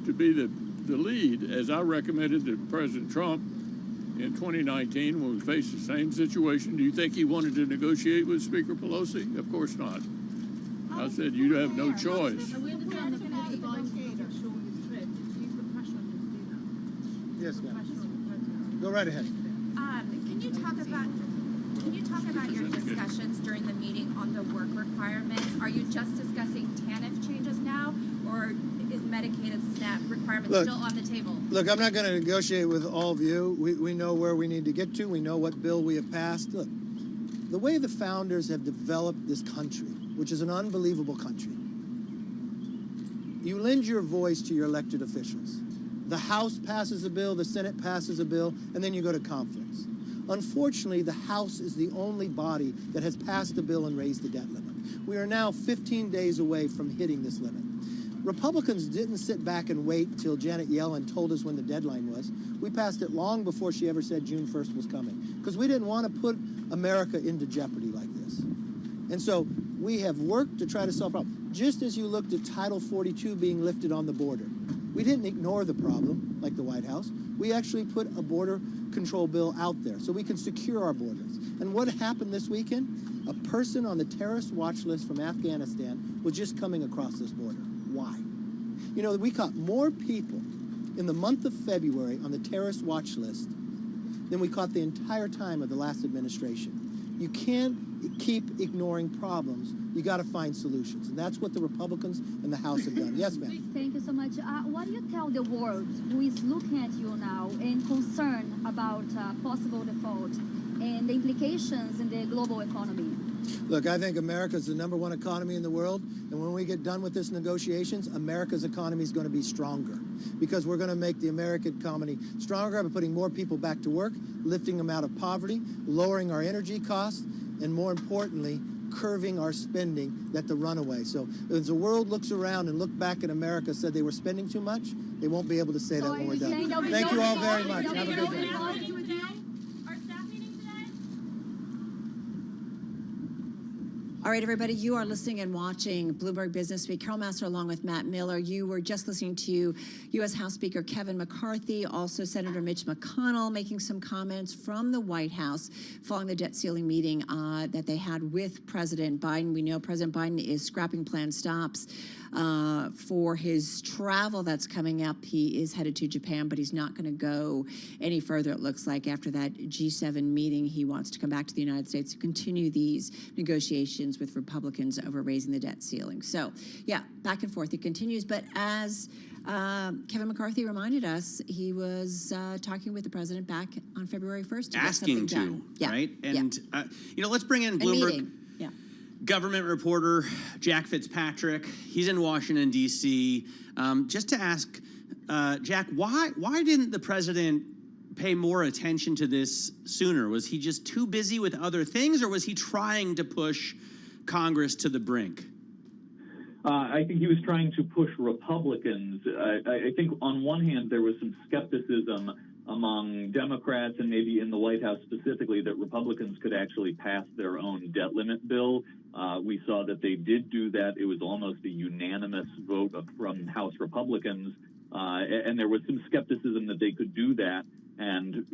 to be the lead, as I recommended to President Trump in 2019 when we faced the same situation. Do you think he wanted to negotiate with Speaker Pelosi? Of course not. I said, you have no choice. Yes, ma'am. Go right ahead. Can you talk about your discussions during the meeting on the work requirements? Are you just discussing TANF changes now, or is Medicaid and SNAP requirements still on the table? Look, I'm not going to negotiate with all of you. We know where we need to get to. We know what bill we have passed. Look, the way the founders have developed this country, which is an unbelievable country, you lend your voice to your elected officials. The House passes a bill, the Senate passes a bill, and then you go to conference. Unfortunately, the House is the only body that has passed a bill and raised the debt limit. We are now 15 days away from hitting this limit. Republicans didn't sit back and wait until Janet Yellen told us when the deadline was. We passed it long before she ever said June 1st was coming, because we didn't want to put America into jeopardy like this. And so we have worked to try to solve problems. Just as you looked at Title 42 being lifted on the border, we didn't ignore the problem like the White House. We actually put a border control bill out there so we can secure our borders. And what happened this weekend? A person on the terrorist watch list from Afghanistan was just coming across this border. Why? You know, we caught more people in the month of February on the terrorist watch list than we caught the entire time of the last administration. You can't keep ignoring problems. You got to find solutions. And that's what the Republicans and the House have done. Yes, ma'am. Thank you so much. What do you tell the world who is looking at you now and concerned about possible default and the implications in the global economy? Look, I think America is the #1 economy in the world. And when we get done with this negotiations, America's economy is going to be stronger, because we're going to make the American economy stronger by putting more people back to work, lifting them out of poverty, lowering our energy costs, and more importantly, curving our spending at the runaway. So as the world looks around and look back at America, said they were spending too much, they won't be able to say that when we're done. Thank you all very much. Have a good day. All right, everybody, you are listening and watching Bloomberg Business Week. Carol Massar along with Matt Miller. You were just listening to U.S. House Speaker Kevin McCarthy, also Senator Mitch McConnell making some comments from the White House following the debt ceiling meeting that they had with President Biden. We know President Biden is scrapping planned stops for his travel that's coming up. He is headed to Japan, but he's not going to go any further, it looks like, after that G7 meeting. He wants to come back to the United States to continue these negotiations with Republicans over raising the debt ceiling. So, yeah, back and forth it continues. But as Kevin McCarthy reminded us, he was talking with the president back on February 1st to asking get something done. Yeah. Right? And, you know, let's bring in A Bloomberg. meeting. Yeah. Government reporter Jack Fitzpatrick. He's in Washington, D.C. Just to ask, Jack, why didn't the president pay more attention to this sooner? Was he just too busy with other things, or was he trying to push Congress to the brink? I think he was trying to push Republicans. I think on one hand there was some skepticism among Democrats and maybe in the White House specifically that Republicans could actually pass their own debt limit bill. We saw that they did do that. It was almost a unanimous vote from House Republicans, and there was some skepticism that they could do that and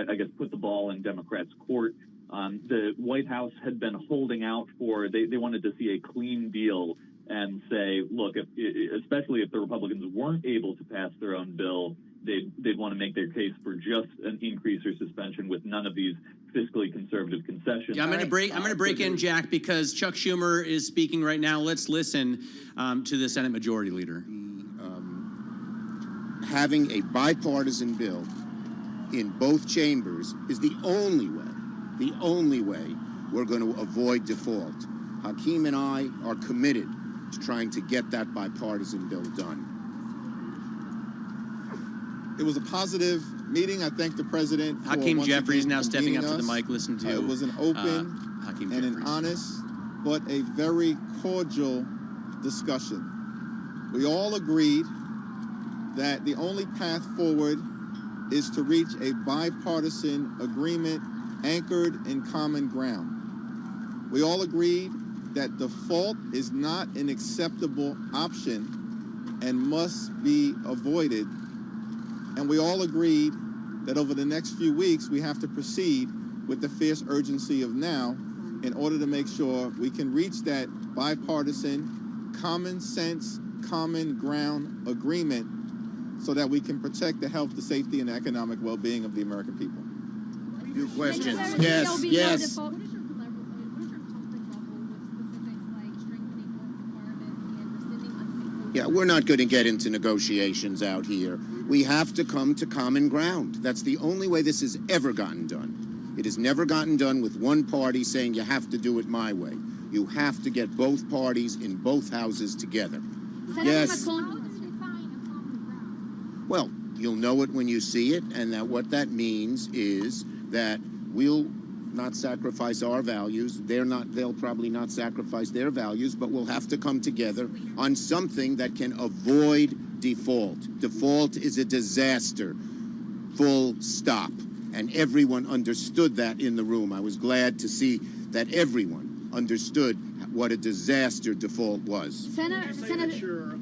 I guess put the ball in Democrats' court. The White House had been holding out for, they wanted to see a clean deal and say, look, especially if the Republicans weren't able to pass their own bill, they'd want to make their case for just an increase or suspension with none of these fiscally conservative concessions. Yeah, I'm going to break in, Jack, because Chuck Schumer is speaking right now. Let's listen to the Senate Majority Leader. Having a bipartisan bill in both chambers is the only way we're going to avoid default. Hakeem and I are committed to trying to get that bipartisan bill done. It was a positive meeting. I thank the president for Hakeem once Jeffries again now stepping up convening to the us. mic. Listen to It was an open Hakeem and Jeffries. an honest, but a very cordial discussion. We all agreed that the only path forward is to reach a bipartisan agreement anchored in common ground. We all agreed that default is not an acceptable option and must be avoided. And we all agreed that over the next few weeks, we have to proceed with the fierce urgency of now in order to make sure we can reach that bipartisan, common sense, common ground agreement so that we can protect the health, the safety, and the economic well-being of the American people. Few questions. Yes, yes. Yeah, we're not going to get into negotiations out here. We have to come to common ground. That's the only way this has ever gotten done. It has never gotten done with one party saying you have to do it my way. You have to get both parties in both houses together. Yes. Well, you'll know it when you see it, and that what that means is that we'll not sacrifice our values. They'll probably not sacrifice their values, but we'll have to come together on something that can avoid default. Default is a disaster. Full stop. And everyone understood that in the room. I was glad to see that everyone understood what a disaster default was. Senator, you're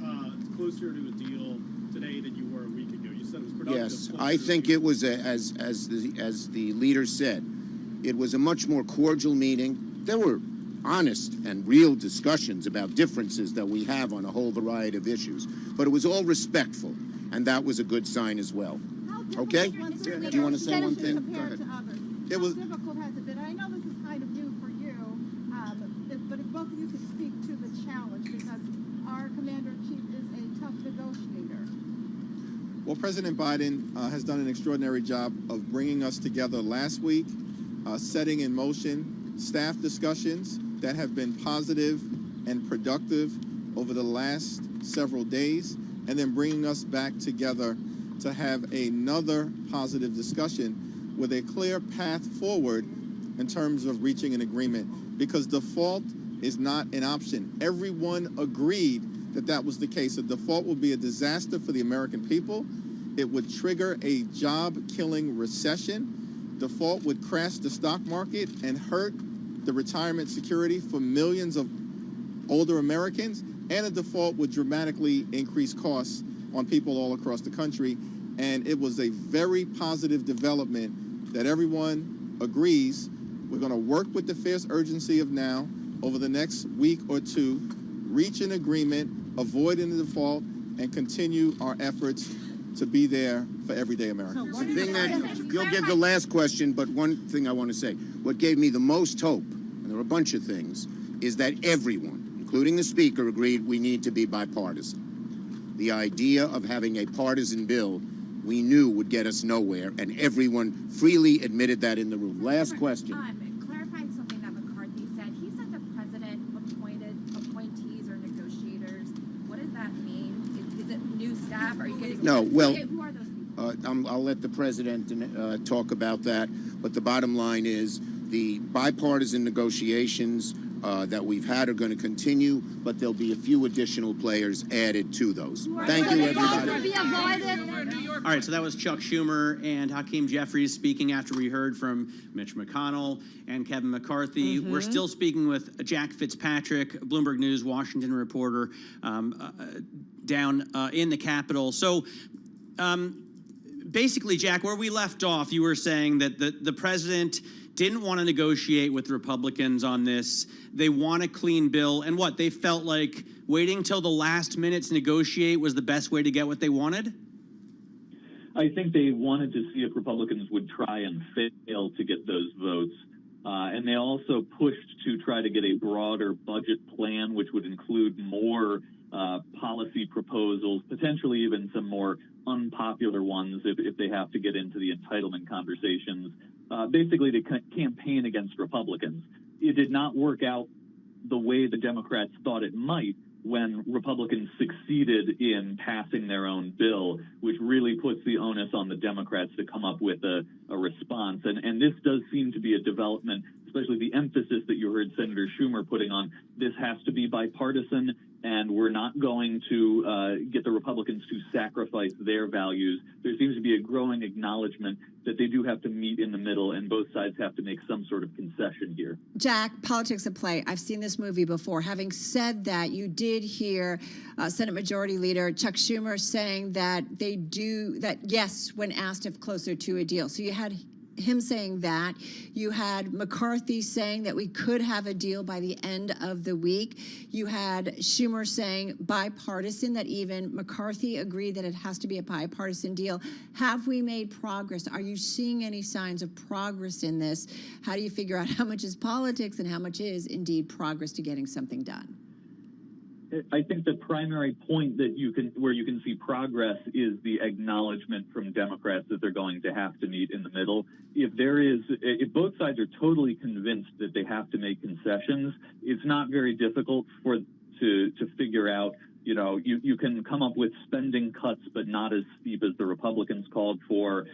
closer to a deal today than you were a week ago. You said it was productive. Yes, I think it was, as the leader said, it was a much more cordial meeting. There were honest and real discussions about differences that we have on a whole variety of issues, but it was all respectful, and that was a good sign as well. Okay? Do you want to say one thing? Go ahead. It was difficult, has it been? I know this is kind of new for you, but if both of you could speak to the challenge, because our commander-in-chief is a tough negotiator. Well, President Biden has done an extraordinary job of bringing us together last week, setting in motion staff discussions that have been positive and productive over the last several days, and then bringing us back together to have another positive discussion with a clear path forward in terms of reaching an agreement, because default is not an option. Everyone agreed that that was the case. A default will be a disaster for the American people. It would trigger a job-killing recession. Default would crash the stock market and hurt the retirement security for millions of older Americans, and a default would dramatically increase costs on people all across the country. And it was a very positive development that everyone agrees we're going to work with the fierce urgency of now over the next week or two, reach an agreement, avoid the default, and continue our efforts to be there for everyday Americans. The thing that you'll give the last question, but one thing I want to say, what gave me the most hope, and there were a bunch of things, is that everyone, including the speaker, agreed we need to be bipartisan. The idea of having a partisan bill we knew would get us nowhere, and everyone freely admitted that in the room. Last question. Clarifying something that McCarthy said, he said the president appointed appointees or negotiators. What does that mean? Is it new staff? Are you getting No, well, who are those people? I'll let the president talk about that, but the bottom line is the bipartisan negotiations that we've had are going to continue, but there'll be a few additional players added to those. Thank you, everybody. All right, so that was Chuck Schumer and Hakeem Jeffries speaking after we heard from Mitch McConnell and Kevin McCarthy. We're still speaking with Jack Fitzpatrick, Bloomberg News Washington reporter, down in the Capitol. So basically, Jack, where we left off, you were saying that the president didn't want to negotiate with Republicans on this. They want a clean bill. And what, they felt like waiting till the last minute to negotiate was the best way to get what they wanted? I think they wanted to see if Republicans would try and fail to get those votes. And they also pushed to try to get a broader budget plan, which would include more policy proposals, potentially even some more unpopular ones if they have to get into the entitlement conversations, basically to campaign against Republicans. It did not work out the way the Democrats thought it might, when Republicans succeeded in passing their own bill, which really puts the onus on the Democrats to come up with a response. And this does seem to be a development, especially the emphasis that you heard Senator Schumer putting on this has to be bipartisan, and we're not going to get the Republicans to sacrifice their values. There seems to be a growing acknowledgement that they do have to meet in the middle, and both sides have to make some sort of concession here. Jack, politics at play. I've seen this movie before. Having said that, you did hear Senate Majority Leader Chuck Schumer saying that yes, when asked if closer to a deal. So you had him saying that. You had McCarthy saying that we could have a deal by the end of the week. You had Schumer saying bipartisan, that even McCarthy agreed that it has to be a bipartisan deal. Have we made progress? Are you seeing any signs of progress in this? How do you figure out how much is politics and how much is indeed progress to getting something done? I think the primary point that where you can see progress is the acknowledgement from Democrats that they're going to have to meet in the middle. If both sides are totally convinced that they have to make concessions, it's not very difficult to figure out. You can come up with spending cuts, but not as steep as the Republicans called for.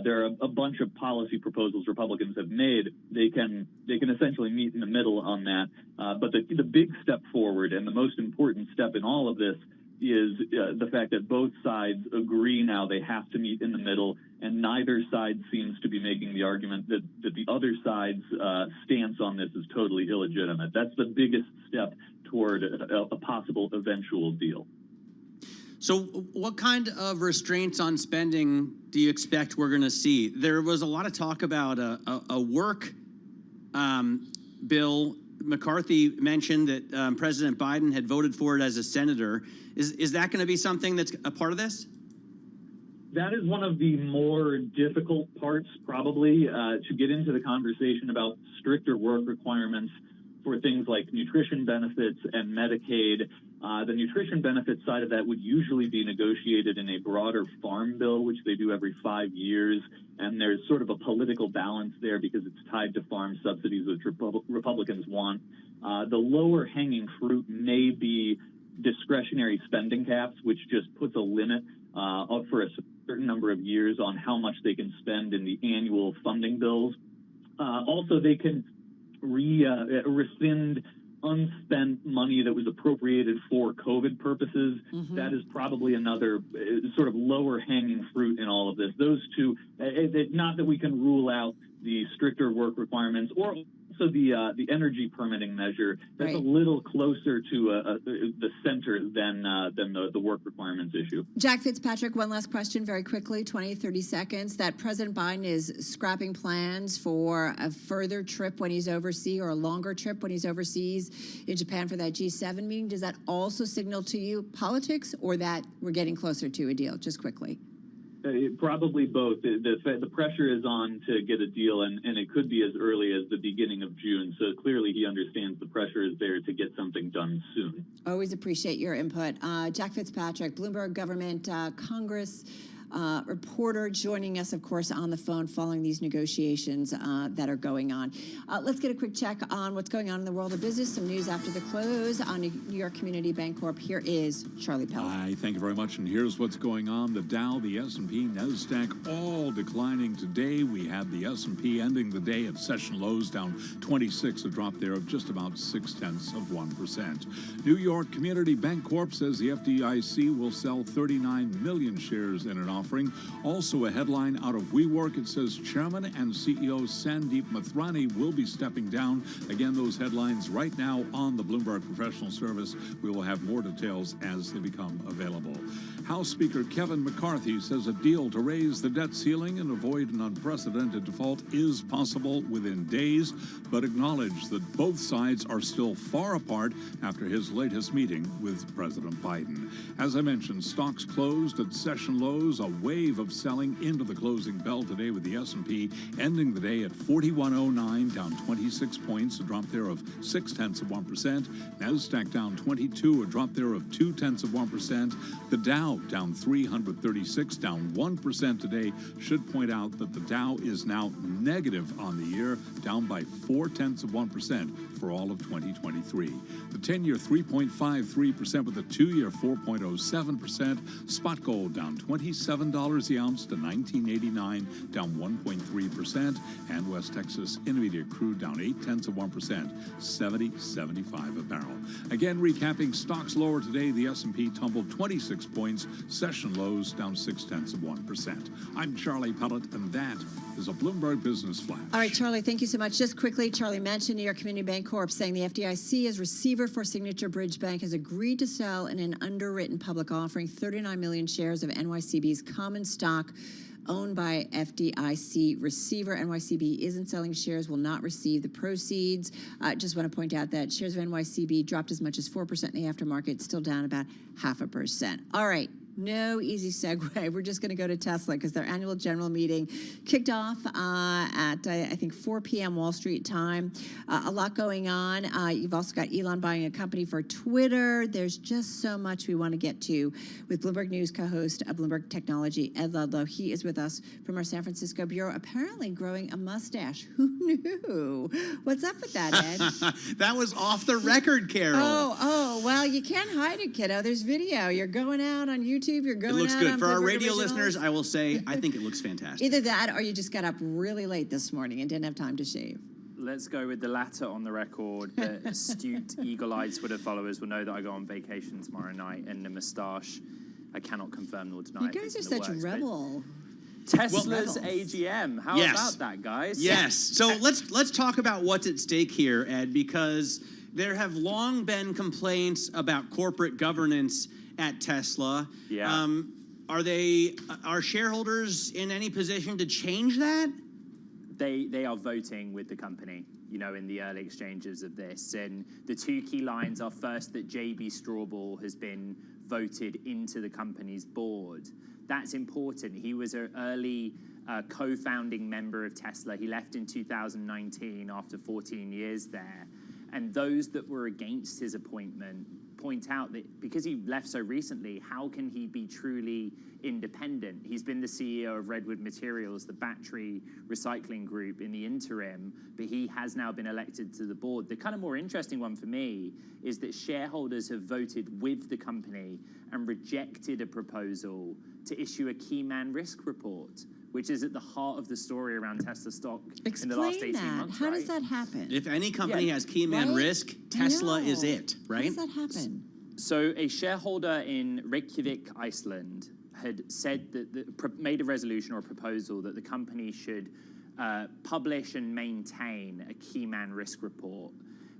There are a bunch of policy proposals Republicans have made. They can essentially meet in the middle on that. But the big step forward and the most important step in all of this is the fact that both sides agree now they have to meet in the middle, and neither side seems to be making the argument that the other side's stance on this is totally illegitimate. That's the biggest step toward a possible eventual deal. So what kind of restraints on spending do you expect we're going to see? There was a lot of talk about a work bill. McCarthy mentioned that President Biden had voted for it as a senator. Is that going to be something that's a part of this? That is one of the more difficult parts, probably, to get into the conversation about stricter work requirements for things like nutrition benefits and Medicaid. The nutrition benefits side of that would usually be negotiated in a broader farm bill, which they do every 5 years. And there's sort of a political balance there because it's tied to farm subsidies, which Republicans want. The lower hanging fruit may be discretionary spending caps, which just puts a limit for a certain number of years on how much they can spend in the annual funding bills. Also, they can rescind unspent money that was appropriated for COVID purposes. Mm-hmm. That is probably another sort of lower hanging fruit in all of this. Those two, not that we can rule out the stricter work requirements or also the energy permitting measure. That's right. A little closer to the center than the work requirements issue. Jack Fitzpatrick, one last question very quickly, 20, 30 seconds. That President Biden is scrapping plans for a further trip when he's overseas or a longer trip when he's overseas in Japan for that G7 meeting. Does that also signal to you politics or that we're getting closer to a deal? Just quickly. Probably both. The pressure is on to get a deal, and it could be as early as the beginning of June. So clearly he understands the pressure is there to get something done soon. Always appreciate your input. Jack Fitzpatrick, Bloomberg Government Congress reporter, joining us, of course, on the phone following these negotiations that are going on. Let's get a quick check on what's going on in the world of business. Some news after the close on New York Community Bancorp. Here is Charlie Pell. Hi, thank you very much. And here's what's going on. The Dow, the S&P, NASDAQ, all declining today. We had the S&P ending the day at session lows down 26, a drop there of just about 0.6%. New York Community Bancorp says the FDIC will sell 39 million shares in an offering. Also a headline out of WeWork. It says Chairman and CEO Sandeep Mathrani will be stepping down. Again, those headlines right now on the Bloomberg Professional Service. We will have more details as they become available. House Speaker Kevin McCarthy says a deal to raise the debt ceiling and avoid an unprecedented default is possible within days, but acknowledged that both sides are still far apart after his latest meeting with President Biden. As I mentioned, stocks closed at session lows, a wave of selling into the closing bell today, with the S&P ending the day at 4109, down 26 points, a drop there of 0.6%. NASDAQ down 22, a drop there of 0.2%. The Dow down 336, down 1% today. Should point out that the Dow is now negative on the year, down by 0.4% for all of 2023. The 10-year 3.53%, with the 2-year 4.07%. Spot gold down $27 the ounce to $19.89, down 1.3%. And West Texas Intermediate crude down 0.8%, $70.75 a barrel. Again, recapping stocks lower today. The S&P tumbled 26 points. Session lows down 0.6%. I'm Charlie Pellet, and that is a Bloomberg Business Flash. All right, Charlie, thank you so much. Just quickly, Charlie mentioned New York Community Bank Corp. saying the FDIC, as receiver for Signature Bridge Bank, has agreed to sell in an underwritten public offering 39 million shares of NYCB's common stock owned by FDIC receiver. NYCB isn't selling shares, will not receive the proceeds. Just want to point out that shares of NYCB dropped as much as 4% in the aftermarket, still down about 0.5%. All right. No easy segue. We're just going to go to Tesla because their annual general meeting kicked off at, I think, 4 p.m. Wall Street time. A lot going on. You've also got Elon buying a company for Twitter. There's just so much we want to get to with Bloomberg News co-host of Bloomberg Technology, Ed Ludlow. He is with us from our San Francisco bureau, apparently growing a mustache. Who knew? What's up with that, Ed? That was off the record, Carol. Oh, well, you can't hide it, kiddo. There's video. You're going out on YouTube. You're going out. It looks good. For our Bloomberg radio Originals. listeners, I will say I think it looks fantastic. Either that or you just got up really late this morning and didn't have time to shave. Let's go with the latter on the record. The astute, eagle-eyed Twitter followers will know that I go on vacation tomorrow night, and the moustache, I cannot confirm nor deny. You guys are such rebel. Tesla's AGM. How about that, guys? Yes. So let's talk about what's at stake here, Ed, because there have long been complaints about corporate governance at Tesla. Yeah. Are shareholders in any position to change that? They are voting with the company, in the early exchanges of this. And the two key lines are, first, that J.B. Straubel has been voted into the company's board. That's important. He was an early co-founding member of Tesla. He left in 2019 after 14 years there. And those that were against his appointment point out that because he left so recently, how can he be truly independent? He's been the CEO of Redwood Materials, the battery recycling group, in the interim, but he has now been elected to the board. The kind of more interesting one for me is that shareholders have voted with the company and rejected a proposal to issue a key man risk report, which is at the heart of the story around Tesla stock in the last 18 months. How does that happen? If any company has key man risk, Tesla is it, right? How does that happen? So a shareholder in Reykjavik, Iceland, had said that made a resolution or a proposal that the company should publish and maintain a key man risk report.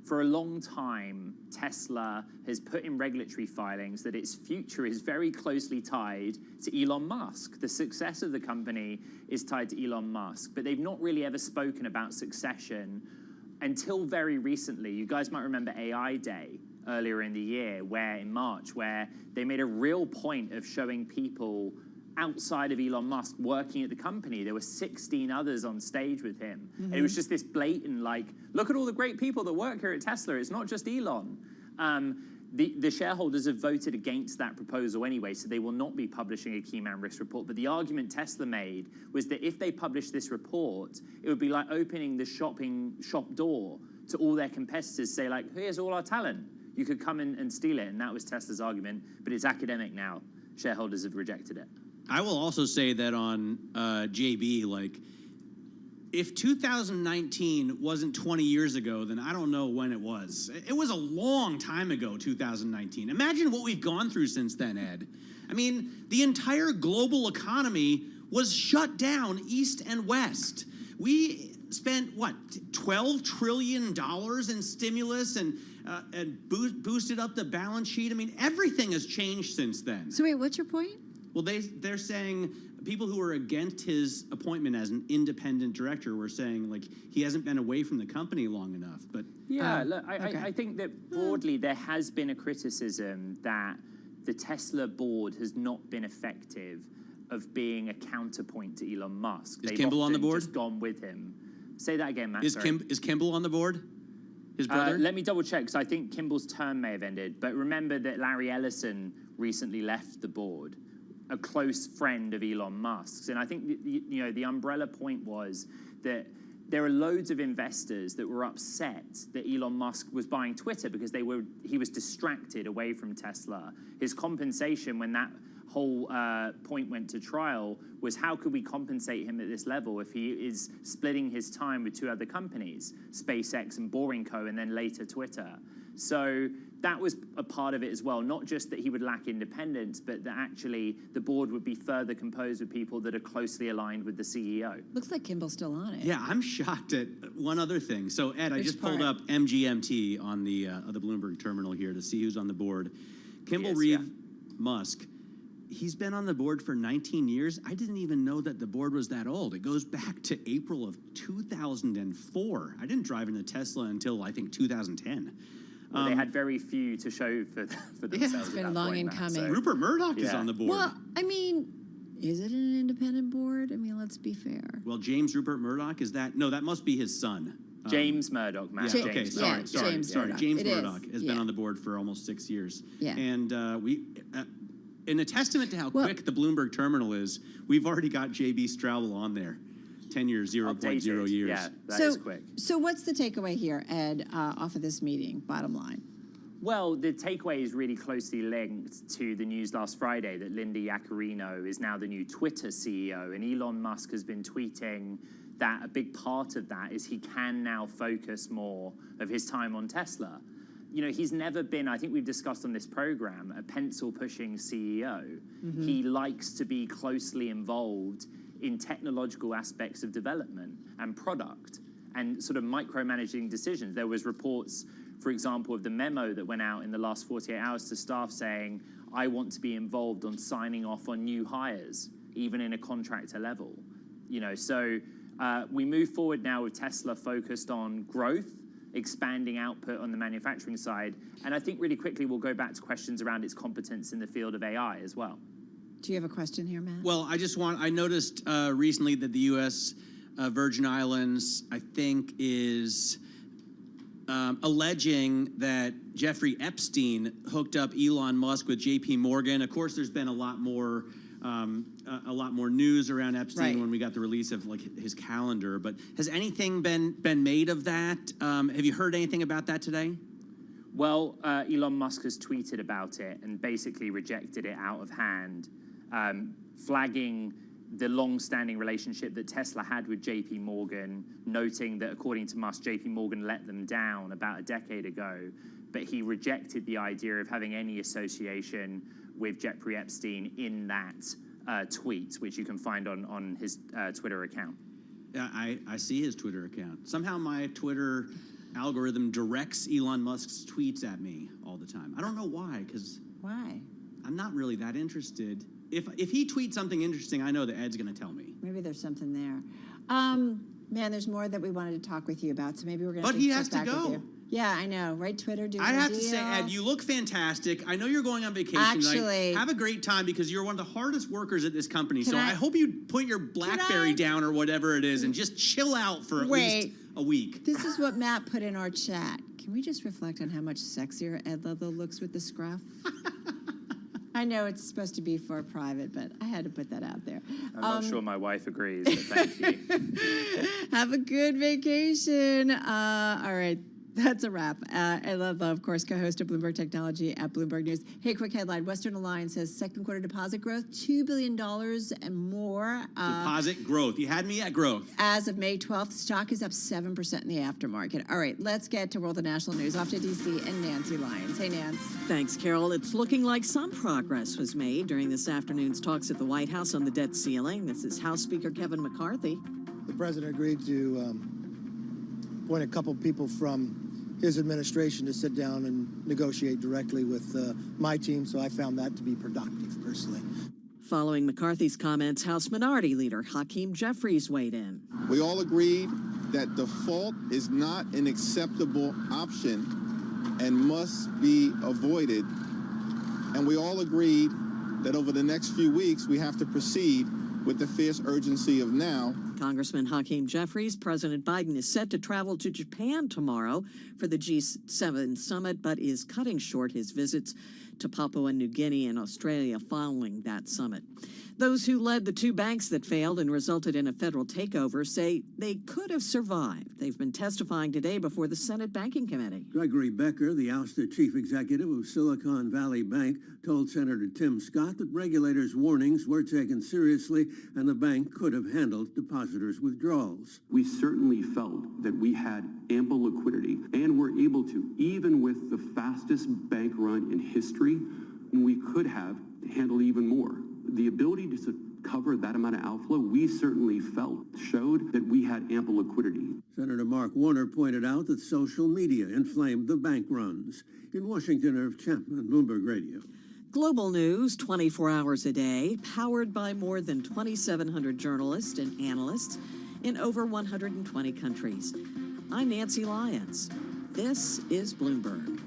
For a long time, Tesla has put in regulatory filings that its future is very closely tied to Elon Musk. The success of the company is tied to Elon Musk, but they've not really ever spoken about succession until very recently. You guys might remember AI Day earlier in the year, in March, where they made a real point of showing people outside of Elon Musk working at the company. There were 16 others on stage with him. And it was just this blatant, look at all the great people that work here at Tesla. It's not just Elon. The shareholders have voted against that proposal anyway, so they will not be publishing a key man risk report. But the argument Tesla made was that if they publish this report, it would be like opening the shop door to all their competitors, say, here's all our talent. You could come in and steal it. And that was Tesla's argument. But it's academic now. Shareholders have rejected it. I will also say that on JB, if 2019 wasn't 20 years ago, then I don't know when it was. It was a long time ago, 2019. Imagine what we've gone through since then, Ed. I mean, the entire global economy was shut down east and west. We spent, $12 trillion in stimulus and boosted up the balance sheet. I mean, everything has changed since then. So wait, what's your point? Well, they're saying people who are against his appointment as an independent director were saying he hasn't been away from the company long enough. But look, I think that broadly there has been a criticism that the Tesla board has not been effective of being a counterpoint to Elon Musk. Is They've Kimball on the often board? just gone with him. Say that again, Matt. Is sorry. Kimball on the board? His brother? Let me double check, because I think Kimball's term may have ended. But remember that Larry Ellison recently left the board, a close friend of Elon Musk's. And I think the umbrella point was that there are loads of investors that were upset that Elon Musk was buying Twitter because he was distracted away from Tesla. His compensation when that whole point went to trial was, how could we compensate him at this level if he is splitting his time with two other companies, SpaceX and Boring Co., and then later Twitter. So that was a part of it as well, not just that he would lack independence, but that actually the board would be further composed with people that are closely aligned with the CEO. Looks like Kimball's still on it. Yeah, I'm shocked at one other thing. So, Ed, I Which just part? pulled up MGMT on the Bloomberg terminal here to see who's on the board. Kimball Reeve Musk, he's been on the board for 19 years. I didn't even know that the board was that old. It goes back to April of 2004. I didn't drive into Tesla until, I think, 2010. Well, they had very few to show for themselves. It's been at that long point, in Matt, coming. so- Rupert Murdoch is Yeah. on the board. Well, I mean, is it an independent board? I mean, let's be fair. Well, James Rupert Murdoch, is that? No, that must be his son. James Murdoch, Matt. Yeah, okay, James sorry. James Murdoch. James It is, Murdoch has been on the board for almost 6 years. Yeah. And in a testament to how quick the Bloomberg terminal is, we've already got JB Straubel on there. 10 years, 0.0 years. Yeah, that is quick. So what's the takeaway here, Ed, off of this meeting, bottom line? Well, the takeaway is really closely linked to the news last Friday that Linda Yaccarino is now the new Twitter CEO, and Elon Musk has been tweeting that a big part of that is he can now focus more of his time on Tesla. You know, he's never been, I think we've discussed on this program, a pencil-pushing CEO. Mm-hmm. He likes to be closely involved in technological aspects of development and product and sort of micromanaging decisions. There was reports, for example, of the memo that went out in the last 48 hours to staff saying, I want to be involved on signing off on new hires, even in a contractor level. You know, so we move forward now with Tesla focused on growth, expanding output on the manufacturing side. And I think really quickly we'll go back to questions around its competence in the field of AI as well. Do you have a question here, Matt? Well, I noticed recently that the U.S. Virgin Islands, I think, is alleging that Jeffrey Epstein hooked up Elon Musk with J.P. Morgan. Of course, there's been a lot more news around Epstein when we got the release of his calendar. But has anything been made of that? Have you heard anything about that today? Well, Elon Musk has tweeted about it and basically rejected it out of hand, flagging the long-standing relationship that Tesla had with J.P. Morgan, noting that according to Musk, J.P. Morgan let them down about a decade ago, but he rejected the idea of having any association with Jeffrey Epstein in that tweet, which you can find on his Twitter account. Yeah, I see his Twitter account. Somehow my Twitter algorithm directs Elon Musk's tweets at me all the time. I don't know why, because why? I'm not really that interested. If he tweets something interesting, I know that Ed's going to tell me. Maybe there's something there. Man, there's more that we wanted to talk with you about, so maybe we're going to But he has check to back with go. you. Yeah, I know, right? Twitter doing I have a to say, deal. Ed, you look fantastic. I know you're going on vacation Actually- tonight. Have a great time because you're one of the hardest workers at this company. Can So I I- hope you put your BlackBerry down or whatever it is and just chill out for at least a week. This is what Matt put in our chat. Can we just reflect on how much sexier Ed Ludlow looks with the scruff? I know it's supposed to be for private, but I had to put that out there. I'm not sure my wife agrees, but thank you. Have a good vacation. All right. That's a wrap. Ed Ludlow, of course, co-host of Bloomberg Technology at Bloomberg News. Hey, quick headline. Western Alliance says second quarter deposit growth, $2 billion and more. Deposit growth. You had me at growth. As of May 12th, stock is up 7% in the aftermarket. All right, let's get to World and National News. Off to D.C. and Nancy Lyons. Hey, Nance. Thanks, Carol. It's looking like some progress was made during this afternoon's talks at the White House on the debt ceiling. This is House Speaker Kevin McCarthy. The president agreed to appoint a couple people from his administration to sit down and negotiate directly with my team, so I found that to be productive, personally. Following McCarthy's comments, House Minority Leader Hakeem Jeffries weighed in. We all agreed that default is not an acceptable option and must be avoided. And we all agreed that over the next few weeks we have to proceed with the fierce urgency of now. Congressman Hakeem Jeffries, President Biden is set to travel to Japan tomorrow for the G7 summit, but is cutting short his visits to Papua New Guinea and Australia following that summit. Those who led the two banks that failed and resulted in a federal takeover say they could have survived. They've been testifying today before the Senate Banking Committee. Gregory Becker, the ousted chief executive of Silicon Valley Bank, told Senator Tim Scott that regulators' warnings were taken seriously and the bank could have handled depositors' withdrawals. We certainly felt that we had ample liquidity and were able to, even with the fastest bank run in history, we could have handled even more. The ability to cover that amount of outflow, we certainly felt showed that we had ample liquidity. Senator Mark Warner pointed out that social media inflamed the bank runs. In Washington, Irv Chapman, Bloomberg Radio. Global news 24 hours a day, powered by more than 2,700 journalists and analysts in over 120 countries. I'm Nancy Lyons. This is Bloomberg.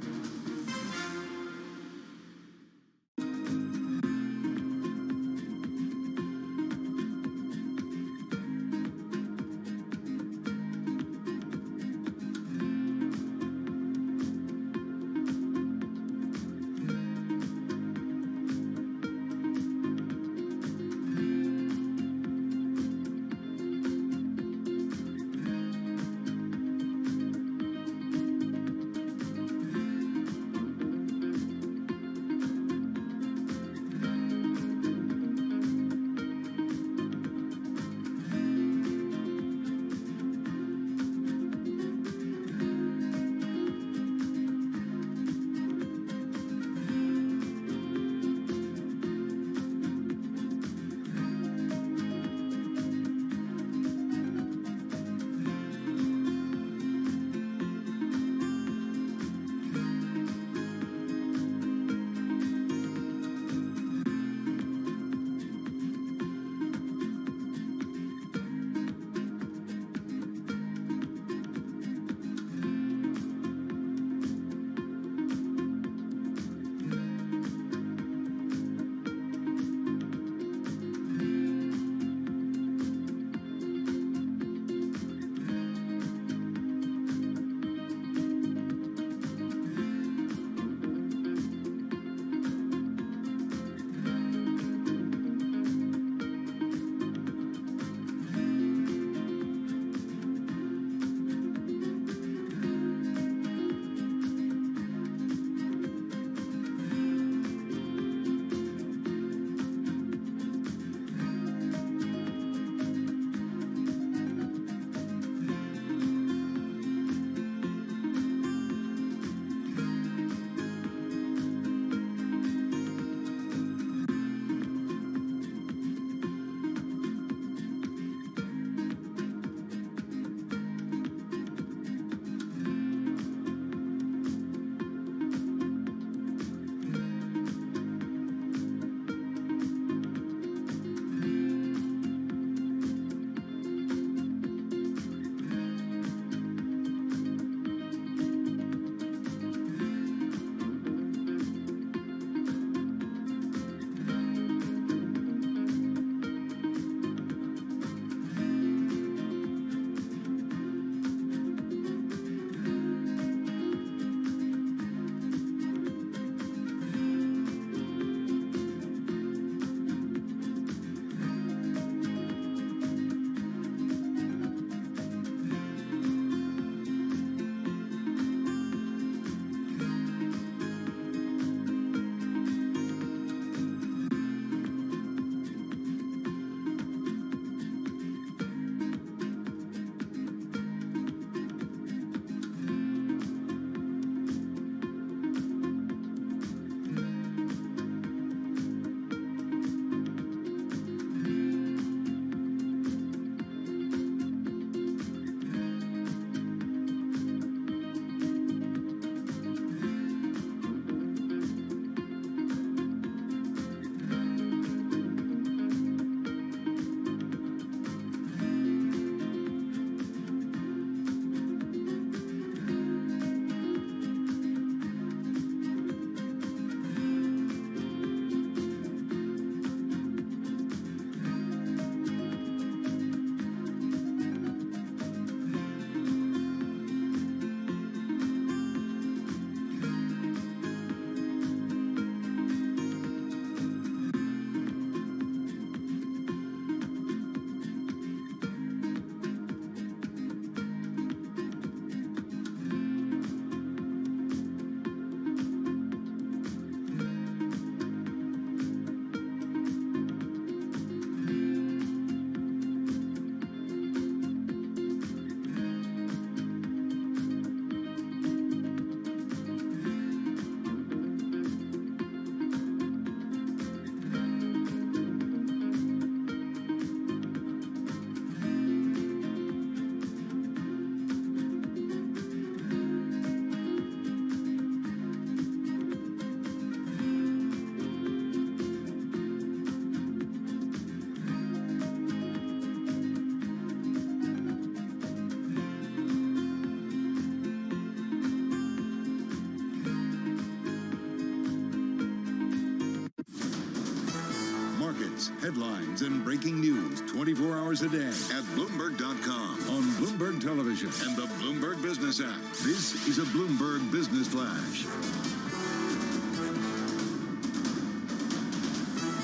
news, headlines, and breaking news 24 hours a day at Bloomberg.com, on Bloomberg Television, and the Bloomberg Business app. This is a Bloomberg Business Flash.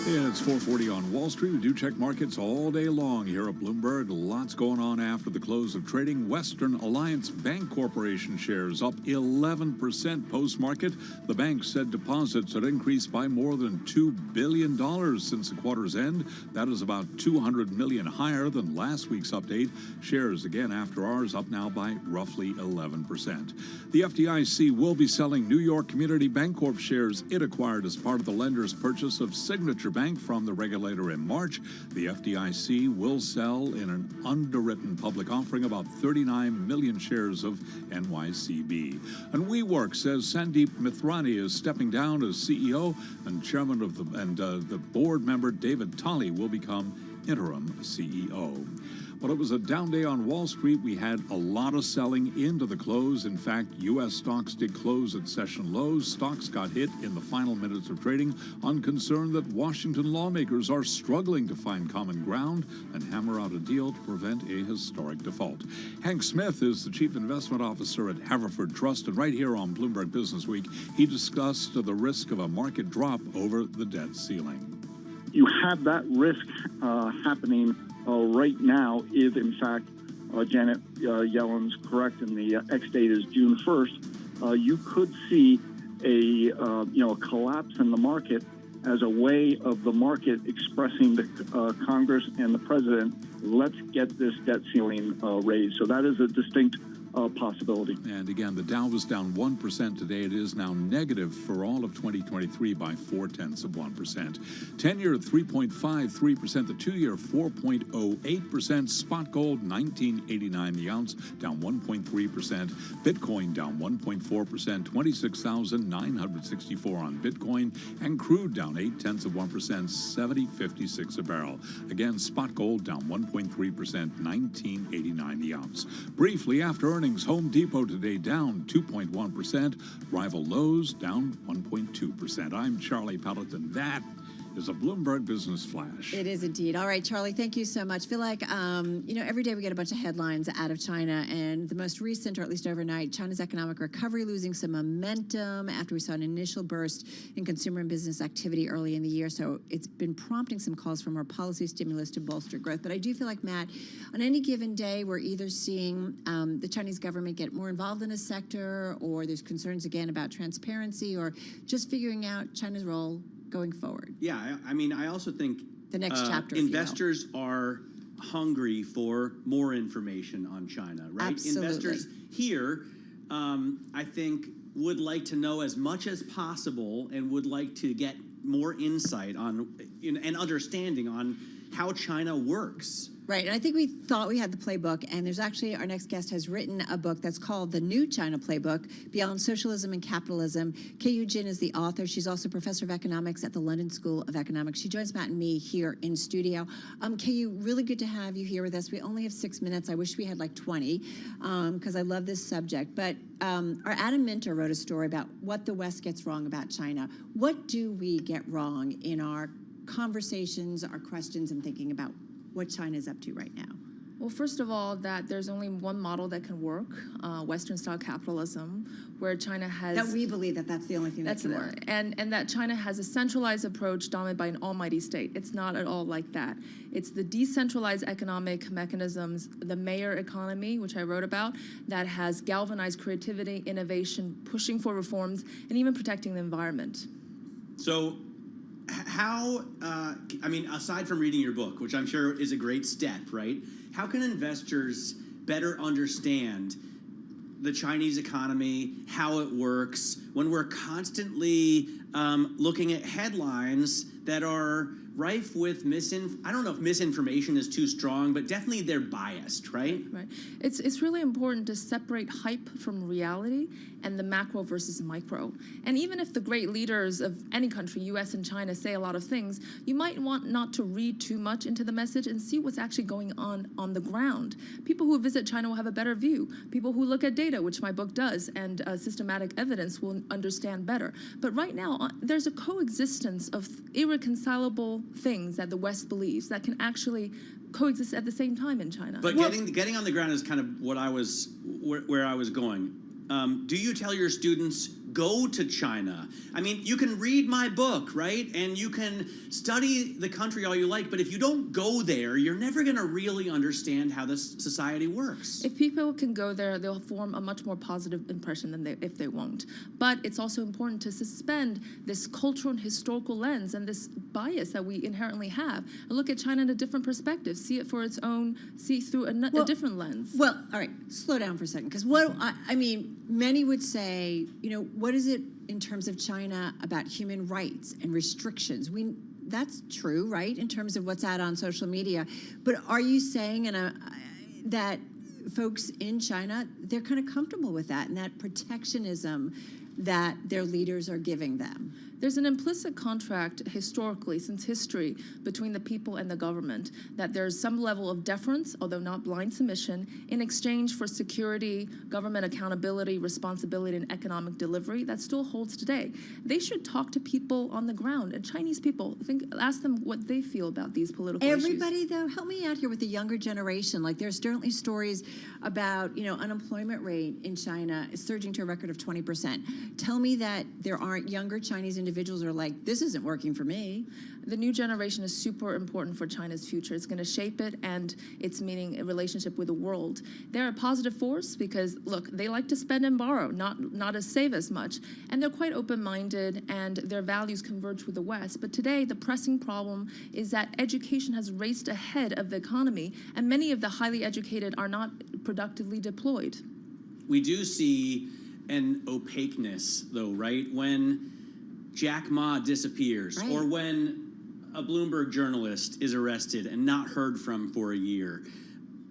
It's 4:40 on Wall Street. We do check markets all day long here at Bloomberg. Lots going on after the close of trading. Western Alliance Bank Corporation shares up 11% post-market. The bank said deposits had increased by more than $2 billion since the quarter's end. That is about $200 million higher than last week's update. Shares, again, after hours, up now by roughly 11%. The FDIC will be selling New York Community Bancorp shares it acquired as part of the lender's purchase of Signature Bank from the regulator in March. The FDIC will sell in an underwritten public offering about 39 million shares of NYCB. And WeWork says Sandeep Mithrani is stepping down as CEO, and chairman of the board member David Tolley will become interim CEO. Well, it was a down day on Wall Street. We had a lot of selling into the close. In fact, U.S. stocks did close at session lows. Stocks got hit in the final minutes of trading on concern that Washington lawmakers are struggling to find common ground and hammer out a deal to prevent a historic default. Hank Smith is the Chief Investment Officer at Haverford Trust, and right here on Bloomberg Business Week, he discussed the risk of a market drop over the debt ceiling. You have that risk happening right now if, in fact, Janet Yellen's correct and the ex-date is June 1st. You could see a collapse in the market as a way of the market expressing to Congress and the president, let's get this debt ceiling raised. So that is a distinct possibility. And again, the Dow was down 1% today. It is now negative for all of 2023 by 0.4%. 10-year at 3.53%, the 2-year 4.08%, spot gold 19.89 the ounce, down 1.3%, Bitcoin down 1.4%, 26,964 on Bitcoin, and crude down 0.8%, 70.56 a barrel. Again, spot gold down 1.3%, 19.89 the ounce. Briefly, after earnings, Home Depot today down 2.1%. Rival Lowe's down 1.2%. I'm Charlie Pelleton. That is a Bloomberg Business Flash. It is indeed. All right, Charlie, thank you so much. I feel like, every day we get a bunch of headlines out of China, and the most recent, or at least overnight, China's economic recovery losing some momentum after we saw an initial burst in consumer and business activity early in the year. So it's been prompting some calls for more policy stimulus to bolster growth. But I do feel like, Matt, on any given day, we're either seeing the Chinese government get more involved in a sector, or there's concerns again about transparency, or just figuring out China's role going forward. Yeah, I mean, I also think the next chapter, investors are hungry for more information on China, right? Absolutely. Investors here, I think, would like to know as much as possible and would like to get more insight on and understanding on how China works. Right, and I think we thought we had the playbook, and there's actually, our next guest has written a book that's called The New China Playbook, Beyond Socialism and Capitalism. Keiyu Jin is the author. She's also professor of economics at the London School of Economics. She joins Matt and me here in studio. Keiyu, really good to have you here with us. We only have 6 minutes. I wish we had like 20, because I love this subject. But our Adam Minter wrote a story about what the West gets wrong about China. What do we get wrong in our conversations, our questions, and thinking about what China is up to right now? Well, first of all, that there's only one model that can work, Western-style capitalism, where China has... That we believe that that's the only thing that can work. And that China has a centralized approach dominated by an almighty state. It's not at all like that. It's the decentralized economic mechanisms, the mayor economy, which I wrote about, that has galvanized creativity, innovation, pushing for reforms, and even protecting the environment. So how, aside from reading your book, which I'm sure is a great step, right? How can investors better understand the Chinese economy, how it works, when we're constantly looking at headlines that are rife with I don't know if misinformation is too strong, but definitely they're biased, right? Right. It's really important to separate hype from reality and the macro versus micro. And even if the great leaders of any country, US and China, say a lot of things, you might want not to read too much into the message and see what's actually going on the ground. People who visit China will have a better view. People who look at data, which my book does, and systematic evidence will understand better. But right now, there's a coexistence of irreconcilable things that the West believes that can actually coexist at the same time in China. But getting on the ground is kind of what I was where I was going. Do you tell your students, go to China? I mean, you can read my book, right? And you can study the country all you like, but if you don't go there, you're never going to really understand how this society works. If people can go there, they'll form a much more positive impression than if they won't. But it's also important to suspend this cultural and historical lens and this bias that we inherently have and look at China in a different perspective, see it for its own, see through a different lens. Well, all right, slow down for a second, because what I mean, many would say, you know, what is it in terms of China about human rights and restrictions? That's true, right, in terms of what's out on social media. But are you saying that folks in China, they're kind of comfortable with that and that protectionism that their leaders are giving them? There's an implicit contract historically, since history, between the people and the government, that there's some level of deference, although not blind submission, in exchange for security, government accountability, responsibility, and economic delivery. That still holds today. They should talk to people on the ground, and Chinese people, ask them what they feel about these political Everybody, issues. though, help me out here with the younger generation. Like, there's certainly stories about, you know, unemployment rate in China is surging to a record of 20%. Tell me that there aren't younger Chinese individuals who are like, this isn't working for me. The new generation is super important for China's future. It's going to shape it and its meaning in relationship with the world. They're a positive force because, look, they like to spend and borrow, not as save as much. And they're quite open-minded and their values converge with the West. But today, the pressing problem is that education has raced ahead of the economy, and many of the highly educated are not productively deployed. We do see an opaqueness, though, right? When Jack Ma disappears, Right. or when a Bloomberg journalist is arrested and not heard from for a year,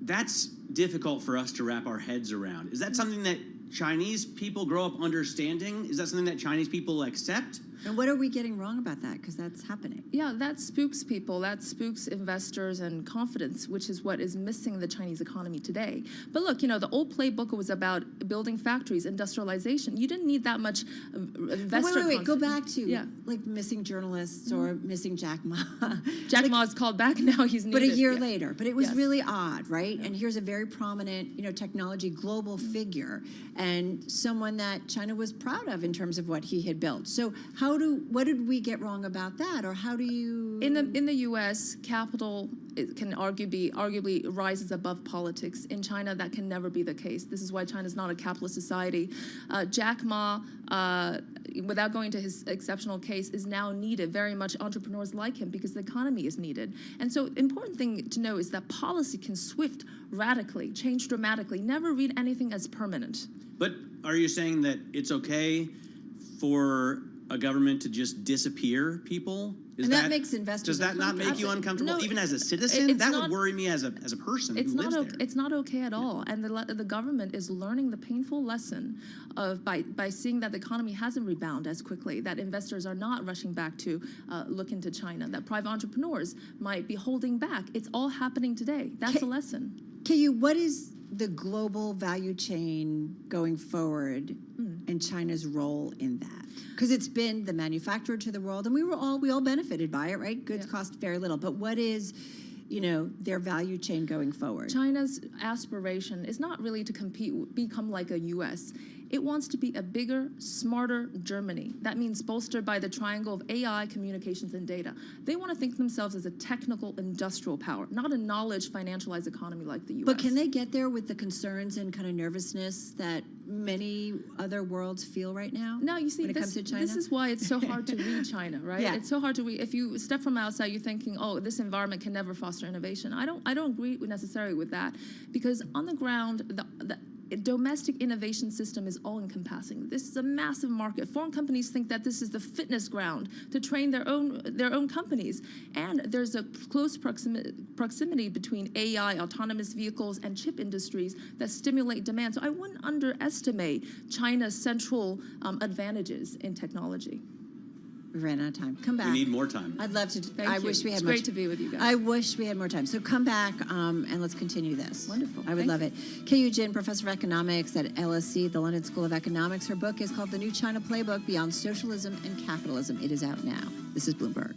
that's difficult for us to wrap our heads around. Is that something that Chinese people grow up understanding? Is that something that Chinese people accept? And what are we getting wrong about that? Because that's happening. Yeah, that spooks people. That spooks investors and confidence, which is what is missing the Chinese economy today. But look, you know, the old playbook was about building factories, industrialization. You didn't need that much investor. Wait. Go back to like missing journalists or missing Jack Ma. Jack Ma is called back now. He's needed. But a year later. But it was Yes. really odd, right? And here's a very prominent, you know, technology global figure and someone that China was proud of in terms of what he had built. So what did we get wrong about that, or how do you? In the U.S., capital can arguably rises above politics. In China, that can never be the case. This is why China is not a capitalist society. Jack Ma, without going to his exceptional case, is now needed. Very much entrepreneurs like him because the economy is needed. And so, important thing to know is that policy can shift radically, change dramatically. Never read anything as permanent. But are you saying that it's okay for a government to just disappear people? That makes investors. Does that not make you uncomfortable, even as a citizen? That would worry me as a person who lives there. It's not okay at all. And the government is learning the painful lesson of by seeing that the economy hasn't rebounded as quickly, that investors are not rushing back to look into China, that private entrepreneurs might be holding back. It's all happening today. That's a lesson. KU, what is the global value chain going forward and China's role in that? Because it's been the manufacturer to the world, and we all benefited by it, right? Goods cost very little. But what is, you know, their value chain going forward? China's aspiration is not really to become like a U.S. It wants to be a bigger, smarter Germany. That means bolstered by the triangle of AI, communications, and data. They want to think themselves as a technical industrial power, not a knowledge financialized economy like the U.S. But can they get there with the concerns and kind of nervousness that many other worlds feel right now? No, you see, when it comes to China? This is why it's so hard to read China, right? Yeah. It's so hard to read. If you step from outside, you're thinking, oh, this environment can never foster innovation. I don't agree necessarily with that, because on the ground, the domestic innovation system is all-encompassing. This is a massive market. Foreign companies think that this is the fitness ground to train their own companies. And there's a close proximity between AI, autonomous vehicles, and chip industries that stimulate demand. So I wouldn't underestimate China's central advantages in technology. We ran out of time. Come back. We need more time. I'd love to. Thank I you. wish we had It's more. great to be with you guys. I wish we had more time. So come back and let's continue this. Wonderful. I would Thank love it. KU Jin, professor of economics at LSE, the London School of Economics. Her book is called The New China Playbook: Beyond Socialism and Capitalism. It is out now. This is Bloomberg.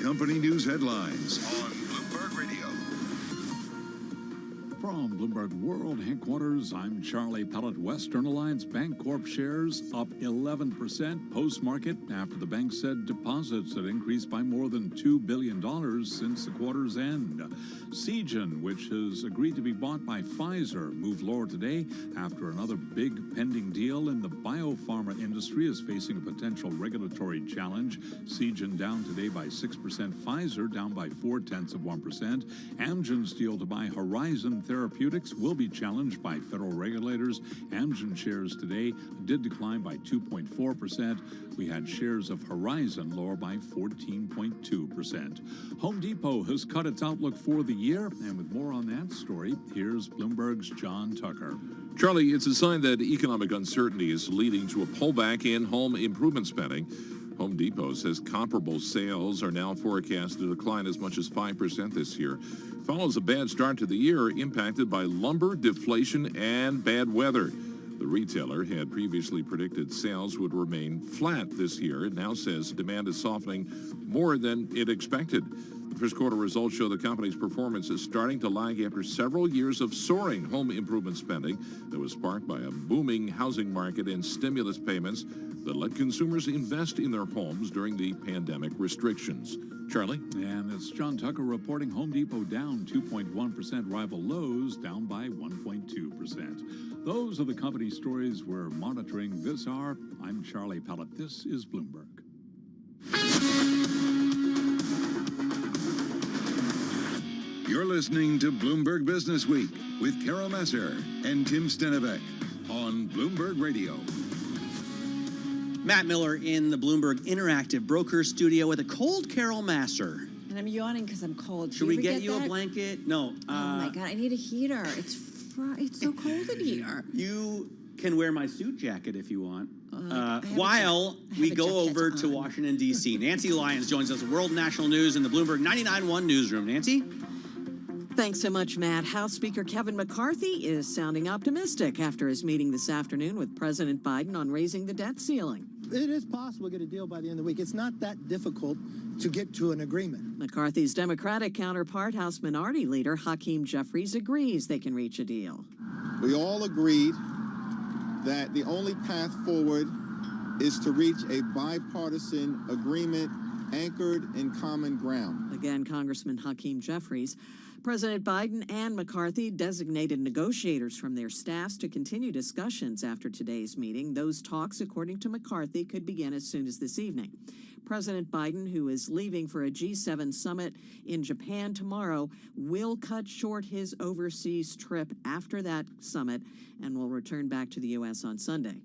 company news headlines on Bloomberg Radio. From Bloomberg World Headquarters, I'm Charlie Pellet. Western Alliance Bancorp shares up 11% post-market after the bank said deposits had increased by more than $2 billion since the quarter's end. Seagen, which has agreed to be bought by Pfizer, moved lower today after another big pending deal in the biopharma industry is facing a potential regulatory challenge. Seagen down today by 6%, Pfizer down by 0.4%. Amgen's deal to buy Horizon Therapeutics will be challenged by federal regulators. Amgen shares today did decline by 2.4%. We had shares of Horizon lower by 14.2%. Home Depot has cut its outlook for the year, and with more on that story, here's Bloomberg's John Tucker. Charlie, it's a sign that economic uncertainty is leading to a pullback in home improvement spending. Home Depot says comparable sales are now forecast to decline as much as 5% this year. Follows a bad start to the year impacted by lumber, deflation, and bad weather. The retailer had previously predicted sales would remain flat this year. It now says demand is softening more than it expected. The first quarter results show the company's performance is starting to lag after several years of soaring home improvement spending that was sparked by a booming housing market and stimulus payments that let consumers invest in their homes during the pandemic restrictions. Charlie? And it's John Tucker reporting. Home Depot down 2.1%, rival Lowe's down by 1.2%. Those are the company stories we're monitoring this hour. I'm Charlie Pellet. This is Bloomberg. You're listening to Bloomberg Business Week with Carol Messer and Tim Stenevec on Bloomberg Radio. Matt Miller in the Bloomberg Interactive Broker Studio with a cold Carol Masser. And I'm yawning because I'm cold. Should we get you a blanket? No. Oh my God, I need a heater. It's so cold in here. You can wear my suit jacket if you want. While we go over to Washington, D.C. Nancy Lyons joins us, World National News in the Bloomberg 99.1 newsroom. Nancy? Thanks so much, Matt. House Speaker Kevin McCarthy is sounding optimistic after his meeting this afternoon with President Biden on raising the debt ceiling. It is possible to get a deal by the end of the week. It's not that difficult to get to an agreement. McCarthy's Democratic counterpart, House Minority Leader Hakeem Jeffries, agrees they can reach a deal. We all agreed that the only path forward is to reach a bipartisan agreement anchored in common ground. Again, Congressman Hakeem Jeffries. President Biden and McCarthy designated negotiators from their staffs to continue discussions after today's meeting. Those talks, according to McCarthy, could begin as soon as this evening. President Biden, who is leaving for a G7 summit in Japan tomorrow, will cut short his overseas trip after that summit and will return back to the U.S. on Sunday.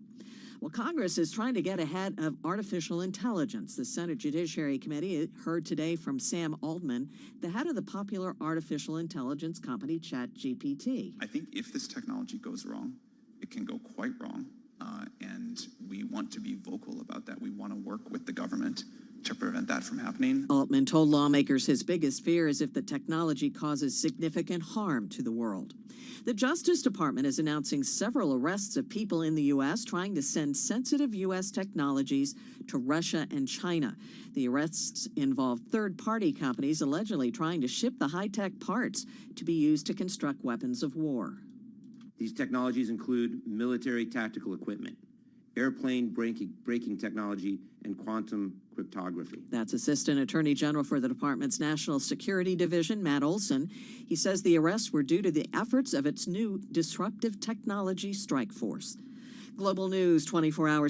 Well, Congress is trying to get ahead of artificial intelligence. The Senate Judiciary Committee heard today from Sam Altman, the head of the popular artificial intelligence company ChatGPT. I think if this technology goes wrong, it can go quite wrong, and we want to be vocal about that. We want to work with the government to prevent that from happening. Altman told lawmakers his biggest fear is if the technology causes significant harm to the world. The Justice Department is announcing several arrests of people in the U.S. trying to send sensitive U.S. technologies to Russia and China. The arrests involve third-party companies allegedly trying to ship the high-tech parts to be used to construct weapons of war. These technologies include military tactical equipment, airplane braking technology, and quantum cryptography. That's Assistant Attorney General for the Department's National Security Division, Matt Olson. He says the arrests were due to the efforts of its new disruptive technology strike force. Global News 24 hours